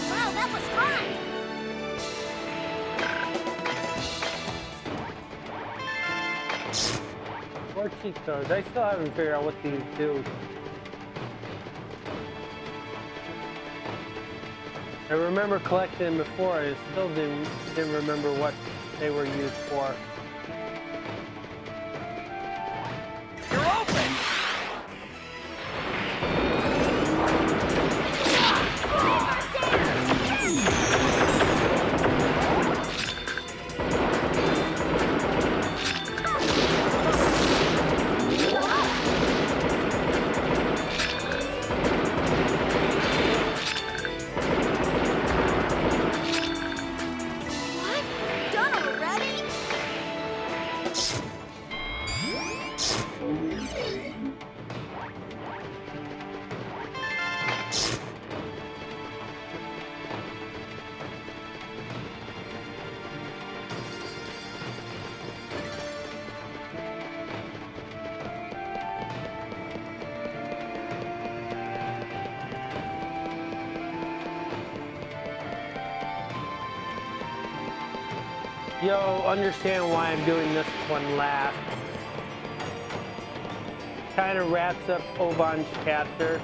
Wow, that was fun! More cheat codes. I still haven't figured out what these do. I remember collecting them before. I still didn't remember what they were used for. You'll understand why I'm doing this one last. Kind of wraps up Ovan's chapter.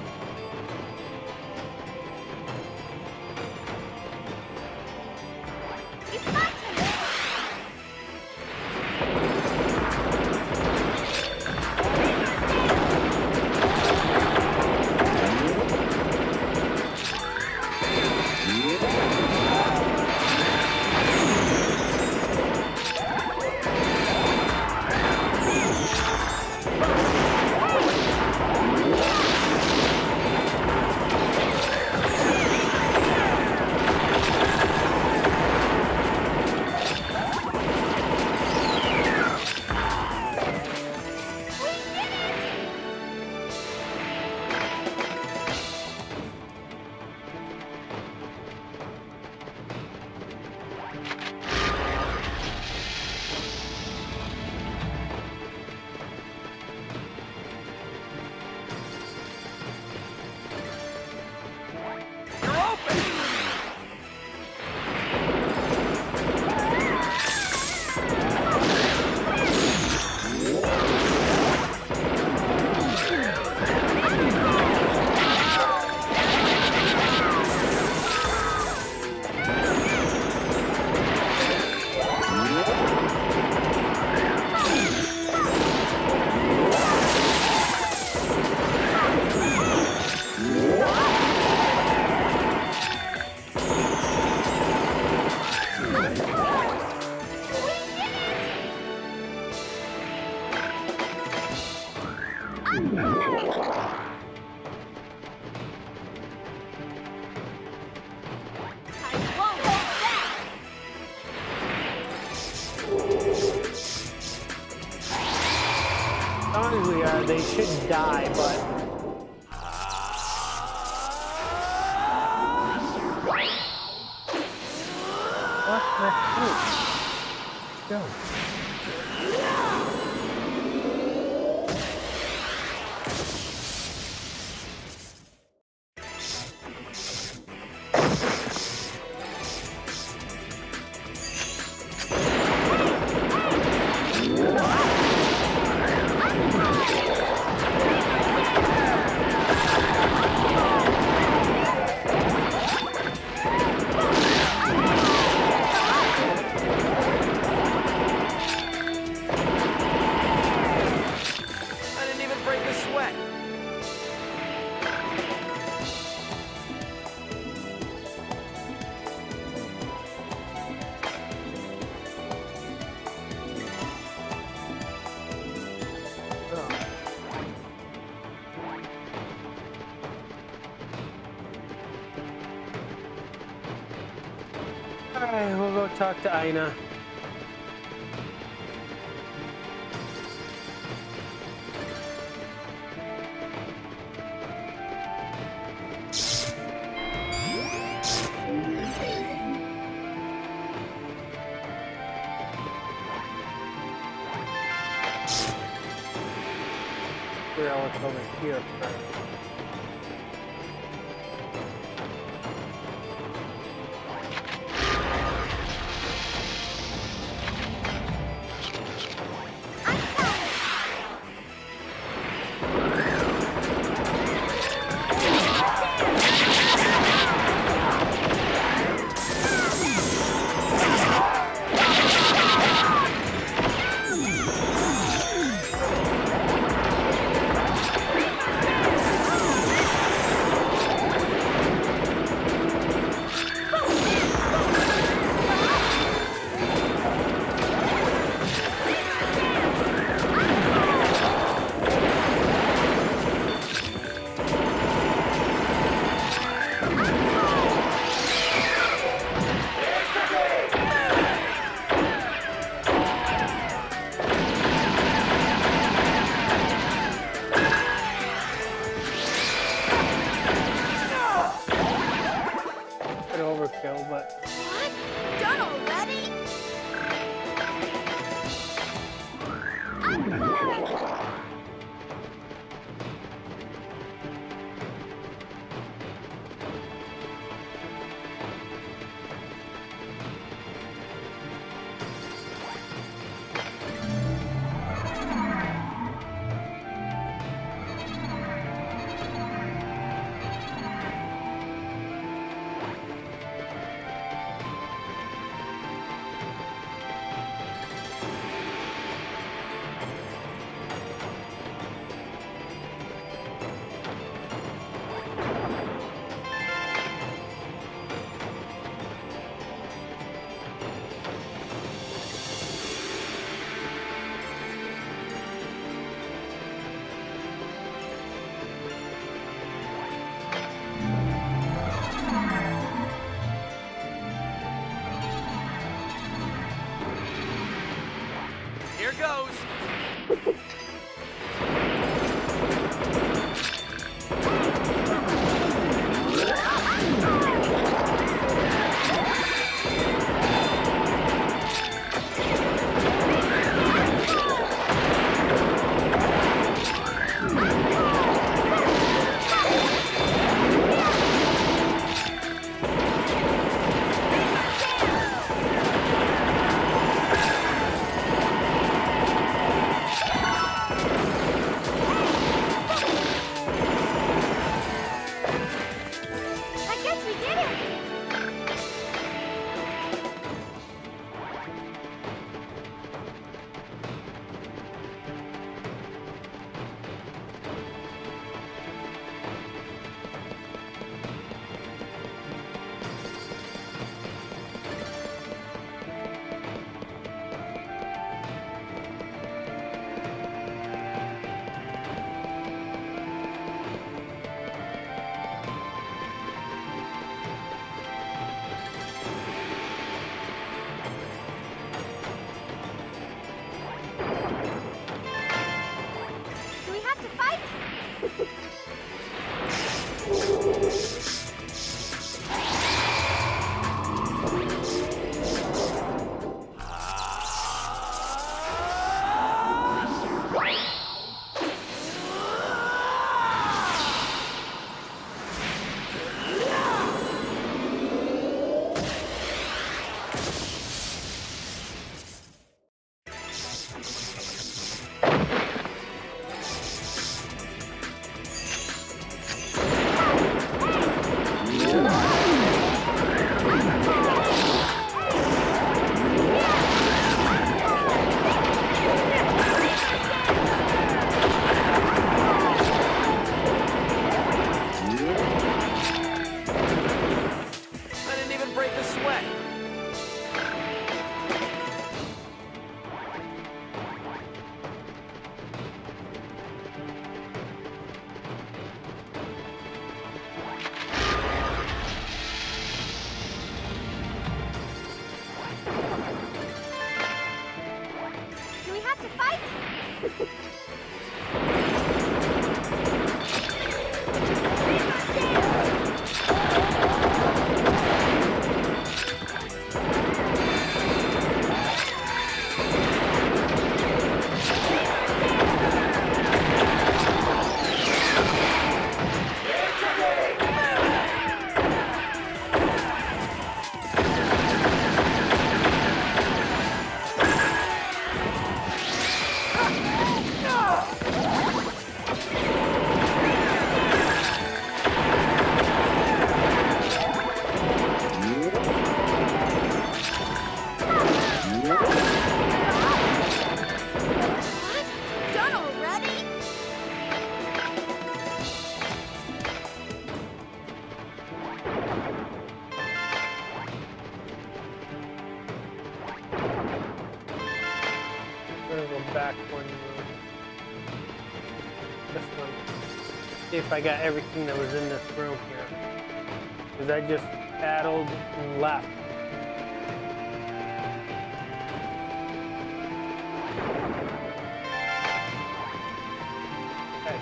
They should die, but what the heck? Go. Alright, we'll go talk to Aina. Where else over here first? Back one room. This one. See if I got everything that was in this room here. Because I just battled and left. Okay.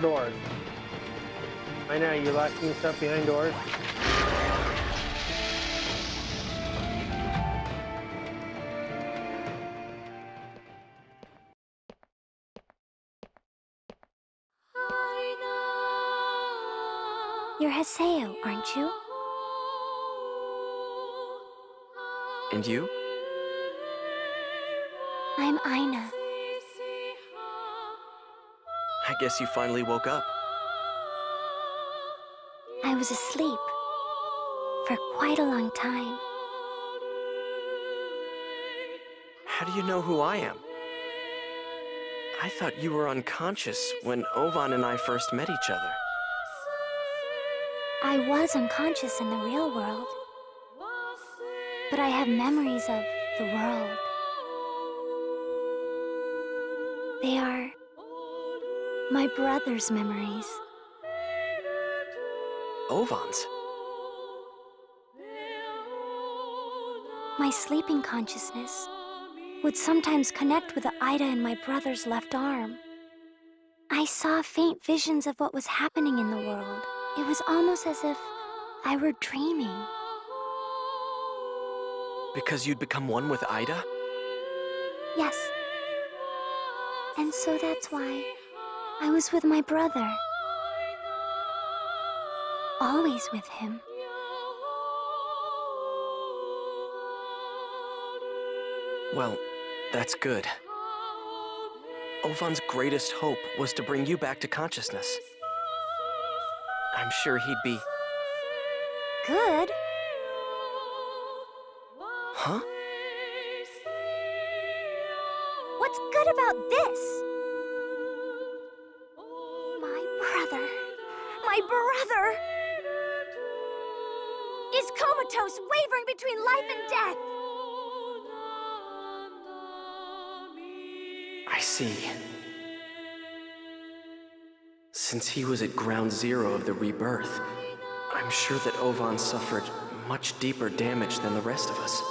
doors. Why not? You locking yourself behind doors? You're Haseo, aren't you? And you? I'm Aina. I guess you finally woke up. I was asleep for quite a long time. How do you know who I am? I thought you were unconscious when Ovan and I first met each other. I was unconscious in the real world, but I have memories of the world. They are my brother's memories. Ovan's? My sleeping consciousness would sometimes connect with the Ida in my brother's left arm. I saw faint visions of what was happening in the world. It was almost as if I were dreaming. Because you'd become one with Ida? Yes. And so that's why I was with my brother. Always with him. Well, that's good. Ovan's greatest hope was to bring you back to consciousness. I'm sure he'd be... Good? Huh? What's good about this? My brother is comatose, wavering between life and death. I see. Since he was at ground zero of the rebirth, I'm sure that Ovan suffered much deeper damage than the rest of us.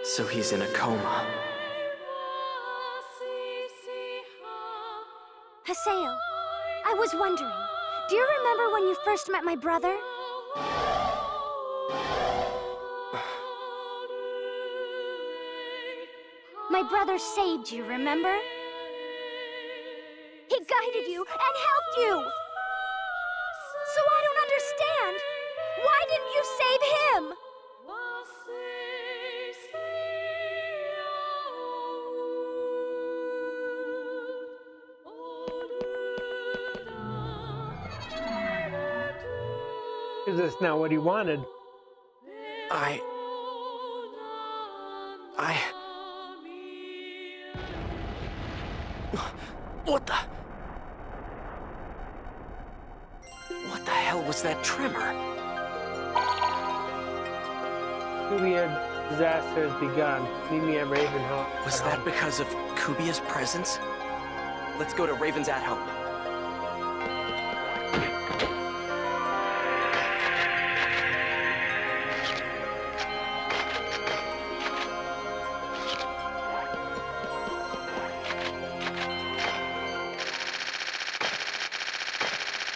So he's in a coma. Haseo, I was wondering, do you remember when you first met my brother? My brother saved you, remember? He guided you and helped you! So I don't understand! Why didn't you save him? Because that's not what he wanted. What the hell was that tremor? Kubia disaster has begun. Meet me at Ravenholm. Was that because of Kubia's presence? Let's go to Raven's at home.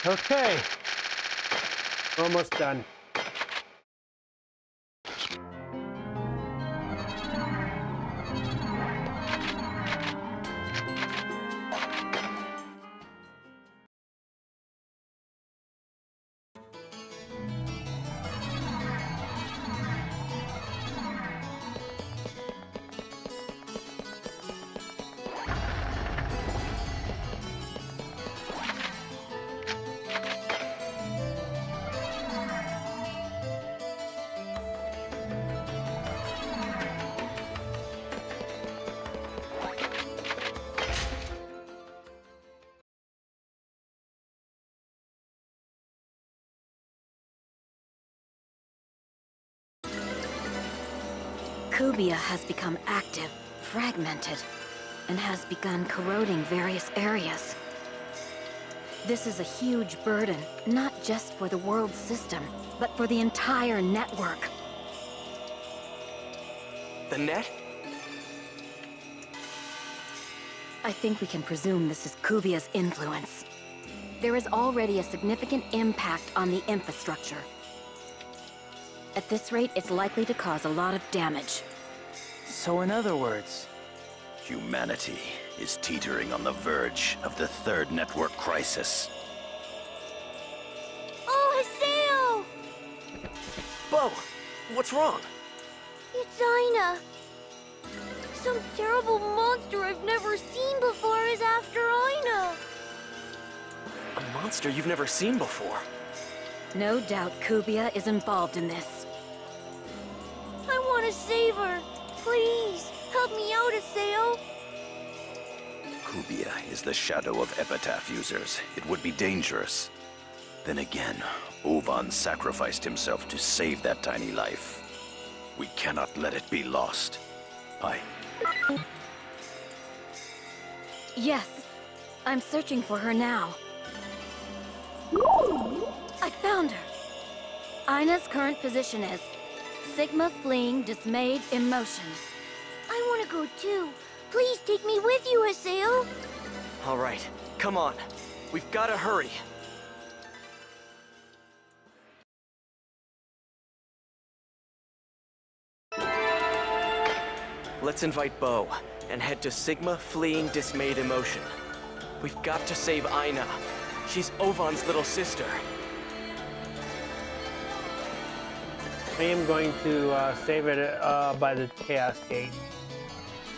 Okay. Almost done. Kubia has become active, fragmented, and has begun corroding various areas. This is a huge burden, not just for the world system, but for the entire network. The net? I think we can presume this is Kubia's influence. There is already a significant impact on the infrastructure. At this rate, it's likely to cause a lot of damage. So in other words... Humanity is teetering on the verge of the third network crisis. Oh, Haseo! Bo, what's wrong? It's Aina. Some terrible monster I've never seen before is after Aina. A monster you've never seen before. No doubt Kubia is involved in this. I want to save her. Please, help me out, Haseo. Kubia is the shadow of Epitaph users. It would be dangerous. Then again, Ovan sacrificed himself to save that tiny life. We cannot let it be lost. Yes, I'm searching for her now. I found her. Aina's current position is Sigma fleeing dismayed emotion. I want to go too. Please take me with you, Haseo. All right, come on. We've got to hurry. Let's invite Bo and head to Sigma fleeing dismayed emotion. We've got to save Aina. She's Ovan's little sister. I am going to save it by the Chaos Gate.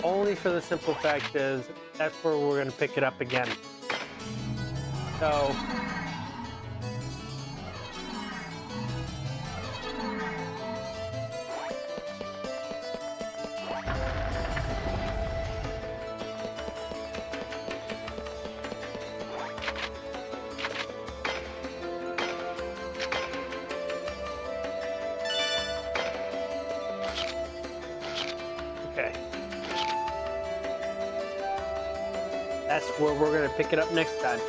Only for the simple fact is, that's where we're going to pick it up again. So... Okay. That's where we're going to pick it up next time.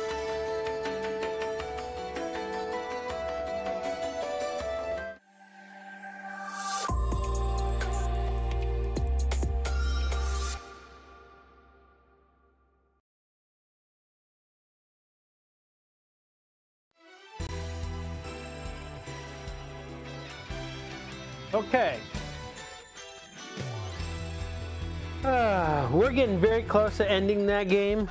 Okay. We're getting very close to ending that game.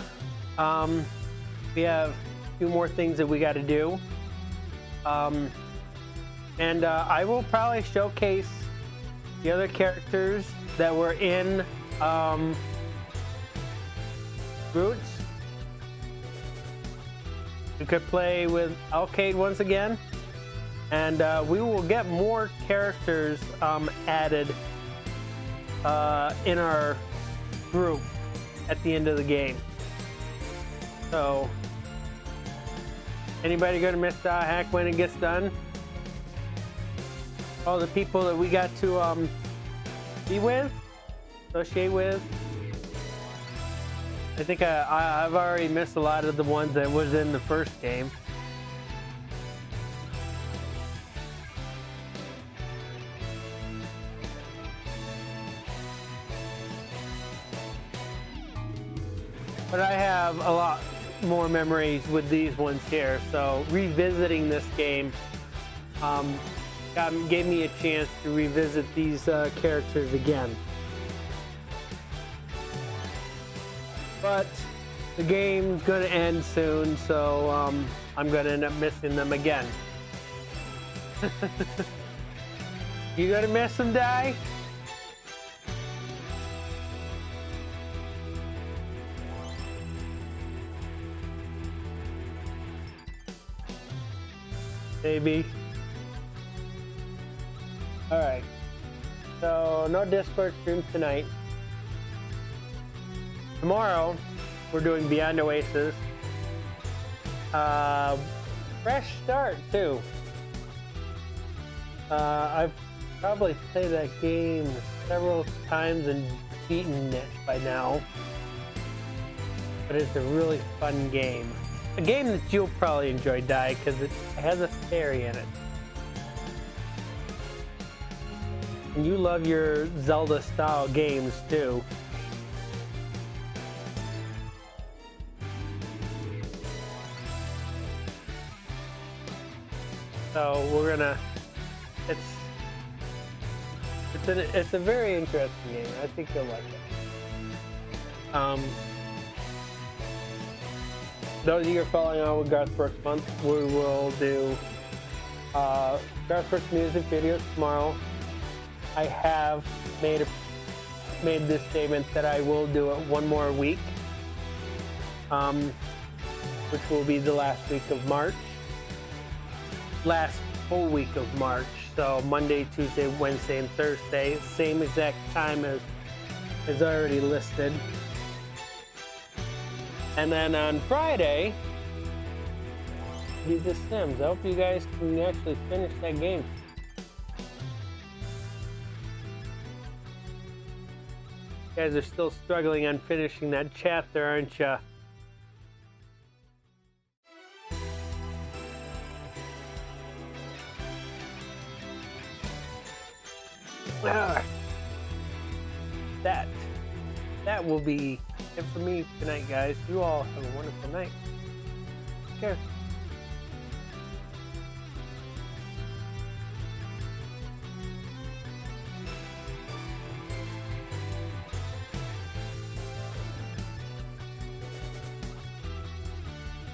We have a few more things that we got to do. And I will probably showcase the other characters that were in Roots. We could play with Alcade once again. And we will get more characters added in our group at the end of the game. So, anybody gonna miss Hack when it gets done? All the people that we got to be with, associate with. I think I've already missed a lot of the ones that was in the first game. But I have a lot more memories with these ones here, so revisiting this game gave me a chance to revisit these characters again. But the game's gonna end soon, so I'm gonna end up missing them again. You gonna miss them, Di? Maybe. Alright. So, no Discord stream tonight. Tomorrow, we're doing Beyond Oasis. Fresh start, too. I've probably played that game several times and beaten it by now. But it's a really fun game. A game that you'll probably enjoy, Di, because it has a fairy in it. And you love your Zelda-style games, too. So we're gonna. It's a very interesting game. I think you'll like it. Those of you who are following on with Garth Brooks Month, we will do Garth Brooks music videos tomorrow. I have made this statement that I will do it one more week, which will be the last week of March. Last full week of March. So Monday, Tuesday, Wednesday, and Thursday, same exact time as already listed. And then on Friday, do The Sims. I hope you guys can actually finish that game. You guys are still struggling on finishing that chapter, aren't you? That will be it for me tonight, guys. You all have a wonderful night. Take care.